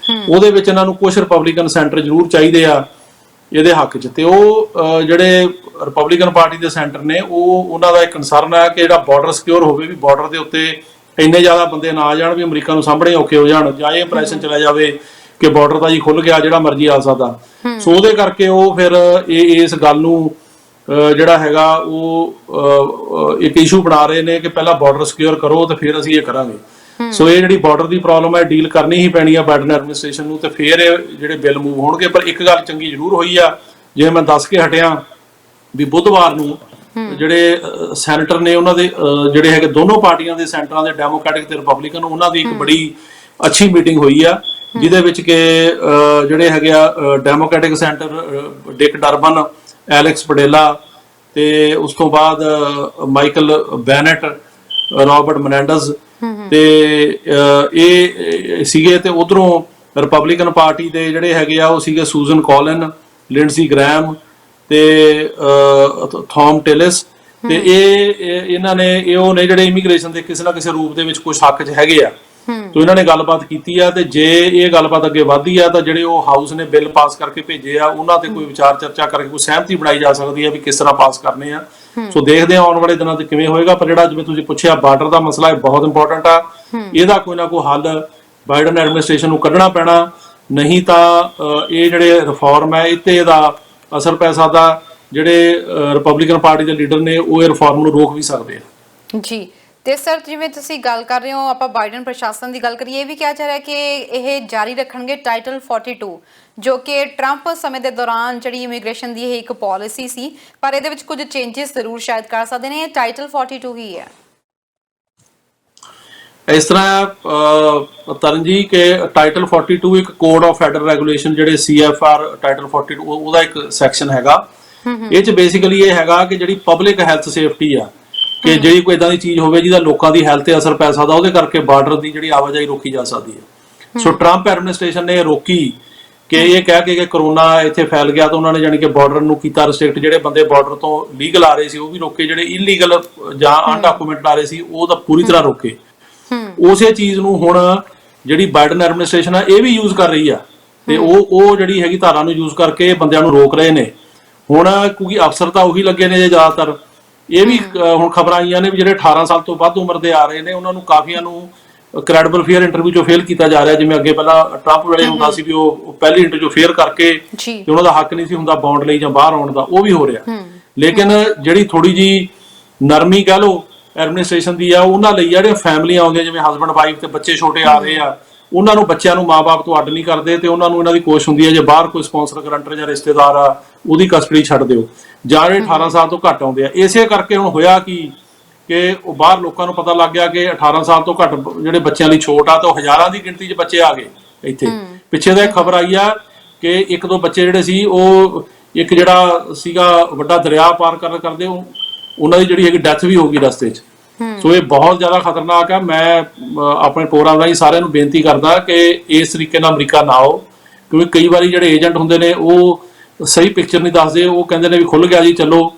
ਉਹਦੇ ਵਿੱਚ ਇਹਨਾਂ ਨੂੰ ਕੁਝ ਰਿਪਬਲਿਕਨ ਸੈਂਟਰ ਜ਼ਰੂਰ ਚਾਹੀਦੇ ਆ ਇਹਦੇ ਹੱਕ 'ਚ, ਤੇ ਉਹ ਜਿਹੜੇ ਰਿਪਬਲਿਕਨ ਪਾਰਟੀ ਦੇ ਸੈਂਟਰ ਨੇ, ਉਹਨਾਂ ਦਾ ਇੱਕ ਕੰਸਰਨ ਹੈ ਕਿ ਜਿਹੜਾ ਬਾਰਡਰ ਸਿਕਿਉਰ ਹੋਵੇ, ਵੀ ਬਾਰਡਰ ਦੇ ਉੱਤੇ ਇੰਨੇ ਜ਼ਿਆਦਾ ਬੰਦੇ ਨਾ ਆ ਜਾਣ ਵੀ ਅਮਰੀਕਾ ਨੂੰ ਸਾਹਮਣੇ ਔਖੇ ਹੋ ਜਾਣ, ਜਾਂ ਇਹ ਇੰਪ੍ਰੈਸ਼ਨ ਚਲਾ ਜਾਵੇ ਕਿ ਬਾਰਡਰ ਤਾਂ ਜੀ ਖੁੱਲ ਗਿਆ, ਜਿਹੜਾ ਮਰਜ਼ੀ ਆ ਸਕਦਾ। ਸੋ ਉਹਦੇ ਕਰਕੇ ਉਹ ਫਿਰ ਇਸ ਗੱਲ ਨੂੰ ਜਿਹੜਾ ਹੈਗਾ ਉਹ ਇੱਕ ਇਸ਼ੂ ਬਣਾ ਰਹੇ ਨੇ ਕਿ ਪਹਿਲਾਂ ਬਾਰਡਰ ਸਿਕਿਉਰ ਕਰੋ ਤੇ ਫਿਰ ਅਸੀਂ ਇਹ ਕਰਾਂਗੇ। ਸੋ ਇਹ ਜਿਹੜੀ ਬਾਰਡਰ ਦੀ ਪ੍ਰੋਬਲਮ ਹੈ ਡੀਲ ਕਰਨੀ ਹੀ ਪੈਣੀ ਆ ਬਾਈਡਨ ਐਡਮਿਨਿਸਟ੍ਰੇਸ਼ਨ ਨੂੰ, ਤੇ ਫਿਰ ਇਹ ਜਿਹੜੇ ਬਿੱਲ ਮੂਵ ਹੋਣਗੇ। ਪਰ ਇੱਕ ਗੱਲ ਚੰਗੀ ਜ਼ਰੂਰ ਹੋਈ ਆ, ਜਿਵੇਂ ਮੈਂ ਦੱਸ ਕੇ ਹਟਿਆ ਵੀ ਬੁੱਧਵਾਰ ਨੂੰ ਜਿਹੜੇ ਸੈਨੇਟਰ ਨੇ, ਉਹਨਾਂ ਦੇ ਜਿਹੜੇ ਹੈਗੇ ਦੋਨੋਂ ਪਾਰਟੀਆਂ ਦੇ ਸੈਂਟਰਾਂ ਦੇ, ਡੈਮੋਕ੍ਰੈਟਿਕ ਤੇ ਰਿਪਬਲਿਕਨ, ਉਹਨਾਂ ਦੀ ਇੱਕ ਬੜੀ ਅੱਛੀ ਮੀਟਿੰਗ ਹੋਈ ਆ, ਜਿਹਦੇ ਵਿੱਚ ਕਿ ਜਿਹੜੇ ਹੈਗੇ ਆ democratic centre Dick Durbin, Alex ਪਟੇਲਾ, ਤੇ ਉਸ ਤੋਂ ਬਾਅਦ ਮਾਈਕਲ ਬੈਨਟ, ਰਾਬਰਟ ਮਨੈਂਡਸ, ਤੇ ਇਹ ਸੀਗੇ ਤੇ ਉਧਰੋਂ ਰਿਪਬਲਿਕਨ ਪਾਰਟੀ ਦੇ ਜਿਹੜੇ ਹੈਗੇ ਆ ਉਹ ਸੀਗੇ ਸੂਜ਼ਨ ਕੋਲਿਨ, ਲਿੰਡਸੀ ਗ੍ਰੈਮ ਤੇ ਥੌਮ ਟਿਲਿਸ। ਤੇ ਇਹਨਾਂ ਨੇ ਉਹ ਨੇ ਜਿਹੜੇ ਇਮੀਗ੍ਰੇਸ਼ਨ ਦੇ ਕਿਸੇ ਨਾ ਕਿਸੇ ਰੂਪ ਦੇ ਵਿੱਚ ਕੁਝ ਹੱਕ 'ਚ ਹੈਗੇ ਆ। ਤੇ ਇਹਨਾਂ ਨੇ ਗੱਲਬਾਤ ਕੀਤੀ ਆ ਤੇ ਜੇ ਇਹ ਗੱਲਬਾਤ ਅੱਗੇ ਵਧਦੀ ਆ ਤਾਂ ਜਿਹੜੇ ਉਹ ਹਾਊਸ ਨੇ ਬਿੱਲ ਪਾਸ ਕਰਕੇ ਭੇਜੇ ਆ ਉਹਨਾਂ ਤੇ ਕੋਈ ਵਿਚਾਰ ਚਰਚਾ ਕਰਕੇ ਕੋਈ ਸਹਿਮਤੀ ਬਣਾਈ ਜਾ ਸਕਦੀ ਆ ਵੀ ਕਿਸ ਤਰ੍ਹਾਂ ਪਾਸ ਕਰਨੇ ਆ। ਸੋ ਦੇਖਦੇ ਆ ਆਉਣ ਵਾਲੇ ਦਿਨਾਂ ਤੇ ਕਿਵੇਂ ਹੋਏਗਾ। ਪਰ ਜਿਹੜਾ ਜਿਵੇਂ ਤੁਸੀਂ ਪੁੱਛਿਆ ਬਾਰਡਰ ਦਾ ਮਸਲਾ ਇਹ ਬਹੁਤ ਇੰਪੋਰਟੈਂਟ ਆ, ਇਹਦਾ ਕੋਈ ਨਾ ਕੋਈ ਹੱਲ ਬਾਈਡਨ ਐਡਮਿਨਿਸਟ੍ਰੇਸ਼ਨ ਨੂੰ ਕੱਢਣਾ ਪੈਣਾ, ਨਹੀਂ ਤਾਂ ਇਹ ਜਿਹੜੇ ਰਿਫਾਰਮ ਹੈ ਇੱਥੇ ਇਹਦਾ ਅਸਰ ਪੈ ਸਕਦਾ। ਜਿਹੜੇ ਰਿਪਬਲਿਕਨ ਪਾਰਟੀ ਦੇ ਲੀਡਰ ਨੇ ਉਹ ਇਹ ਰਿਫਾਰਮ ਨੂੰ ਰੋਕ ਵੀ ਸਕਦੇ ਆ। ਜੀ ਤੇ ਸਰ ਜਿਵੇਂ ਤੁਸੀਂ ਗੱਲ ਕਰ ਰਹੇ ਹੋ, ਆਪਾਂ ਬਾਈਡਨ ਪ੍ਰਸ਼ਾਸਨ ਦੀ ਗੱਲ ਕਰੀਏ, ਇਹ ਵੀ ਕਿਹਾ ਜਾ ਰਿਹਾ ਕਿ ਇਹ ਜਾਰੀ ਰੱਖਣਗੇ ਟਾਈਟਲ 42 ਜੋ ਕਿ ਟਰੰਪ ਸਮੇਂ ਦੇ ਦੌਰਾਨ ਜਿਹੜੀ ਇਮੀਗ੍ਰੇਸ਼ਨ ਦੀ ਇਹ ਇੱਕ ਪਾਲਿਸੀ ਸੀ, ਪਰ ਇਹਦੇ ਵਿੱਚ ਕੁਝ ਚੇਂਜਸ ਜ਼ਰੂਰ ਸ਼ਾਇਦ ਕਰ ਸਕਦੇ ਨੇ। ਇਹ ਟਾਈਟਲ 42 ਹੀ ਹੈ। ਇਸ ਤਰ੍ਹਾਂ ਤਰਨ ਜੀ ਕਿ ਟਾਈਟਲ 42 ਇੱਕ ਕੋਡ ਆਫ ਫੈਡਰਲ ਰੈਗੂਲੇਸ਼ਨ ਜਿਹੜੇ CFR ਟਾਈਟਲ 42 ਉਹਦਾ ਇੱਕ ਸੈਕਸ਼ਨ ਹੈਗਾ। ਇਹ 'ਚ ਬੇਸਿਕਲੀ ਇਹ ਹੈਗਾ ਕਿ ਜਿਹੜੀ ਪਬਲਿਕ ਹੈਲਥ ਸੇਫਟੀ ਆ, ਕਿ ਜਿਹੜੀ ਕੋਈ ਇਦਾਂ ਦੀ ਚੀਜ਼ ਹੋਵੇ ਜਿਹਦਾ ਲੋਕਾਂ ਦੀ ਹੈਲਥ ਤੇ ਅਸਰ ਪੈ ਸਕਦਾ, ਉਹਦੇ ਕਰਕੇ ਬਾਰਡਰ ਦੀ ਜਿਹੜੀ ਆਵਾਜਾਈ ਰੋਕੀ ਜਾ ਸਕਦੀ ਹੈ। ਸੋ ਟਰੰਪ ਐਡਮਿਨਿਸਟ੍ਰੇਸ਼ਨ ਨੇ ਰੋਕੀ ਕਿ ਇਹ ਕਹਿ ਕੇ ਕਿ ਕਰੋਨਾ ਇੱਥੇ ਫੈਲ ਗਿਆ ਤਾਂ ਉਹਨਾਂ ਨੇ ਜਾਣੀ ਕਿ ਬਾਰਡਰ ਨੂੰ ਕੀਤਾ ਰਿਸਟ੍ਰਿਕਟ। ਜਿਹੜੇ ਬੰਦੇ ਬਾਰਡਰ ਤੋਂ ਲੀਗਲ ਆ ਰਹੇ ਸੀ ਉਹ ਵੀ ਰੋਕੇ, ਜਿਹੜੇ ਇਲੀਗਲ ਜਾਂ ਅਨਡਾਕੂਮੈਂਟਡ ਆ ਰਹੇ ਸੀ ਉਹ ਤਾਂ ਪੂਰੀ ਤਰ੍ਹਾਂ ਰੋਕੇ। ਉਸੇ ਚੀਜ਼ ਨੂੰ ਹੁਣ ਜਿਹੜੀ ਬਾਈਡਨ ਐਡਮਿਨਿਸਟ੍ਰੇਸ਼ਨ ਆ ਇਹ ਵੀ ਯੂਜ਼ ਕਰ ਰਹੀ ਆ ਤੇ ਉਹ ਜਿਹੜੀ ਹੈਗੀ ਧਾਰਾ ਨੂੰ ਯੂਜ਼ ਕਰਕੇ ਬੰਦਿਆਂ ਨੂੰ ਰੋਕ ਰਹੇ ਨੇ। ਹੁਣ ਕਿਉਂਕਿ ਅਫਸਰ ਤਾਂ ਉਹੀ ਲੱਗੇ ਨੇ ਜ਼ਿਆਦਾਤਰ, ਇਹ ਵੀ ਹੁਣ ਖਬਰਾਂ ਆਈਆਂ ਨੇ ਵੀ ਜਿਹੜੇ 18 ਸਾਲ ਤੋਂ ਵੱਧ ਉਮਰ ਦੇ ਆ ਰਹੇ ਨੇ ਉਹਨਾਂ ਨੂੰ ਕਾਫੀਆਂ ਨੂੰ ਕ੍ਰੈਡੀਬਲ ਫੇਅਰ ਇੰਟਰਵਿਊ ਚੋਂ ਫੇਲ ਕੀਤਾ ਜਾ ਰਿਹਾ। ਜਿਵੇਂ ਅੱਗੇ ਪਹਿਲਾਂ ਟਰੰਪ ਵੇਲੇ ਹੁੰਦਾ ਸੀ ਵੀ ਉਹ ਪਹਿਲੀ ਇੰਟਰਵਿਊ ਫੇਅਰ ਕਰਕੇ ਤੇ ਉਹਨਾਂ ਦਾ ਹੱਕ ਨਹੀਂ ਸੀ ਹੁੰਦਾ ਬੌਂਡ ਲਈ ਜਾਂ ਬਾਹਰ ਆਉਣ ਦਾ, ਉਹ ਵੀ ਹੋ ਰਿਹਾ। ਲੇਕਿਨ ਜਿਹੜੀ ਥੋੜੀ ਜੀ ਨਰਮੀ ਕਹਿ ਲਓ ਐਡਮਿਨਿਸਟ੍ਰੇਸ਼ਨ ਦੀ ਆ ਉਹਨਾਂ ਲਈ ਜਿਹੜੀਆਂ ਫੈਮਲੀਆਂ ਆਉਂਦੀਆਂ ਜਿਵੇਂ ਹਸਬੈਂਡ ਵਾਈਫ ਤੇ ਬੱਚੇ ਛੋਟੇ ਆ ਰਹੇ ਆ, ਉਹਨਾਂ ਨੂੰ ਬੱਚਿਆਂ ਨੂੰ ਮਾਂ-ਬਾਪ ਤੋਂ ਅੱਡ ਨਹੀਂ ਕਰਦੇ ਤੇ ਉਹਨਾਂ ਨੂੰ ਇਹਨਾਂ ਦੀ ਕੋਸ਼ਿਸ਼ ਹੁੰਦੀ ਹੈ ਜੇ ਬਾਹਰ ਕੋਈ ਸਪਾਂਸਰ ਗਰੰਟਰ ਜਾਂ ਰਿਸ਼ਤੇਦਾਰ ਆ ਉਹਦੀ ਕਸਟਡੀ ਛੱਡ ਦਿਓ, ਜਾਂ ਜਿਹੜੇ 18 ਸਾਲ ਤੋਂ ਘੱਟ ਆਉਂਦੇ ਆ। ਇਸੇ ਕਰਕੇ ਹੁਣ ਹੋਇਆ ਕਿ ਉਹ ਬਾਹਰ ਲੋਕਾਂ ਨੂੰ ਪਤਾ ਲੱਗ ਗਿਆ ਕਿ 18 ਸਾਲ ਤੋਂ ਘੱਟ ਜਿਹੜੇ ਬੱਚਿਆਂ ਲਈ ਛੋਟ ਆ ਤਾਂ ਹਜ਼ਾਰਾਂ ਦੀ ਗਿਣਤੀ 'ਚ ਬੱਚੇ ਆ ਗਏ ਇੱਥੇ। ਪਿੱਛੇ ਦਾ ਇੱਕ ਖਬਰ ਆਈ ਆ ਕਿ ਇੱਕ ਦੋ ਬੱਚੇ ਜਿਹੜੇ ਸੀ ਉਹ ਇੱਕ ਜਿਹੜਾ ਸੀਗਾ ਵੱਡਾ ਦਰਿਆ ਪਾਰ ਕਰਦੇ ਉਹਨਾਂ ਦੀ ਜਿਹੜੀ ਹੈਗੀ ਡੈਥ ਵੀ ਹੋ ਗਈ ਰਸਤੇ 'ਚ। ਸੋ ਇਹ ਬਹੁਤ ਜ਼ਿਆਦਾ ਖਤਰਨਾਕ ਆ। ਮੈਂ ਆਪਣੇ ਪ੍ਰੋਗਰਾਮ ਰਾਹੀਂ ਸਾਰਿਆਂ ਨੂੰ ਬੇਨਤੀ ਕਰਦਾ ਕਿ ਇਸ ਤਰੀਕੇ ਨਾਲ ਅਮਰੀਕਾ ਨਾ ਆਓ, ਕਿਉਂਕਿ ਕਈ ਵਾਰੀ ਜਿਹੜੇ ਏਜੰਟ ਹੁੰਦੇ ਨੇ ਉਹ ਸਹੀ ਪਿਕਚਰ ਨਹੀਂ ਦੱਸਦੇ। ਉਹ ਕਹਿੰਦੇ ਨੇ ਵੀ ਖੁੱਲ ਗਿਆ ਜੀ ਚਲੋ,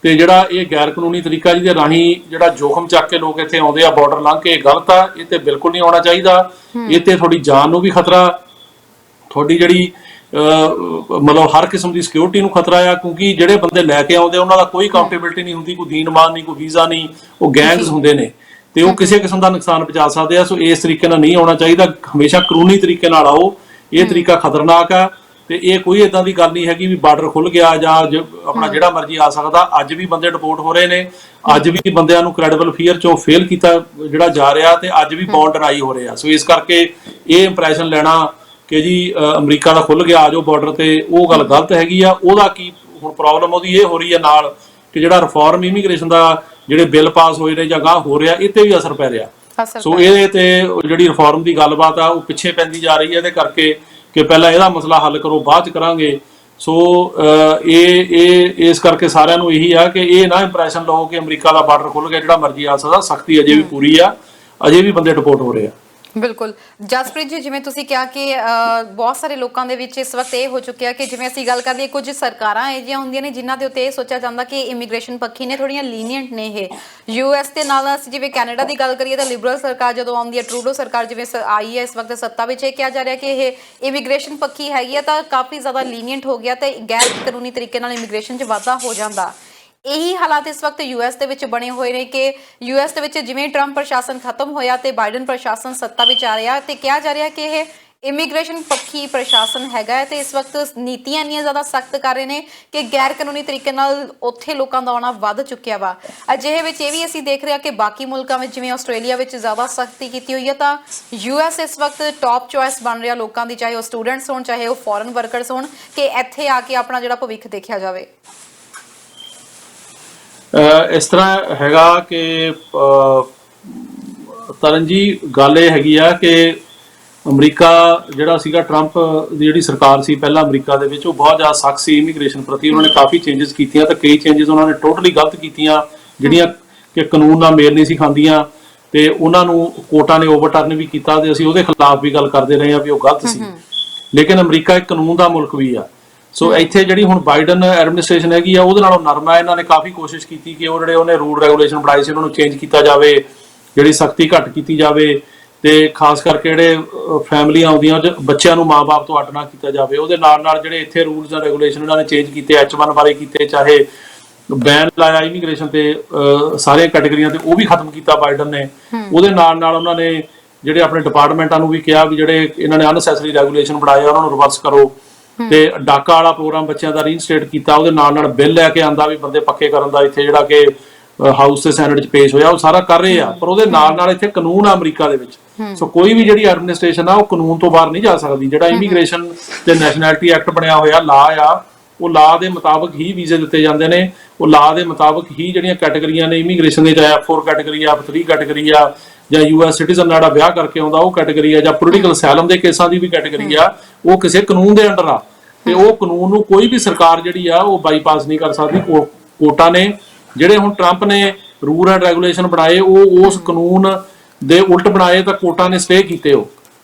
ਤੇ ਜਿਹੜਾ ਇਹ ਗੈਰ ਕਾਨੂੰਨੀ ਤਰੀਕਾ ਜਿਹਦੇ ਰਾਹੀਂ ਜਿਹੜਾ ਜੋਖਮ ਚੱਕ ਕੇ ਲੋਕ ਇੱਥੇ ਆਉਂਦੇ ਆ ਬਾਰਡਰ ਲੰਘ ਕੇ, ਇਹ ਗਲਤ ਆ। ਇਹ ਤੇ ਬਿਲਕੁਲ ਨਹੀਂ ਆਉਣਾ ਚਾਹੀਦਾ। ਇਹ ਤੇ ਤੁਹਾਡੀ ਜਾਨ ਨੂੰ ਵੀ ਖਤਰਾ, ਤੁਹਾਡੀ ਜਿਹੜੀ ਮਤਲਬ ਹਰ ਕਿਸਮ ਦੀ ਸਿਕਿਉਰਿਟੀ ਨੂੰ ਖਤਰਾ ਆ, ਕਿਉਂਕਿ ਜਿਹੜੇ ਬੰਦੇ ਲੈ ਕੇ ਆਉਂਦੇ ਉਹਨਾਂ ਦਾ ਕੋਈ ਅਕਾਊਂਟੇਬਿਲਟੀ ਨਹੀਂ ਹੁੰਦੀ, ਕੋਈ ਦੀਨਮਾਨ ਨਹੀਂ, ਕੋਈ ਵੀਜ਼ਾ ਨਹੀਂ, ਉਹ ਗੈਂਗਸ ਹੁੰਦੇ ਨੇ ਤੇ ਉਹ ਕਿਸੇ ਕਿਸਮ ਦਾ ਨੁਕਸਾਨ ਪਹੁੰਚਾ ਸਕਦੇ ਆ। ਸੋ ਇਸ ਤਰੀਕੇ ਨਾਲ ਨਹੀਂ ਆਉਣਾ ਚਾਹੀਦਾ, ਹਮੇਸ਼ਾ ਕਾਨੂੰਨੀ ਤਰੀਕੇ ਨਾਲ ਆਓ। ਇਹ ਤਰੀਕਾ ਖਤਰਨਾਕ ਆ ਤੇ ਇਹ ਕੋਈ ਇਦਾਂ ਦੀ ਗੱਲ ਨਹੀਂ ਹੈਗੀ ਵੀ ਬਾਰਡਰ ਖੁੱਲ ਗਿਆ ਜਾਂ ਆਪਣਾ ਜਿਹੜਾ ਮਰਜ਼ੀ ਆ ਸਕਦਾ। ਅੱਜ ਵੀ ਬੰਦੇ ਡਿਪੋਰਟ ਹੋ ਰਹੇ ਨੇ, ਅੱਜ ਵੀ ਬੰਦਿਆਂ ਨੂੰ ਕ੍ਰੈਡੀਬਲ ਫੀਅਰ ਚੋਂ ਫੇਲ ਕੀਤਾ ਜਿਹੜਾ ਜਾ ਰਿਹਾ ਤੇ ਅੱਜ ਵੀ ਬੌਂਡ ਡਰਾਈ ਹੋ ਰਹੇ ਆ। ਸੋ ਇਸ ਕਰਕੇ ਇਹ ਇੰਪ੍ਰੈਸ਼ਨ ਲੈਣਾ ਕਿ ਜੀ ਅਮਰੀਕਾ ਦਾ ਖੁੱਲ ਗਿਆ ਆ ਜਾਓ ਬਾਰਡਰ ਤੇ, ਉਹ ਗੱਲ ਗਲਤ ਹੈਗੀ ਆ। ਉਹਦਾ ਕੀ ਹੁਣ ਪ੍ਰੋਬਲਮ ਉਹਦੀ ਇਹ ਹੋ ਰਹੀ ਹੈ ਨਾਲ ਕਿ ਜਿਹੜਾ ਰਿਫਾਰਮ ਇਮੀਗ੍ਰੇਸ਼ਨ ਦਾ ਜਿਹੜੇ ਬਿੱਲ ਪਾਸ ਹੋਏ ਨੇ ਜਾਂ ਗਾਹ ਹੋ ਰਿਹਾ, ਇਹ ਤੇ ਵੀ ਅਸਰ ਪੈ ਰਿਹਾ। ਸੋ ਇਹਦੇ ਤੇ ਜਿਹੜੀ ਰਿਫਾਰਮ ਦੀ ਗੱਲਬਾਤ ਆ ਉਹ ਪਿੱਛੇ ਪੈਂਦੀ ਜਾ ਰਹੀ ਹੈ ਇਹਦੇ ਕਰਕੇ ਕਿ ਪਹਿਲਾਂ ਇਹਦਾ ਮਸਲਾ ਹੱਲ ਕਰੋ ਬਾਅਦ ਚ ਕਰਾਂਗੇ। ਸੋ ਇਹ ਇਸ ਕਰਕੇ ਸਾਰਿਆਂ ਨੂੰ ਇਹੀ ਆ ਕਿ ਇਹ ਨਾ ਇੰਪ੍ਰੈਸ਼ਨ ਲਓ ਕਿ ਅਮਰੀਕਾ ਦਾ ਬਾਰਡਰ ਖੁੱਲ ਗਿਆ ਜਿਹੜਾ ਮਰਜ਼ੀ ਆ ਸਕਦਾ। ਸਖਤੀ ਅਜੇ ਵੀ ਪੂਰੀ ਆ, ਅਜੇ ਵੀ ਬੰਦੇ ਡਿਪੋਰਟ ਹੋ ਰਹੇ ਆ। ਬਿਲਕੁਲ ਜਸਪ੍ਰੀਤ ਜੀ, ਜਿਵੇਂ ਤੁਸੀਂ ਕਿਹਾ ਕਿ ਬਹੁਤ ਸਾਰੇ ਲੋਕਾਂ ਦੇ ਵਿੱਚ ਇਸ ਵਕਤ ਇਹ ਹੋ ਚੁੱਕਿਆ ਕਿ ਜਿਵੇਂ ਅਸੀਂ ਗੱਲ ਕਰਦੇ ਕੁਝ ਸਰਕਾਰਾਂ ਇਹ ਜਿਹੀਆਂ ਹੁੰਦੀਆਂ ਨੇ ਜਿਨ੍ਹਾਂ ਦੇ ਉੱਤੇ ਇਹ ਸੋਚਿਆ ਜਾਂਦਾ ਕਿ ਇਮੀਗ੍ਰੇਸ਼ਨ ਪੱਖੀ ਨੇ, ਥੋੜ੍ਹੀਆਂ ਲੀਨੀਅੰਟ ਨੇ ਇਹ। US ਦੇ ਨਾਲ ਅਸੀਂ ਜਿਵੇਂ ਕੈਨੇਡਾ ਦੀ ਗੱਲ ਕਰੀਏ ਤਾਂ ਲਿਬਰਲ ਸਰਕਾਰ ਜਦੋਂ ਆਉਂਦੀ ਹੈ, ਟਰੂਡੋ ਸਰਕਾਰ ਜਿਵੇਂ ਆਈ ਹੈ ਇਸ ਵਕਤ ਸੱਤਾ ਵਿੱਚ, ਇਹ ਕਿਹਾ ਜਾ ਰਿਹਾ ਕਿ ਇਹ ਇਮੀਗ੍ਰੇਸ਼ਨ ਪੱਖੀ ਹੈਗੀ ਹੈ ਤਾਂ ਕਾਫੀ ਜ਼ਿਆਦਾ ਲੀਨੀਅੰਟ ਹੋ ਗਿਆ ਤੇ ਗੈਰ ਕਾਨੂੰਨੀ ਤਰੀਕੇ ਨਾਲ ਇਮੀਗ੍ਰੇਸ਼ਨ 'ਚ ਵਾਧਾ ਹੋ ਜਾਂਦਾ। ਇਹੀ ਹਾਲਾਤ ਇਸ ਵਕਤ US ਦੇ ਵਿੱਚ ਬਣੇ ਹੋਏ ਨੇ ਕਿ US ਦੇ ਵਿੱਚ ਜਿਵੇਂ ਟਰੰਪ ਪ੍ਰਸ਼ਾਸਨ ਖਤਮ ਹੋਇਆ ਤੇ ਬਾਈਡਨ ਪ੍ਰਸ਼ਾਸਨ ਸੱਤਾ ਵਿੱਚ ਆ ਰਿਹਾ ਤੇ ਕਿਹਾ ਜਾ ਰਿਹਾ ਕਿ ਇਹ ਇਮੀਗ੍ਰੇਸ਼ਨ ਪੱਖੀ ਪ੍ਰਸ਼ਾਸਨ ਹੈਗਾ ਹੈ ਤੇ ਇਸ ਵਕਤ ਨੀਤੀਆਂ ਇੰਨੀਆਂ ਜ਼ਿਆਦਾ ਸਖਤ ਕਰ ਰਹੇ ਨੇ ਕਿ ਗੈਰ ਕਾਨੂੰਨੀ ਤਰੀਕੇ ਨਾਲ ਉੱਥੇ ਲੋਕਾਂ ਦਾ ਆਉਣਾ ਵੱਧ ਚੁੱਕਿਆ ਵਾ। ਅਜਿਹੇ ਵਿੱਚ ਇਹ ਵੀ ਅਸੀਂ ਦੇਖ ਰਹੇ ਹਾਂ ਕਿ ਬਾਕੀ ਮੁਲਕਾਂ ਵਿੱਚ ਜਿਵੇਂ ਆਸਟ੍ਰੇਲੀਆ ਵਿੱਚ ਜ਼ਿਆਦਾ ਸਖਤੀ ਕੀਤੀ ਹੋਈ ਹੈ ਤਾਂ US ਇਸ ਵਕਤ ਟੌਪ ਚੋਇਸ ਬਣ ਰਿਹਾ ਲੋਕਾਂ ਦੀ, ਚਾਹੇ ਉਹ ਸਟੂਡੈਂਟਸ ਹੋਣ ਚਾਹੇ ਉਹ ਫੋਰਨ ਵਰਕਰਸ ਹੋਣ, ਕਿ ਇੱਥੇ ਆ ਕੇ ਆਪਣਾ ਜਿਹੜਾ ਭਵਿੱਖ ਦੇਖਿਆ ਜਾਵੇ। ਇਸ ਤਰ੍ਹਾਂ ਹੈਗਾ ਕਿ ਤਰਨ ਜੀ ਗੱਲ ਇਹ ਹੈਗੀ ਆ ਕਿ ਅਮਰੀਕਾ ਜਿਹੜਾ ਸੀਗਾ ਟਰੰਪ ਦੀ ਜਿਹੜੀ ਸਰਕਾਰ ਸੀ ਪਹਿਲਾਂ ਅਮਰੀਕਾ ਦੇ ਵਿੱਚ, ਉਹ ਬਹੁਤ ਜ਼ਿਆਦਾ ਸਖਤ ਸੀ ਇਮੀਗ੍ਰੇਸ਼ਨ ਪ੍ਰਤੀ। ਉਹਨਾਂ ਨੇ ਕਾਫੀ ਚੇਂਜਸ ਕੀਤੀਆਂ ਤਾਂ ਕਈ ਚੇਂਜਸ ਉਹਨਾਂ ਨੇ ਟੋਟਲੀ ਗਲਤ ਕੀਤੀਆਂ ਜਿਹੜੀਆਂ ਕਿ ਕਾਨੂੰਨ ਨਾਲ ਮੇਲ ਨਹੀਂ ਸੀ ਖਾਂਦੀਆਂ। ਤੇ ਉਹਨਾਂ ਨੂੰ ਕੋਰਟਾਂ ਨੇ ਓਵਰਟਰਨ ਵੀ ਕੀਤਾ ਤੇ ਅਸੀਂ ਉਹਦੇ ਖਿਲਾਫ ਵੀ ਗੱਲ ਕਰਦੇ ਰਹੇ ਆ ਵੀ ਉਹ ਗਲਤ ਸੀ। ਲੇਕਿਨ ਅਮਰੀਕਾ ਇੱਕ ਕਾਨੂੰਨ ਦਾ ਮੁਲਕ ਵੀ ਆ। ਸੋ ਇੱਥੇ ਜਿਹੜੀ ਹੁਣ ਬਾਈਡਨ ਐਡਮਿਨਿਸਟ੍ਰੇਸ਼ਨ ਹੈਗੀ ਆ ਉਹਦੇ ਨਾਲੋਂ ਨਰਮ ਆ। ਇਹਨਾਂ ਨੇ ਕਾਫੀ ਕੋਸ਼ਿਸ਼ ਕੀਤੀ ਕਿ ਉਹ ਜਿਹੜੇ ਉਹਨੇ ਰੂਲ ਰੈਗੂਲੇਸ਼ਨ ਬਣਾਏ ਸੀ ਉਹਨਾਂ ਨੂੰ ਚੇਂਜ ਕੀਤਾ ਜਾਵੇ, ਜਿਹੜੀ ਸਖਤੀ ਘੱਟ ਕੀਤੀ ਜਾਵੇ, ਤੇ ਖਾਸ ਕਰਕੇ ਜਿਹੜੇ ਫੈਮਲੀਆਂ ਆਉਂਦੀਆਂ ਬੱਚਿਆਂ ਨੂੰ ਮਾਂ-ਬਾਪ ਤੋਂ ਅੱਡ ਨਾ ਕੀਤਾ ਜਾਵੇ। ਉਹਦੇ ਨਾਲ ਨਾਲ ਜਿਹੜੇ ਇੱਥੇ ਰੂਲਸ ਐਂਡ ਰੈਗੂਲੇਸ਼ਨ ਇਹਨਾਂ ਨੇ ਚੇਂਜ ਕੀਤੇ, H1 ਬਾਰੇ ਕੀਤੇ, ਚਾਹੇ ਬੈਨ ਲਾਇਆ ਇਮੀਗ੍ਰੇਸ਼ਨ ਤੇ ਸਾਰੀਆਂ ਕੈਟੇਗਰੀਆਂ ਤੇ, ਉਹ ਵੀ ਖਤਮ ਕੀਤਾ ਬਾਈਡਨ ਨੇ। ਉਹਦੇ ਨਾਲ ਨਾਲ ਉਹਨਾਂ ਨੇ ਜਿਹੜੇ ਆਪਣੇ ਡਿਪਾਰਟਮੈਂਟਾਂ ਨੂੰ ਵੀ ਕਿਹਾ ਵੀ ਜਿਹੜੇ ਇਹਨਾਂ ਨੇ ਅਨਸੈਸਰੀ ਰੈਗੂਲੇਸ਼ਨ ਬਣਾਏ ਉਹਨਾਂ ਨੂੰ ਰਿਵਰਸ ਕਰੋ, ਤੇ ਡਾਕਾ ਵਾਲਾ ਪ੍ਰੋਗਰਾਮ ਬੱਚਿਆਂ ਦਾ ਰੀਇਨਸਟੇਟ ਕੀਤਾ। ਉਹਦੇ ਨਾਲ ਨਾਲ ਬਿੱਲ ਲੈ ਕੇ ਆਂਦਾ ਵੀ ਬੰਦੇ ਪੱਕੇ ਕਰਨ ਦਾ, ਇੱਥੇ ਜਿਹੜਾ ਕਿ ਹਾਊਸ ਤੇ ਸੈਨੇਟ 'ਚ ਪੇਸ਼ ਹੋਇਆ, ਉਹ ਸਾਰਾ ਕਰ ਰਹੇ ਆ। ਪਰ ਉਹਦੇ ਨਾਲ ਨਾਲ ਇੱਥੇ ਕਾਨੂੰਨ ਆ ਅਮਰੀਕਾ ਦੇ ਵਿੱਚ। ਸੋ ਕੋਈ ਵੀ ਜਿਹੜੀ ਐਡਮਿਨਿਸਟ੍ਰੇਸ਼ਨ ਆ ਉਹ ਕਾਨੂੰਨ ਤੋਂ ਬਾਹਰ ਨਹੀਂ ਜਾ ਸਕਦੀ। ਜਿਹੜਾ ਇਮੀਗ੍ਰੇਸ਼ਨ ਤੇ ਨੈਸ਼ਨੈਲਿਟੀ ਐਕਟ ਬਣਿਆ ਹੋਇਆ ਲਾ ਆ, ਉਹ ਲਾ ਦੇ ਮੁਤਾਬਕ ਹੀ ਵੀਜ਼ੇ ਦਿੱਤੇ ਜਾਂਦੇ ਨੇ। ਉਹ ਲਾ ਦੇ ਮੁਤਾਬਕ ਹੀ ਜਿਹੜੀਆਂ ਕੈਟੇਗਰੀਆਂ ਨੇ ਇਮੀਗ੍ਰੇਸ਼ਨ ਦੇ, ਚਾਹੇ F4 ਕੈਟੇਗਰੀ ਆ, F3 ਕੈਟੇਗਰੀ ਆ, ਜਾਂ US ਸਿਟੀਜ਼ਨ ਜਿਹੜਾ ਵਿਆਹ ਕਰਕੇ ਆਉਂਦਾ ਉਹ ਕੈਟੇਗਰੀ ਆ, ਜਾਂ ਪੋਲੀਟੀਕਲ ਅਸਾਈਲਮ ਦੇ ਕੇਸਾਂ ਦੀ ਵੀ ਕੈਟੇਗਰੀ ਆ, ਉਹ ਕਿਸੇ ਕਾਨੂੰਨ ਦੇ ਅੰਡਰ ਆ। ਤੇ ਉਹ ਕਾਨੂੰਨ ਨੂੰ ਕੋਈ ਵੀ ਸਰਕਾਰ ਜਿਹੜੀ ਆ ਉਹ ਬਾਈਪਾਸ ਨਹੀਂ ਕਰ ਸਕਦੀ। ਕੋਰਟਾਂ ਨੇ ਜਿਹੜੇ ਹੁਣ ਟਰੰਪ ਨੇ ਰੂਲ ਐਂਡ ਰੈਗੂਲੇਸ਼ਨ ਬਣਾਏ, ਉਹ ਉਸ ਕਾਨੂੰਨ ਦੇ ਉਲਟ ਬਣਾਏ ਤਾਂ ਕੋਰਟਾਂ ਨੇ ਸਟੇ ਕੀਤੇ ਉਹ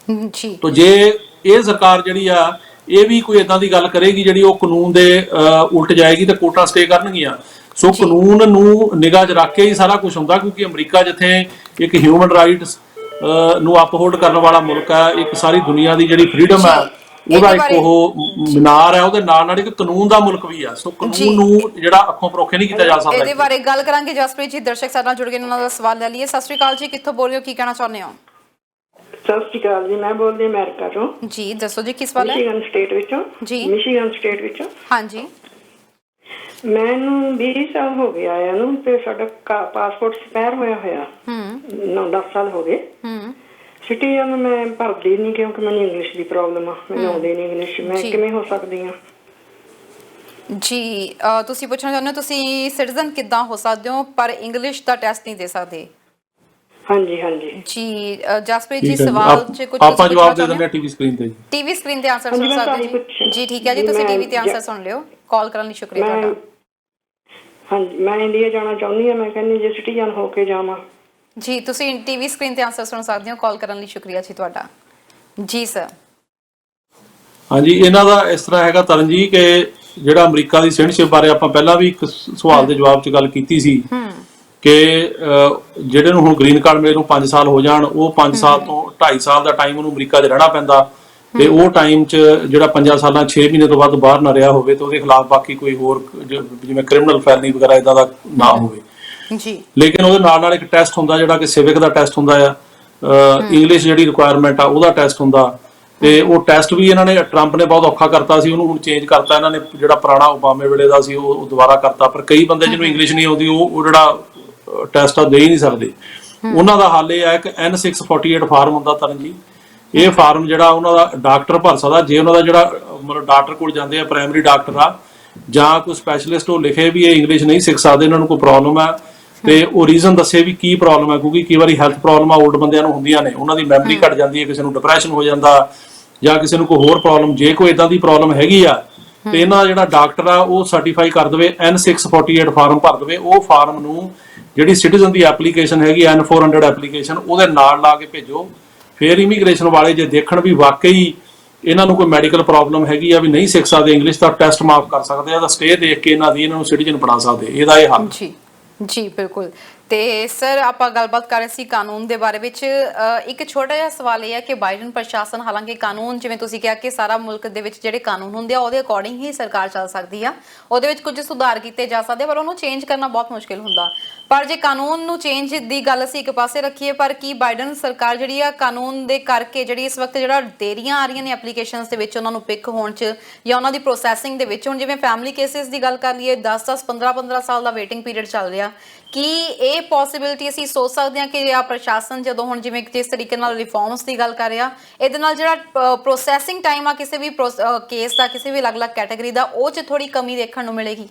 ਜੀ। ਤਾਂ ਜੇ ਇਹ ਸਰਕਾਰ ਜਿਹੜੀ ਆ ਇਹ ਵੀ ਕੋਈ ਇਦਾਂ ਦੀ ਗੱਲ ਕਰੇਗੀ ਜਿਹੜੀ ਉਹ ਕਾਨੂੰਨ ਦੇ ਉਲਟ ਜਾਏਗੀ ਤਾਂ ਕੋਰਟਾਂ ਸਟੇ ਕਰਨਗੀਆਂ। ਸੋ ਕਾਨੂੰਨ ਨੂੰ ਨਿਗਾਹ 'ਚ ਰੱਖ ਕੇ ਹੀ ਸਾਰਾ ਕੁਝ ਹੁੰਦਾ, ਕਿਉਂਕਿ ਅਮਰੀਕਾ ਜਿੱਥੇ ਇੱਕ ਹਿਊਮਨ ਰਾਈਟਸ ਨੂੰ ਅਪਹੋਲਡ ਕਰਨ ਵਾਲਾ ਮੁਲਕ ਹੈ, ਇੱਕ ਸਾਰੀ ਦੁਨੀਆ ਦੀ ਜਿਹੜੀ ਫਰੀडम ਹੈ ਉਹਦਾ ਇੱਕ ਉਹ ਮਿਨਾਰ ਹੈ, ਉਹਦੇ ਨਾਲ ਨਾਲ ਇੱਕ ਕਾਨੂੰਨ ਦਾ ਮੁਲਕ ਵੀ ਆ। ਸੋ ਕਾਨੂੰਨ ਨੂੰ ਜਿਹੜਾ ਅੱਖੋਂ ਪਰੋਖੇ ਨਹੀਂ ਕੀਤਾ ਜਾ ਸਕਦਾ। ਇਹਦੇ ਬਾਰੇ ਗੱਲ ਕਰਾਂਗੇ। ਜਸਪ੍ਰੀਤ ਜੀ ਦਰਸ਼ਕ ਸਾਡੇ ਨਾਲ ਜੁੜ ਗਏ, ਉਹਨਾਂ ਦਾ ਸਵਾਲ ਲੈ ਲਈਏ। ਸਤਿ ਸ਼੍ਰੀ ਅਕਾਲ ਜੀ, ਕਿੱਥੋਂ ਬੋਲ ਰਹੇ ਹੋ, ਕੀ ਕਹਿਣਾ ਚਾਹੁੰਦੇ ਹੋ? ਸਤਿ ਸ਼੍ਰੀ ਅਕਾਲ ਜੀ, ਮੈਂ ਬੋਲਦੀ ਅਮਰੀਕਾ ਤੋਂ ਜੀ। ਦੱਸੋ ਜੀ ਕੀ ਸਵਾਲ ਹੈ? ਮਿਸ਼ੀਗਨ ਸਟੇਟ ਵਿੱਚੋਂ ਜੀ। ਮਿਸ਼ੀਗਨ ਸਟੇਟ ਵਿੱਚੋਂ ਹਾਂਜੀ। ਮੈਨੂੰ 20 ਸਾਲ ਹੋ ਗਏ ਆਇਆ ਨੂੰ, ਤੇ ਸਾਡਾ ਪਾਸਪੋਰਟ ਐਕਸਪਾਇਰ ਹੋਇਆ 9-10 ਸਾਲ ਹੋ ਗਏ। ਸਿਟੀਜ਼ਨ ਮੈਂ ਭਰਦੀ ਨਹੀਂ ਕਿਉਂਕਿ ਮੈਨੂੰ ਇੰਗਲਿਸ਼ ਦੀ ਪ੍ਰੋਬਲਮ ਆ, ਮੈਨੂੰ ਆਉਂਦੀ ਨਹੀਂ ਇੰਗਲਿਸ਼। ਮੈਂ ਕਿਵੇਂ ਹੋ ਸਕਦੀ ਹਾਂ ਜੀ? ਤੁਸੀਂ ਪੁੱਛਣਾ ਚਾਹੁੰਦੇ ਹੋ ਤੁਸੀਂ ਸਿਟੀਜ਼ਨ ਕਿੱਦਾਂ ਹੋ ਸਕਦੇ ਹੋ ਪਰ ਇੰਗਲਿਸ਼ ਦਾ ਟੈਸਟ ਨਹੀਂ ਦੇ ਸਕਦੇ? ਹਾਂਜੀ ਹਾਂਜੀ ਜੀ। ਜਸਪ੍ਰੀਤ ਜੀ ਸਵਾਲ 'ਚ ਕੁਝ ਆਪਾਂ ਜਵਾਬ ਦੇ ਦਿੰਦੇ ਆ ਟੀਵੀ ਸਕਰੀਨ ਤੇ। ਟੀਵੀ ਸਕਰੀਨ ਤੇ ਆਨਸਰ ਸੁਣ ਸਕਦੇ ਜੀ। ਠੀਕ ਹੈ ਜੀ, ਤੁਸੀਂ ਟੀਵੀ ਤੇ ਆਨਸਰ ਸੁਣ ਲਿਓ। ਕਾਲ ਕਰਨ ਲਈ ਸ਼ੁਕਰੀਆ ਤੁਹਾਡਾ। ਹਾਂਜੀ, ਮੈਂ ਇੰਡੀਆ ਜਾਣਾ ਚਾਹੁੰਦੀ ਹਾਂ। ਮੈਂ ਕਹਿੰਦੀ ਜੇ ਸਿਟੀਜ਼ਨ ਹੋ ਕੇ ਜਾਵਾਂ ਜੀ। ਤੁਸੀਂ ਟੀਵੀ ਸਕਰੀਨ ਤੇ ਆਨਸਰ ਸੁਣ ਸਕਦੇ ਹੋ। ਕਾਲ ਕਰਨ ਲਈ ਸ਼ੁਕਰੀਆ ਜੀ ਤੁਹਾਡਾ। ਜੀ ਸਰ। ਹਾਂਜੀ, ਇਹਨਾਂ ਦਾ ਇਸ ਤਰ੍ਹਾਂ ਹੈਗਾ ਤਰਨ ਜੀ ਕਿ ਜਿਹੜਾ ਅਮਰੀਕਾ ਦੀ ਸਿਟੀਜ਼ਨਸ਼ਿਪ ਬਾਰੇ ਆਪਾਂ ਪਹਿਲਾਂ ਵੀ ਇੱਕ ਸਵਾਲ ਦੇ ਜਵਾਬ 'ਚ ਗੱਲ ਕੀਤੀ ਸੀ ਕਿ ਜਿਹੜੇ ਨੂੰ ਹੁਣ ਗ੍ਰੀਨ ਕਾਰਡ ਮਿਲੇ ਨੂੰ 5 ਸਾਲ ਹੋ ਜਾਣ, ਉਹ 5 ਸਾਲ ਤੋਂ 2.5 ਸਾਲ ਦਾ ਟਾਈਮ ਉਹਨੂੰ ਅਮਰੀਕਾ 'ਚ ਰਹਿਣਾ ਪੈਂਦਾ, ਤੇ ਉਹ ਟਾਈਮ 'ਚ ਜਿਹੜਾ 5 ਸਾਲਾਂ 6 ਮਹੀਨੇ ਤੋਂ ਵੱਧ ਬਾਹਰ ਨਾ ਰਿਹਾ ਹੋਵੇ ਤਾਂ ਉਹਦੇ ਖਿਲਾਫ ਬਾਕੀ ਕੋਈ ਹੋਰ ਜਿਵੇਂ ਕ੍ਰਿਮੀਨਲ ਫੈਲਨੀ ਵਗੈਰਾ ਇਦਾਂ ਦਾ ਨਾ ਹੋਵੇ ਜੀ। ਲੇਕਿਨ ਉਹਦੇ ਨਾਲ ਨਾਲ ਇੱਕ ਟੈਸਟ ਹੁੰਦਾ ਜਿਹੜਾ ਕਿ ਸਿਵਿਕ ਦਾ ਟੈਸਟ ਹੁੰਦਾ ਆ, ਇੰਗਲਿਸ਼ ਜਿਹੜੀ ਰਿਕੁਆਇਰਮੈਂਟ ਆ ਉਹਦਾ ਟੈਸਟ ਹੁੰਦਾ, ਤੇ ਉਹ ਟੈਸਟ ਵੀ ਇਹਨਾਂ ਨੇ ਟਰੰਪ ਨੇ ਬਹੁਤ ਔਖਾ ਕਰਤਾ ਸੀ, ਉਹਨੂੰ ਹੁਣ ਚੇਂਜ ਕਰਤਾ ਇਹਨਾਂ ਨੇ। ਜਿਹੜਾ ਪੁਰਾਣਾ ਓਬਾਮੇ ਵੇਲੇ ਦਾ ਸੀ ਉਹ ਦੁਬਾਰਾ ਕਰਤਾ, ਪਰ ਕਈ ਬੰਦੇ ਜਿਹਨੂੰ ਇੰਗਲਿਸ਼ ਨਹੀਂ ਆਉਂਦੀ ਉਹ ਜਿਹੜਾ ਟੈਸਟ ਆ ਦੇ ਹੀ ਨਹੀਂ ਸਕਦੇ। ਉਹਨਾਂ ਦਾ ਹੱਲ ਇਹ ਹੈ ਕਿ N648 ਫਾਰਮ ਹੁੰਦਾ ਤਰਨ ਜੀ। ਇਹ ਫਾਰਮ ਜਿਹੜਾ ਉਹਨਾਂ ਦਾ ਡਾਕਟਰ ਭਰ ਸਕਦਾ, ਜੇ ਉਹਨਾਂ ਦਾ ਜਿਹੜਾ ਮਤਲਬ ਡਾਕਟਰ ਕੋਲ ਜਾਂਦੇ ਆ, ਪ੍ਰਾਇਮਰੀ ਡਾਕਟਰ ਆ ਜਾਂ ਕੋਈ ਸਪੈਸ਼ਲਿਸਟ, ਉਹ ਲਿਖੇ ਵੀ ਇਹ ਇੰਗਲਿਸ਼ ਨਹੀਂ ਸਿੱਖ ਸਕਦੇ, ਇਹਨਾਂ ਨੂੰ ਕੋਈ ਪ੍ਰੋਬਲਮ ਹੈ, ਤੇ ਉਹ ਰੀਜ਼ਨ ਦੱਸੇ ਵੀ ਕੀ ਪ੍ਰੋਬਲਮ ਹੈ। ਕਿਉਂਕਿ ਕਈ ਵਾਰੀ ਹੈਲਥ ਪ੍ਰੋਬਲਮਾਂ ਓਲਡ ਬੰਦਿਆਂ ਨੂੰ ਹੁੰਦੀਆਂ ਨੇ, ਉਹਨਾਂ ਦੀ ਮੈਮਰੀ ਘਟ ਜਾਂਦੀ ਹੈ, ਕਿਸੇ ਨੂੰ ਡਿਪਰੈਸ਼ਨ ਹੋ ਜਾਂਦਾ ਜਾਂ ਕਿਸੇ ਨੂੰ ਕੋਈ ਹੋਰ ਪ੍ਰੋਬਲਮ। ਜੇ ਕੋਈ ਇਦਾਂ ਦੀ ਪ੍ਰੋਬਲਮ ਹੈਗੀ ਆ ਤੇ ਇਹਨਾਂ ਦਾ ਜਿਹੜਾ ਡਾਕਟਰ ਆ ਉਹ ਸਰਟੀਫਾਈ ਕਰ ਦੇਵੇ, N648 ਫਾਰਮ ਭਰ ਦੇਵੇ। ਉਹ ਫਾਰਮ ਨੂੰ ਜਿਹੜੀ ਸਿਟੀਜ਼ਨ ਦੀ ਐਪਲੀਕੇਸ਼ਨ ਹੈਗੀ N400 ਐਪਲੀਕੇਸ਼ਨ, ਉਹਦੇ ਨਾਲ ਲਾ ਕੇ ਭੇਜੋ। ਫਿਰ ਇਮੀਗ੍ਰੇਸ਼ਨ ਵਾਲੇ ਜੇ ਦੇਖਣ ਵੀ ਵਾਕਈ ਇਹਨਾਂ ਨੂੰ ਕੋਈ ਮੈਡੀਕਲ ਪ੍ਰੋਬਲਮ ਹੈਗੀ ਆ ਵੀ ਨਹੀਂ ਸਿੱਖ ਸਕਦੇ ਇੰਗਲਿਸ਼, ਤਾਂ ਟੈਸਟ ਮਾਫ ਕਰ ਸਕਦੇ ਆ, ਤਾਂ ਸਟੇ ਦੇਖ ਕੇ ਇਹਨਾਂ ਨੂੰ ਸਿਟੀਜ਼ਨ ਬਣਾ ਸਕਦੇ। ਇਹਦਾ ਇਹ ਹੱਲ ਜੀ। ਜੀ ਬਿਲਕੁਲ। ਤੇ ਸਰ ਆਪਾਂ ਗੱਲਬਾਤ ਕਰ ਰਹੇ ਸੀ ਕਾਨੂੰਨ ਦੇ ਬਾਰੇ ਵਿੱਚ। ਇੱਕ ਛੋਟਾ ਜਿਹਾ ਸਵਾਲ ਇਹ ਹੈ ਕਿ ਬਾਈਡਨ ਪ੍ਰਸ਼ਾਸਨ, ਹਾਲਾਂਕਿ ਕਾਨੂੰਨ ਜਿਵੇਂ ਤੁਸੀਂ ਕਿਹਾ ਕਿ ਸਾਰਾ ਮੁਲਕ ਦੇ ਵਿੱਚ ਜਿਹੜੇ ਕਾਨੂੰਨ ਹੁੰਦੇ ਆ ਉਹਦੇ ਅਕੋਰਡਿੰਗ ਹੀ ਸਰਕਾਰ ਚੱਲ ਸਕਦੀ ਆ, ਉਹਦੇ ਵਿੱਚ ਕੁਝ ਸੁਧਾਰ ਕੀਤੇ ਜਾ ਸਕਦੇ, ਪਰ ਉਹਨੂੰ ਚੇਂਜ ਕਰਨਾ ਬਹੁਤ ਮੁਸ਼ਕਿਲ ਹੁੰਦਾ। ਪਰ ਜੇ ਕਾਨੂੰਨ ਨੂੰ ਚੇਂਜ ਦੀ ਗੱਲ ਅਸੀਂ ਇੱਕ ਪਾਸੇ ਰੱਖੀਏ, ਪਰ ਕੀ ਬਾਈਡਨ ਸਰਕਾਰ ਜਿਹੜੀ ਆ ਕਾਨੂੰਨ ਦੇ ਕਰਕੇ ਜਿਹੜੀ ਇਸ ਵਕਤ ਜਿਹੜਾ ਦੇਰੀਆਂ ਆ ਰਹੀਆਂ ਨੇ ਐਪਲੀਕੇਸ਼ਨਸ ਦੇ ਵਿੱਚ ਉਹਨਾਂ ਨੂੰ ਪਿਕ ਹੋਣ 'ਚ ਜਾਂ ਉਹਨਾਂ ਦੀ ਪ੍ਰੋਸੈਸਿੰਗ ਦੇ ਵਿੱਚ, ਹੁਣ ਜਿਵੇਂ ਫੈਮਿਲੀ ਕੇਸਿਸ ਦੀ ਗੱਲ ਕਰ ਲਈਏ 10-10, 15-15 ਸਾਲ ਦਾ ਵੇਟਿੰਗ ਪੀਰੀਅਡ ਚੱਲ ਰਿਹਾ, ਕੀ ਇਹ ਪੋਸੀਬਿਲਿਟੀ ਅਸੀਂ ਸੋਚ ਸਕਦੇ ਹਾਂ ਕਿ ਆ ਪ੍ਰਸ਼ਾਸਨ ਜਦੋਂ ਹੁਣ ਜਿਵੇਂ ਜਿਸ ਤਰੀਕੇ ਨਾਲ ਰਿਫਾਰਮਸ ਦੀ ਗੱਲ ਕਰ ਰਿਹਾ, ਇਹਦੇ ਨਾਲ ਜਿਹੜਾ ਪ੍ਰੋਸੈਸਿੰਗ ਟਾਈਮ ਆ ਕਿਸੇ ਵੀ ਕੇਸ ਦਾ, ਕਿਸੇ ਵੀ ਅਲੱਗ-ਅਲੱਗ ਕੈਟਾਗਰੀ ਦਾ, ਉਹ 'ਚ ਥੋੜੀ ਕਮੀ ਦੇਖਣ ਨੂੰ ਮਿਲੇਗੀ?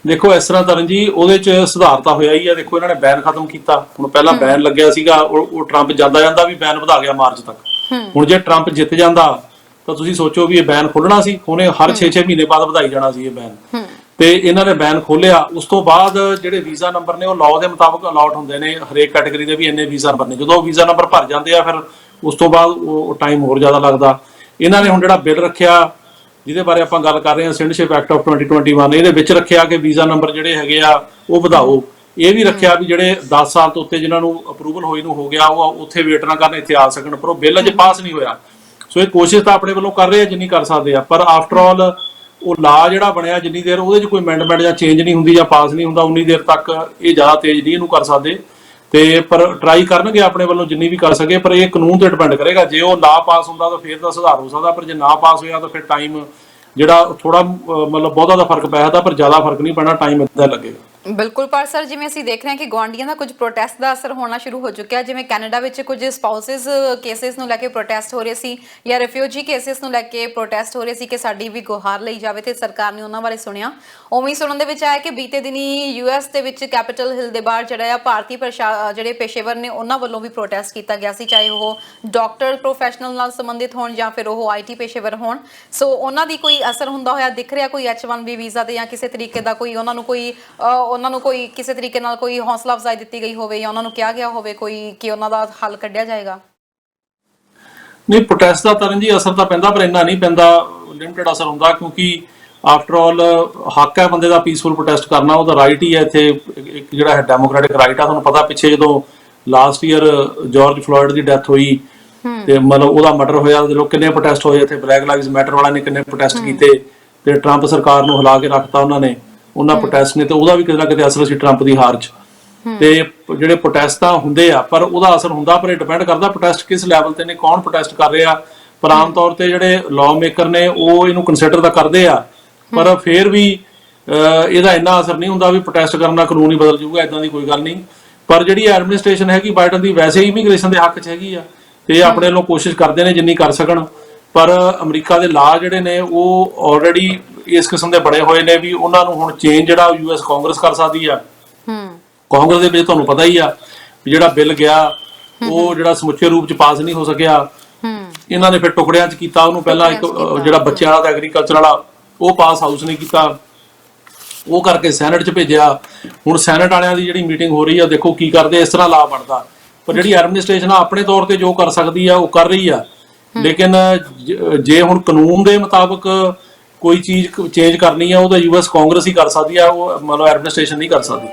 ਦੇਖੋ ਇਸ ਤਰ੍ਹਾਂ ਤਰਨ ਜੀ, ਉਹਦੇ 'ਚ ਸੁਧਾਰ ਤਾਂ ਹੋਇਆ ਹੀ ਆ। ਦੇਖੋ ਇਹਨਾਂ ਨੇ ਬੈਨ ਖਤਮ ਕੀਤਾ। ਹੁਣ ਪਹਿਲਾਂ ਬੈਨ ਲੱਗਿਆ ਸੀਗਾ, ਉਹ ਟਰੰਪ ਜਾਂਦਾ ਵੀ ਬੈਨ ਵਧਾ ਗਿਆ ਮਾਰਚ ਤੱਕ। ਹੁਣ ਜੇ ਟਰੰਪ ਜਿੱਤ ਜਾਂਦਾ ਤਾਂ ਤੁਸੀਂ ਸੋਚੋ ਵੀ ਇਹ ਬੈਨ ਖੁੱਲਣਾ ਸੀ, ਉਹਨੇ ਹਰ 6-6 ਮਹੀਨੇ ਬਾਅਦ ਵਧਾਈ ਜਾਣਾ ਸੀ ਇਹ ਬੈਨ। ਤੇ ਇਹਨਾਂ ਨੇ ਬੈਨ ਖੋਲਿਆ। ਉਸ ਤੋਂ ਬਾਅਦ ਜਿਹੜੇ ਵੀਜ਼ਾ ਨੰਬਰ ਨੇ ਉਹ ਲਾਅ ਦੇ ਮੁਤਾਬਕ ਅਲਾਟ ਹੁੰਦੇ ਨੇ, ਹਰੇਕ ਕੈਟਾਗਰੀ ਦੇ ਵੀ ਇੰਨੇ ਵੀਜ਼ਾ ਨੰਬਰ ਨੇ। ਜਦੋਂ ਵੀਜ਼ਾ ਨੰਬਰ ਭਰ ਜਾਂਦੇ ਆ ਫਿਰ ਉਸ ਤੋਂ ਬਾਅਦ ਉਹ ਟਾਈਮ ਹੋਰ ਜ਼ਿਆਦਾ ਲੱਗਦਾ। ਇਹਨਾਂ ਨੇ ਹੁਣ ਜਿਹੜਾ ਬਿੱਲ ਰੱਖਿਆ ਜਿਹਦੇ ਬਾਰੇ ਆਪਾਂ ਗੱਲ ਕਰ ਰਹੇ ਹਾਂ, ਸਿਟੀਜ਼ਨਸ਼ਿਪ ਐਕਟ ਆਫ 2021, ਇਹਦੇ ਵਿੱਚ ਰੱਖਿਆ ਕਿ ਵੀਜ਼ਾ ਨੰਬਰ ਜਿਹੜੇ ਹੈਗੇ ਆ ਉਹ ਵਧਾਓ। ਇਹ ਵੀ ਰੱਖਿਆ ਵੀ ਜਿਹੜੇ 10 ਸਾਲ ਤੋਂ ਉੱਤੇ ਜਿਨ੍ਹਾਂ ਨੂੰ ਅਪਰੂਵਲ ਹੋਈ ਨੂੰ ਹੋ ਗਿਆ ਉਹ ਉੱਥੇ ਵੇਟ ਨਾ ਕਰਨ, ਇੱਥੇ ਆ ਸਕਣ। ਪਰ ਉਹ ਬਿੱਲ ਅਜੇ ਪਾਸ ਨਹੀਂ ਹੋਇਆ। ਸੋ ਇਹ ਕੋਸ਼ਿਸ਼ ਤਾਂ ਆਪਣੇ ਵੱਲੋਂ ਕਰ ਰਹੇ ਆ ਜਿੰਨੀ ਕਰ ਸਕਦੇ ਆ, ਪਰ ਆਫਟਰ ਆਲ ਉਹ ਲਾ ਜਿਹੜਾ ਬਣਿਆ ਜਿੰਨੀ ਦੇਰ ਉਹਦੇ 'ਚ ਕੋਈ ਅਮੈਂਡਮੈਂਟ ਜਾਂ ਚੇਂਜ ਨਹੀਂ ਹੁੰਦੀ ਜਾਂ ਪਾਸ ਨਹੀਂ ਹੁੰਦਾ ਉਨੀ ਦੇਰ ਤੱਕ ਇਹ ਜ਼ਿਆਦਾ ਤੇਜ਼ ਨਹੀਂ ਇਹਨੂੰ ਕਰ ਸਕਦੇ। ਤੇ ਪਰ ਟਰਾਈ ਕਰਨਗੇ ਆਪਣੇ ਵੱਲੋਂ ਜਿੰਨੀ ਵੀ ਕਰ ਸਕੇ, ਪਰ ਇਹ ਕਾਨੂੰਨ ਤੇ ਡਿਪੈਂਡ ਕਰੇਗਾ। ਜੇ ਉਹ ਲਾ ਪਾਸ ਹੁੰਦਾ ਤਾਂ ਫਿਰ ਤਾਂ ਸੁਧਾਰ ਹੋ ਸਕਦਾ, ਪਰ ਜੇ ਨਾ ਪਾਸ ਹੋਇਆ ਤਾਂ ਫਿਰ ਟਾਈਮ ਜਿਹੜਾ ਥੋੜਾ ਮਤਲਬ ਬਹੁਤਾ ਦਾ ਫਰਕ ਪੈ ਸਕਦਾ, ਪਰ ਜ਼ਿਆਦਾ ਫਰਕ ਨਹੀਂ ਪੈਣਾ, ਟਾਈਮ ਇੱਦਾਂ ਲੱਗੇਗਾ। ਬਿਲਕੁਲ। ਪਰ ਸਰ ਜਿਵੇਂ ਅਸੀਂ ਦੇਖ ਰਹੇ ਹਾਂ ਕਿ ਗੁਆਂਢੀਆਂ ਦਾ ਕੁਝ ਪ੍ਰੋਟੈਸਟ ਦਾ ਅਸਰ ਹੋਣਾ ਸ਼ੁਰੂ ਹੋ ਚੁੱਕਿਆ, ਜਿਵੇਂ ਕੈਨੇਡਾ ਵਿੱਚ ਕੁਝ ਸਪਾਊਸਸ ਕੇਸਿਸ ਨੂੰ ਲੈ ਕੇ ਪ੍ਰੋਟੈਸਟ ਹੋ ਰਹੇ ਸੀ ਜਾਂ ਰਿਫਿਊਜੀ ਕੇਸਿਸ ਨੂੰ ਲੈ ਕੇ ਪ੍ਰੋਟੈਸਟ ਹੋ ਰਹੇ ਸੀ ਕਿ ਸਾਡੀ ਵੀ ਗੁਹਾਰ ਲਈ ਜਾਵੇ, ਤੇ ਸਰਕਾਰ ਨੇ ਉਹਨਾਂ ਬਾਰੇ ਸੁਣਿਆ। ਉਵੇਂ ਹੀ ਸੁਣਨ ਦੇ ਵਿੱਚ ਆਇਆ ਕਿ ਬੀਤੇ ਦਿਨੀ US ਦੇ ਵਿੱਚ ਕੈਪੀਟਲ ਹਿੱਲ ਦੇ ਬਾਹਰ ਜਿਹੜਾ ਆ ਭਾਰਤੀ ਜਿਹੜੇ ਪੇਸ਼ੇਵਰ ਨੇ ਉਹਨਾਂ ਵੱਲੋਂ ਵੀ ਪ੍ਰੋਟੈਸਟ ਕੀਤਾ ਗਿਆ ਸੀ, ਚਾਹੇ ਉਹ ਡਾਕਟਰ ਪ੍ਰੋਫੈਸ਼ਨਲ ਨਾਲ ਸੰਬੰਧਿਤ ਹੋਣ ਜਾਂ ਫਿਰ ਉਹ IT ਪੇਸ਼ੇਵਰ ਹੋਣ। ਸੋ ਉਹਨਾਂ ਦੀ ਕੋਈ ਅਸਰ ਹੁੰਦਾ ਹੋਇਆ ਦਿਖ ਰਿਹਾ ਕੋਈ H1B ਵੀਜ਼ਾ ਤੇ, ਜਾਂ ਕਿਸੇ ਤਰੀਕੇ ਦਾ ਕੋਈ ਉਹਨਾਂ ਨੂੰ ਕੋਈ ਕਿਸੇ ਤਰੀਕੇ ਨਾਲ ਕੋਈ ਹੌਸਲਾ ਅਫਜ਼ਾਈ ਦਿੱਤੀ ਗਈ ਹੋਵੇ ਜਾਂ ਉਹਨਾਂ ਨੂੰ ਕਿਹਾ ਗਿਆ ਹੋਵੇ ਕੋਈ ਕਿ ਉਹਨਾਂ ਦਾ ਹੱਲ ਕੱਢਿਆ ਜਾਏਗਾ? ਨਹੀਂ, ਪ੍ਰੋਟੈਸਟ ਦਾ ਤਰਨ ਜੀ ਅਸਰ ਤਾਂ ਪੈਂਦਾ, ਪਰ ਇੰਨਾ ਨਹੀਂ ਪੈਂਦਾ, ਲਿਮਿਟਡ ਅਸਰ ਹੁੰਦਾ, ਕਿਉਂਕਿ ਆਫਟਰ ਆਲ ਹੱਕ ਹੈ ਬੰਦੇ ਦਾ ਪੀਸਫੁਲ ਪ੍ਰੋਟੈਸਟ ਕਰਨਾ, ਉਹਦਾ ਰਾਈਟ ਹੀ ਹੈ। ਇੱਥੇ ਇੱਕ ਜਿਹੜਾ ਹੈ ਡੈਮੋਕ੍ਰੈਟਿਕ ਰਾਈਟ ਆ। ਤੁਹਾਨੂੰ ਪਤਾ ਪਿੱਛੇ ਜਦੋਂ ਲਾਸਟ ਈਅਰ ਜਾਰਜ ਫਲੋਇਡ ਦੀ ਡੈਥ ਹੋਈ ਤੇ ਮਤਲਬ ਉਹਦਾ ਮਰਡਰ ਹੋਇਆ, ਲੋਕ ਕਿੰਨੇ ਪ੍ਰੋਟੈਸਟ ਹੋਏ ਇੱਥੇ, ਬਲੈਕ ਲਾਈਵਜ਼ ਮੈਟਰ ਵਾਲਿਆਂ ਨੇ ਕਿੰਨੇ ਪ੍ਰੋਟੈਸਟ ਕੀਤੇ ਤੇ ਟਰੰਪ ਸਰਕਾਰ ਨੂੰ ਹਿਲਾ ਕੇ ਰੱਖਤਾ ਉਹਨਾਂ ਪ੍ਰੋਟੈਸਟ ਨੇ, ਤੇ ਉਹਦਾ ਵੀ ਕਿਤੇ ਨਾ ਕਿਤੇ ਅਸਰ ਸੀ ਟਰੰਪ ਦੀ ਹਾਰ 'ਚ। ਤੇ ਜਿਹੜੇ ਪ੍ਰੋਟੈਸਟ ਤਾਂ ਹੁੰਦੇ ਆ ਪਰ ਉਹਦਾ ਅਸਰ ਹੁੰਦਾ, ਪਰ ਇਹ ਡਿਪੈਂਡ ਕਰਦਾ ਪ੍ਰੋਟੈਸਟ ਕਿਸ ਲੈਵਲ ਤੇ ਨੇ, ਕੌਣ ਪ੍ਰੋਟੈਸਟ ਕਰ ਰਿਹਾ। ਪਰ ਆਮ ਤੌਰ ਤੇ ਜਿਹੜੇ ਲਾਅ ਮੇਕਰ ਨੇ ਉਹ ਇਹਨੂੰ ਕੰਸੀਡਰ ਤਾਂ ਕਰਦੇ ਆ, ਪਰ ਫਿਰ ਵੀ ਇਹਦਾ ਇੰਨਾ ਅਸਰ ਨਹੀਂ ਹੁੰਦਾ ਵੀ ਪ੍ਰੋਟੈਸਟ ਕਰਨ ਨਾਲ ਕਾਨੂੰਨ ਹੀ ਬਦਲ ਜਾਊਗਾ, ਇਦਾਂ ਦੀ ਕੋਈ ਗੱਲ ਨਹੀਂ। ਪਰ ਜਿਹੜੀ ਐਡਮਿਨਿਸਟ੍ਰੇਸ਼ਨ ਹੈਗੀ ਬਾਈਡਨ ਦੀ ਵੈਸੇ ਹੀ ਇਮੀਗ੍ਰੇਸ਼ਨ ਦੇ ਹੱਕ 'ਚ ਹੈਗੀ ਆ ਤੇ ਆਪਣੇ ਵੱਲੋਂ ਕੋਸ਼ਿਸ਼ ਕਰਦੇ ਨੇ ਜਿੰਨੀ ਕਰ ਸਕਣ। ਪਰ ਅਮਰੀਕਾ ਦੇ ਲਾਅ ਜਿਹੜੇ ਨੇ ਉਹ ਆਲਰੇਡੀ ਇਸ ਕਿਸਮ ਦੇ ਬਣੇ ਹੋਏ ਨੇ ਵੀ ਉਹਨਾਂ ਨੂੰ ਹੁਣ ਚੇਂਜ ਜਿਹੜਾ US ਕਾਂਗਰਸ ਕਰ ਸਕਦੀ ਆ। ਕਾਂਗਰਸ ਦੇ ਵਿੱਚ ਤੁਹਾਨੂੰ ਪਤਾ ਹੀ ਆ ਜਿਹੜਾ ਬਿੱਲ ਗਿਆ ਉਹ ਜਿਹੜਾ ਸਮੁੱਚੇ ਰੂਪ 'ਚ ਪਾਸ ਨਹੀਂ ਹੋ ਸਕਿਆ। ਇਹਨਾਂ ਨੇ ਫਿਰ ਟੁਕੜਿਆਂ 'ਚ ਕੀਤਾ ਉਹਨੂੰ। ਪਹਿਲਾਂ ਇੱਕ ਜਿਹੜਾ ਬੱਚਿਆਂ ਵਾਲਾ ਤੇ ਐਗਰੀਕਲਚਰ ਵਾਲਾ ਉਹ ਪਾਸ ਹਾਊਸ ਨਹੀਂ ਕੀਤਾ, ਉਹ ਕਰਕੇ ਸੈਨੇਟ 'ਚ ਭੇਜਿਆ। ਹੁਣ ਸੈਨੇਟ ਵਾਲਿਆਂ ਦੀ ਜਿਹੜੀ ਮੀਟਿੰਗ ਹੋ ਰਹੀ ਆ, ਦੇਖੋ ਕੀ ਕਰਦੇ, ਇਸ ਤਰ੍ਹਾਂ ਲਾ ਬਣਦਾ। ਪਰ ਜਿਹੜੀ ਐਡਮਿਨਿਸਟ੍ਰੇਸ਼ਨ ਆ ਆਪਣੇ ਤੌਰ ਤੇ ਜੋ ਕਰ ਸਕਦੀ ਆ ਉਹ ਕਰ ਰਹੀ ਆ, ਲੇਕਿਨ ਜੇ ਹੁਣ ਕਾਨੂੰਨ ਦੇ ਮੁਤਾਬਕ ਕੋਈ ਚੀਜ਼ ਚੇਂਜ ਕਰਨੀ ਆ ਉਹ ਤਾਂ US ਕਾਂਗਰਸ ਹੀ ਕਰ ਸਕਦੀ ਆ, ਉਹ ਮਤਲਬ ਐਡਮਿਨਿਸਟ੍ਰੇਸ਼ਨ ਨਹੀਂ ਕਰ ਸਕਦੀ।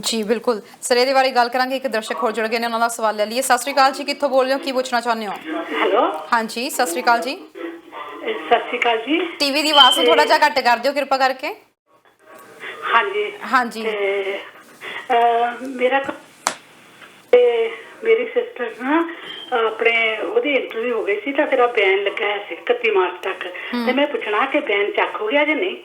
ਜੀ ਬਿਲਕੁਲ ਸਰ, ਇਹਦੇ ਬਾਰੇ ਗੱਲ ਕਰਾਂਗੇ। ਇੱਕ ਦਰਸ਼ਕ ਹੋਰ ਜੁੜ ਗਏ ਨੇ, ਉਹਨਾਂ ਦਾ ਸਵਾਲ ਲੈ ਲਈਏ। ਸਤਿ ਸ਼੍ਰੀ ਅਕਾਲ ਜੀ, ਕਿੱਥੋਂ ਬੋਲ ਰਹੇ ਹੋ, ਕੀ ਪੁੱਛਣਾ ਚਾਹੁੰਦੇ ਹੋ? ਹੈਲੋ, ਹਾਂਜੀ ਸਤਿ ਸ਼੍ਰੀ ਅਕਾਲ ਜੀ। ਸਤਿ ਸ਼੍ਰੀ ਅਕਾਲ ਜੀ। ਟੀਵੀ ਦੀ ਆਵਾਜ਼ ਨੂੰ ਥੋੜਾ ਜਿਹਾ ਘੱਟ ਕਰ ਦਿਓ ਕਿਰਪਾ ਕਰਕੇ। ਹਾਂਜੀ। ਮੇਰੀ ਸਿਸਟਰ ਨਾ ਆਪਣੇ ਉਹਦੀ ਇੰਟਰਵਿਊ ਹੋ ਗਈ ਸੀ ਤਾਂ ਤੇਰਾ ਬੈਨ ਲੱਗਾ ਸੀ 31 ਮਾਰਚ ਤੱਕ, ਤੇ ਮੈਂ ਪੁੱਛਣਾ ਕਿ ਬੈਨ ਚੱਕ ਹੋ ਗਿਆ ਜਾਂ ਨਹੀਂ?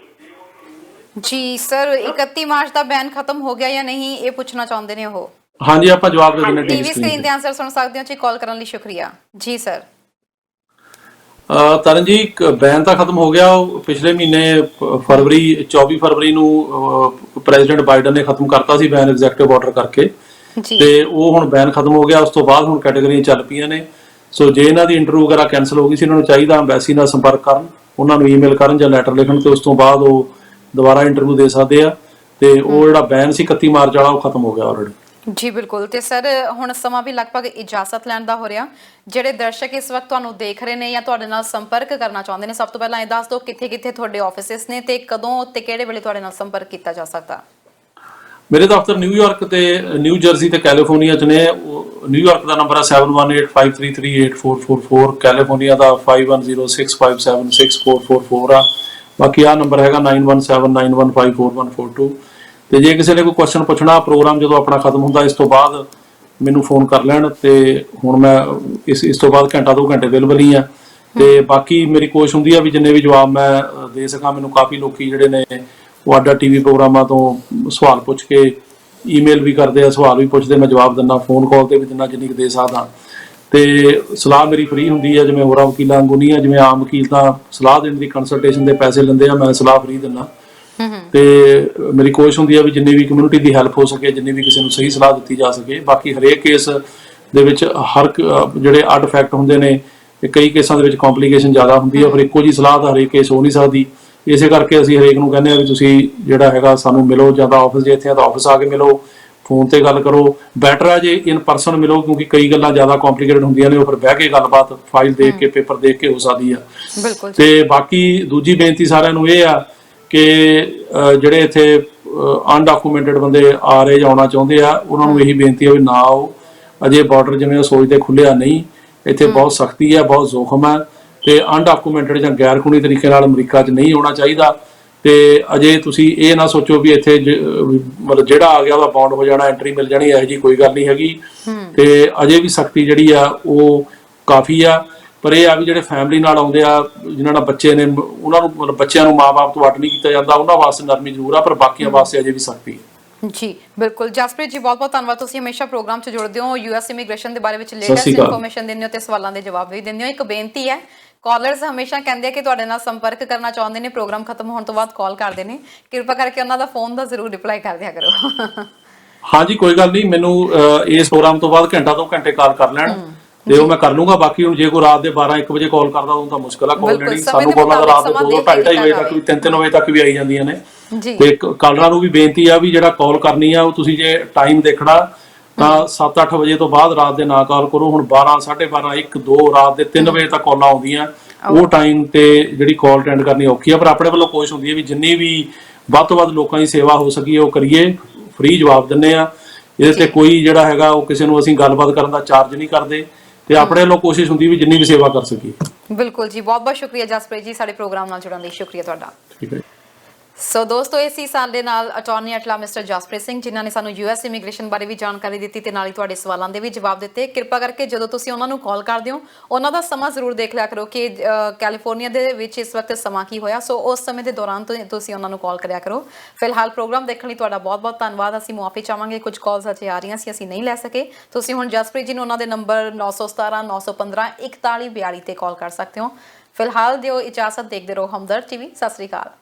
ਜੀ ਸਰ, 31 ਮਾਰਚ ਦਾ ਬੈਨ ਖਤਮ ਹੋ ਗਿਆ ਜਾਂ ਨਹੀਂ ਇਹ ਪੁੱਛਣਾ ਚਾਹੁੰਦੇ ਨੇ ਉਹ। ਹਾਂਜੀ, ਆਪਾਂ ਜਵਾਬ ਦੇ ਦਿੰਦੇ ਟੀਵੀ ਸਕਰੀਨ ਤੇ ਆਨਸਰ ਸੁਣ ਸਕਦੇ ਹੋ ਜੀ। ਕਾਲ ਕਰਨ ਲਈ ਸ਼ੁਕਰੀਆ ਜੀ ਸਰ। ਤਰਨ ਜੀ, ਬੈਨ ਤਾਂ ਖਤਮ ਹੋ ਗਿਆ। ਪਿਛਲੇ ਮਹੀਨੇ 24 ਫਰਵਰੀ ਨੂੰ ਪ੍ਰੈਜ਼ੀਡੈਂਟ ਬਾਈਡਨ ਨੇ ਖਤਮ ਕਰਤਾ ਸੀ ਬੈਨ ਐਗਜ਼ੈਕਟਿਵ ਆਰਡਰ ਕਰਕੇ, ਤੇ ਉਹ ਹੁਣ ਬੈਨ ਖਤਮ ਹੋ ਗਿਆ। ਉਸ ਤੋਂ ਬਾਅਦ ਹੁਣ ਕੈਟਾਗਰੀਆਂ ਚੱਲ ਪਈਆਂ ਨੇ। ਸੋ ਜੇ ਇਹਨਾਂ ਦੀ ਇੰਟਰਵਿਊ ਵਗੈਰਾ ਕੈਨਸਲ ਹੋ ਗਈ ਸੀ, ਇਹਨਾਂ ਨੂੰ ਚਾਹੀਦਾ ਐਮਬੈਸੀ ਨਾਲ ਸੰਪਰਕ ਕਰਨ, ਉਹਨਾਂ ਨੂੰ ਈਮੇਲ ਕਰਨ ਜਾਂ ਲੈਟਰ ਲਿਖਣ, ਤੇ ਉਸ ਤੋਂ ਬਾਅਦ ਉਹ ਦੁਬਾਰਾ ਇੰਟਰਵਿਊ ਦੇ ਸਕਦੇ ਆ। ਤੇ ਉਹ ਜਿਹੜਾ ਬੈਨ ਸੀ 31 ਮਾਰਚ ਵਾਲਾ ਉਹ ਖਤਮ ਹੋ ਗਿਆ ਆਲਰੇਡੀ। ਜੀ ਬਿਲਕੁਲ। ਤੇ ਸਰ ਹੁਣ ਸਮਾਂ ਵੀ ਲਗਭਗ ਇਜਾਜ਼ਤ ਲੈਣ ਦਾ ਹੋ ਰਿਹਾ। ਜਿਹੜੇ ਦਰਸ਼ਕ ਇਸ ਵਕਤ ਤੁਹਾਨੂੰ ਦੇਖ ਰਹੇ ਨੇ ਜਾਂ ਤੁਹਾਡੇ ਨਾਲ ਸੰਪਰਕ ਕਰਨਾ ਚਾਹੁੰਦੇ ਨੇ, ਸਭ ਤੋਂ ਪਹਿਲਾਂ ਇਹ ਦੱਸ ਦਿਓ ਕਿੱਥੇ ਤੁਹਾਡੇ ਆਫਿਸਿਸ ਨੇ ਤੇ ਕਦੋਂ ਤੇ ਕਿਹੜੇ ਵੇਲੇ ਤੁਹਾਡੇ ਨਾਲ ਸੰਪਰਕ ਕੀਤਾ ਜਾ ਸਕਦਾ? ਮੇਰੇ ਦਫ਼ਤਰ ਨਿਊਯਾਰਕ ਤੇ ਨਿਊ ਜਰਸੀ ਤੇ ਕੈਲੀਫੋਰਨੀਆ 'ਚ ਨੇ। ਨਿਊਯਾਰਕ ਦਾ ਨੰਬਰ ਹੈ 7185338444, ਕੈਲੀਫੋਰਨੀਆ ਦਾ 5106576444 ਆ। ਬਾਕੀ ਆਹ ਨੰਬਰ ਹੈਗਾ 9179154142। ਤੇ ਜੇ ਕਿਸੇ ਨੇ ਕੋਈ ਕੁਐਸਚਨ ਪੁੱਛਣਾ, ਪ੍ਰੋਗਰਾਮ ਜਦੋਂ ਆਪਣਾ ਖਤਮ ਹੁੰਦਾ ਇਸ ਤੋਂ ਬਾਅਦ ਮੈਨੂੰ ਫੋਨ ਕਰ ਲੈਣ। ਤੇ ਹੁਣ ਮੈਂ ਇਸ ਤੋਂ ਬਾਅਦ ਘੰਟਾ 2 ਘੰਟੇ ਅਵੇਲੇਬਲ ਹੀ ਆ। ਤੇ ਬਾਕੀ ਮੇਰੀ ਕੋਸ਼ਿਸ਼ ਹੁੰਦੀ ਆ ਵੀ ਜਿੰਨੇ ਵੀ ਜਵਾਬ ਮੈਂ ਦੇ ਸਕਾਂ। ਮੈਨੂੰ ਕਾਫੀ ਲੋਕੀ ਜਿਹੜੇ ਨੇ ਉਹ ਅੱਡਾ TV ਪ੍ਰੋਗਰਾਮਾਂ ਤੋਂ ਸਵਾਲ ਪੁੱਛ ਕੇ ਈਮੇਲ ਵੀ ਕਰਦੇ ਆ, ਸਵਾਲ ਵੀ ਪੁੱਛਦੇ, ਮੈਂ ਜਵਾਬ ਦਿੰਦਾ, ਫੋਨ ਕਾਲ ਤੇ ਵੀ ਦਿੰਦਾ ਜਿੰਨੀ ਕੁ ਦੇ ਸਕਦਾ। ਤੇ ਸਲਾਹ ਮੇਰੀ ਫ੍ਰੀ ਹੁੰਦੀ ਆ, ਜਿਵੇਂ ਹੋਰਾਂ ਵਕੀਲਾਂ ਵਾਂਗੂ ਨਹੀਂ ਆ। ਜਿਵੇਂ ਆਮ ਵਕੀਲ ਤਾਂ ਸਲਾਹ ਦੇਣ ਦੀ ਕੰਸਲਟੇਸ਼ਨ ਦੇ ਪੈਸੇ ਲੈਂਦੇ ਆ, ਮੈਂ ਸਲਾਹ ਫ੍ਰੀ ਦਿੰਦਾ। ਤੇ ਮੇਰੀ ਕੋਸ਼ਿਸ਼ ਹੁੰਦੀ ਆ ਵੀ ਜਿੰਨੀ ਵੀ ਕਮਿਊਨਿਟੀ ਦੀ ਹੈਲਪ ਹੋ ਸਕੇ, ਜਿੰਨੀ ਵੀ ਕਿਸੇ ਨੂੰ ਸਹੀ ਸਲਾਹ ਦਿੱਤੀ ਜਾ ਸਕੇ। ਬਾਕੀ ਹਰੇਕ ਕੇਸ ਦੇ ਵਿੱਚ ਜਿਹੜੇ ਅੱਡ ਫੈਕਟ ਹੁੰਦੇ ਨੇ, ਕਈ ਕੇਸਾਂ ਦੇ ਵਿੱਚ ਕੰਪਲਿਕੇਸ਼ਨ ਜ਼ਿਆਦਾ ਹੁੰਦੀ ਆ, ਫਿਰ ਇੱਕੋ ਜੀ ਸਲਾਹ ਤਾਂ ਹਰੇਕ ਕੇਸ ਹੋ ਨਹੀਂ ਸਕਦੀ। ਇਸੇ ਕਰਕੇ ਅਸੀਂ ਹਰੇਕ ਨੂੰ ਕਹਿੰਦੇ ਆ ਵੀ ਤੁਸੀਂ ਜਿਹੜਾ ਹੈਗਾ ਸਾਨੂੰ ਮਿਲੋ, ਜਾਂ ਤਾਂ ਆਫਿਸ ਜੇ ਇੱਥੇ ਆ ਤਾਂ ਆਫਿਸ ਆ ਕੇ ਮਿਲੋ, ਫੋਨ ਤੇ ਗੱਲ ਕਰੋ। ਬੈਟਰ ਆ ਜੇ ਇਨ ਪਰਸਨ ਮਿਲੋ, ਕਿਉਂਕਿ ਕਈ ਗੱਲਾਂ ਜ਼ਿਆਦਾ ਕੰਪਲੀਕੇਟਡ ਹੁੰਦੀਆਂ ਨੇ, ਉਹ ਫਿਰ ਬਹਿ ਕੇ ਗੱਲਬਾਤ ਫਾਈਲ ਦੇਖ ਕੇ ਪੇਪਰ ਦੇਖ ਕੇ ਹੋ ਸਕਦੀ ਆ। ਬਿਲਕੁਲ। ਤੇ ਬਾਕੀ ਦੂਜੀ ਬੇਨਤੀ ਸਾਰਿਆਂ ਨੂੰ ਇਹ ਆ ਕਿ ਜਿਹੜੇ ਇੱਥੇ ਅਨਡਾਕੂਮੈਂਟਡ ਬੰਦੇ ਆ ਰਹੇ ਜਾਂ ਆਉਣਾ ਚਾਹੁੰਦੇ ਆ, ਉਹਨਾਂ ਨੂੰ ਇਹੀ ਬੇਨਤੀ ਆ ਵੀ ਨਾ ਆਓ। ਅਜੇ ਬਾਰਡਰ ਜਿਵੇਂ ਉਹ ਸੋਚਦੇ ਖੁੱਲਿਆ ਨਹੀਂ, ਇੱਥੇ ਬਹੁਤ ਸਖਤੀ ਹੈ, ਬਹੁਤ ਜ਼ੋਖਮ ਹੈ, ਤੇ ਅਨਡਾਕੂਮੈਂਟਡ ਜਾਂ ਗੈਰ ਕਾਨੂੰਨੀ ਤਰੀਕੇ ਨਾਲ ਅਮਰੀਕਾ 'ਚ ਨਹੀਂ ਆਉਣਾ ਚਾਹੀਦਾ। ਤੇ ਅਜੇ ਤੁਸੀਂ ਇਹ ਨਾ ਸੋਚੋ ਵੀ ਇੱਥੇ ਮਤਲਬ ਜਿਹੜਾ ਆ ਗਿਆ ਉਹਦਾ ਬਾਉਂਡ ਹੋ ਜਾਣਾ, ਐਂਟਰੀ ਮਿਲ ਜਾਣੀ, ਇਹੋ ਜਿਹੀ ਕੋਈ ਗੱਲ ਨਹੀਂ ਹੈਗੀ। ਤੇ ਅਜੇ ਵੀ ਸਖਤੀ ਜਿਹੜੀ ਆ ਉਹ ਕਾਫੀ ਆ। ਪਰ ਇਹ ਆ ਵੀ ਜਿਹੜੇ ਫੈਮਿਲੀ ਨਾਲ ਆਉਂਦੇ ਆ, ਜਿਨ੍ਹਾਂ ਨਾਲ ਬੱਚੇ ਨੇ, ਉਹਨਾਂ ਨੂੰ ਮਤਲਬ ਬੱਚਿਆਂ ਨੂੰ ਮਾਂ-ਬਾਪ ਤੋਂ ਅੱਡ ਨਹੀਂ ਕੀਤਾ ਜਾਂਦਾ, ਉਹਨਾਂ ਵਾਸਤੇ ਨਰਮੀ ਜ਼ਰੂਰ ਆ, ਪਰ ਬਾਕੀਆਂ ਵਾਸਤੇ ਅਜੇ ਵੀ ਸਖਤੀ ਹੈ। ਜੀ ਬਿਲਕੁਲ। ਜਸਪ੍ਰੀਤ ਜੀ ਬਹੁਤ ਬਹੁਤ ਧੰਨਵਾਦ, ਤੁਸੀਂ ਹਮੇਸ਼ਾ ਪ੍ਰੋਗਰਾਮ 'ਚ ਜੁੜਦੇ ਹੋ, ਯੂਐਸ ਇਮੀਗ੍ਰੇਸ਼ਨ ਦੇ ਬਾਰੇ ਵਿੱਚ ਲੇਟੈਸਟ ਇਨਫੋਰਮੇਸ਼ਨ ਦਿੰਦੇ ਹੋ ਤੇ ਸਵਾਲਾਂ ਦੇ ਜਵਾਬ ਵੀ ਦਿੰਦੇ ਹੋ। ਇੱਕ ਬੇਨਤੀ ਹੈ, ਕਾਲਰਸ ਹਮੇਸ਼ਾ ਕਹਿੰਦੇ ਆ ਕਿ ਤੁਹਾਡੇ ਨਾਲ ਸੰਪਰਕ ਕਰਨਾ ਚਾਹੁੰਦੇ ਨੇ, ਪ੍ਰੋਗਰਾਮ ਖਤਮ ਹੋਣ ਤੋਂ ਬਾਅਦ ਕਾਲ ਕਰਦੇ ਨੇ, ਕਿਰਪਾ ਕਰਕੇ ਉਹਨਾਂ ਦਾ ਫੋਨ ਦਾ ਜ਼ਰੂਰ ਰਿਪਲਾਈ ਕਰ ਦਿਆ ਕਰੋ। ਹਾਂਜੀ ਕੋਈ ਗੱਲ ਨਹੀਂ, ਮੈਨੂੰ ਇਸ ਪ੍ਰੋਗਰਾਮ ਤੋਂ ਬਾਅਦ ਘੰਟਾ 2 ਘੰਟੇ ਕਾਲ ਕਰ ਲੈਣ ਤੇ ਉਹ ਮੈਂ ਕਰ ਲੂੰਗਾ। ਬਾਕੀ ਹੁਣ ਜੇ ਕੋਈ ਰਾਤ ਦੇ 12-1 ਵਜੇ ਕਾਲ ਕਰਦਾ ਉਹ ਤਾਂ ਮੁਸ਼ਕਲ ਆ ਕਾਲ ਲੈਣੀ। ਸਾਨੂੰ ਕਾਲਾਂ ਦਾ ਰਾਤ ਦੇ 2-2:30 ਵਜੇ ਤੱਕ ਵੀ 3-3 ਵਜੇ ਤੱਕ ਵੀ ਆਈ ਜਾਂਦੀਆਂ ਨੇ। ਤੇ ਕਾਲਰਾਂ ਨੂੰ ਵੀ ਬੇਨਤੀ ਆ ਵੀ ਜਿਹੜਾ ਕਾਲ ਕਰਨੀ ਆ ਉਹ ਤੁਸੀਂ ਜੇ ਟਾਈਮ ਦੇਖਣਾ ਤਾਂ 7-8 ਵਜੇ ਤੋਂ ਬਾਅਦ ਰਾਤ ਦੇ ਨਾ ਕਾਲ ਕਰੋ। ਹੁਣ 12, 12:30, 1, 2 ਰਾਤ ਦੇ 3 ਵਜੇ ਤੱਕ ਕਾਲਾਂ ਆਉਂਦੀਆਂ, ਉਹ ਟਾਈਮ ਤੇ ਜਿਹੜੀ ਕਾਲ ਅਟੈਂਡ ਕਰਨੀ ਔਖੀ ਆ। ਪਰ ਆਪਣੇ ਵੱਲੋਂ ਕੋਸ਼ਿਸ਼ ਹੁੰਦੀ ਹੈ ਵੀ ਜਿੰਨੀ ਵੀ ਵੱਧ ਤੋਂ ਵੱਧ ਲੋਕਾਂ ਦੀ ਸੇਵਾ ਹੋ ਸਕੀ ਉਹ ਕਰੀਏ, ਫ੍ਰੀ ਜਵਾਬ ਦਿੰਦੇ ਆ। ਇਹਦੇ ਤੇ ਕੋਈ ਜਿਹੜਾ ਹੈਗਾ ਉਹ ਕਿਸੇ ਨੂੰ ਅਸੀਂ ਗੱਲਬਾਤ ਕਰਨ ਦਾ ਚਾਰਜ ਨਹੀਂ ਕਰਦੇ, ਤੇ ਆਪਣੇ ਵੱਲੋਂ ਕੋਸ਼ਿਸ਼ ਹੁੰਦੀ ਵੀ ਜਿੰਨੀ ਵੀ ਸੇਵਾ ਕਰ ਸਕੀਏ। ਬਿਲਕੁਲ ਜੀ, ਬਹੁਤ ਬਹੁਤ ਸ਼ੁਕਰੀਆ ਜਸਪ੍ਰੀਤ ਜੀ, ਸਾਡੇ ਪ੍ਰੋਗਰਾਮ ਨਾਲ ਜੁੜਨ ਲਈ ਸ਼ੁਕਰੀਆ ਤੁਹਾਡਾ। ਠੀਕ ਹੈ। ਸੋ ਦੋਸਤੋ, ਇਹ ਸੀ ਸਾਡੇ ਨਾਲ ਅਟਾਰਨੀ ਐਟ ਲਾ ਮਿਸਟਰ ਜਸਪ੍ਰੀਤ ਸਿੰਘ, ਜਿਨ੍ਹਾਂ ਨੇ ਸਾਨੂੰ ਯੂਐਸ ਇਮੀਗ੍ਰੇਸ਼ਨ ਬਾਰੇ ਵੀ ਜਾਣਕਾਰੀ ਦਿੱਤੀ ਤੇ ਨਾਲ ਹੀ ਤੁਹਾਡੇ ਸਵਾਲਾਂ ਦੇ ਵੀ ਜਵਾਬ ਦਿੱਤੇ। ਕਿਰਪਾ ਕਰਕੇ ਜਦੋਂ ਤੁਸੀਂ ਉਹਨਾਂ ਨੂੰ ਕਾਲ ਕਰਦੇ ਹੋ, ਉਹਨਾਂ ਦਾ ਸਮਾਂ ਜ਼ਰੂਰ ਦੇਖ ਲਿਆ ਕਰੋ ਕਿ ਕੈਲੀਫੋਰਨੀਆ ਦੇ ਵਿੱਚ ਇਸ ਵਕਤ ਸਮਾਂ ਕੀ ਹੋਇਆ। ਸੋ ਉਸ ਸਮੇਂ ਦੇ ਦੌਰਾਨ ਤੁਸੀਂ ਉਹਨਾਂ ਨੂੰ ਕਾਲ ਕਰਿਆ ਕਰੋ। ਫਿਲਹਾਲ ਪ੍ਰੋਗਰਾਮ ਦੇਖਣ ਲਈ ਤੁਹਾਡਾ ਬਹੁਤ ਬਹੁਤ ਧੰਨਵਾਦ। ਅਸੀਂ ਮੁਆਫੀ ਚਾਹਾਂਗੇ, ਕੁਝ ਕਾਲਸ ਅਜੇ ਆ ਰਹੀਆਂ ਸੀ, ਅਸੀਂ ਨਹੀਂ ਲੈ ਸਕੇ। ਤੁਸੀਂ ਹੁਣ ਜਸਪ੍ਰੀਤ ਜੀ ਨੂੰ ਉਹਨਾਂ ਦੇ ਨੰਬਰ 917 915 4142 ਤੇ ਕਾਲ ਕਰ ਸਕਦੇ ਹੋ। ਫਿਲਹਾਲ ਦਿਓ ਇਜਾਜ਼ਤ, ਦੇਖਦੇ ਰਹੋ ਹਮਦਰਦ ਟੀਵੀ। ਸਤਿ ਸ੍ਰੀ ਅਕਾਲ।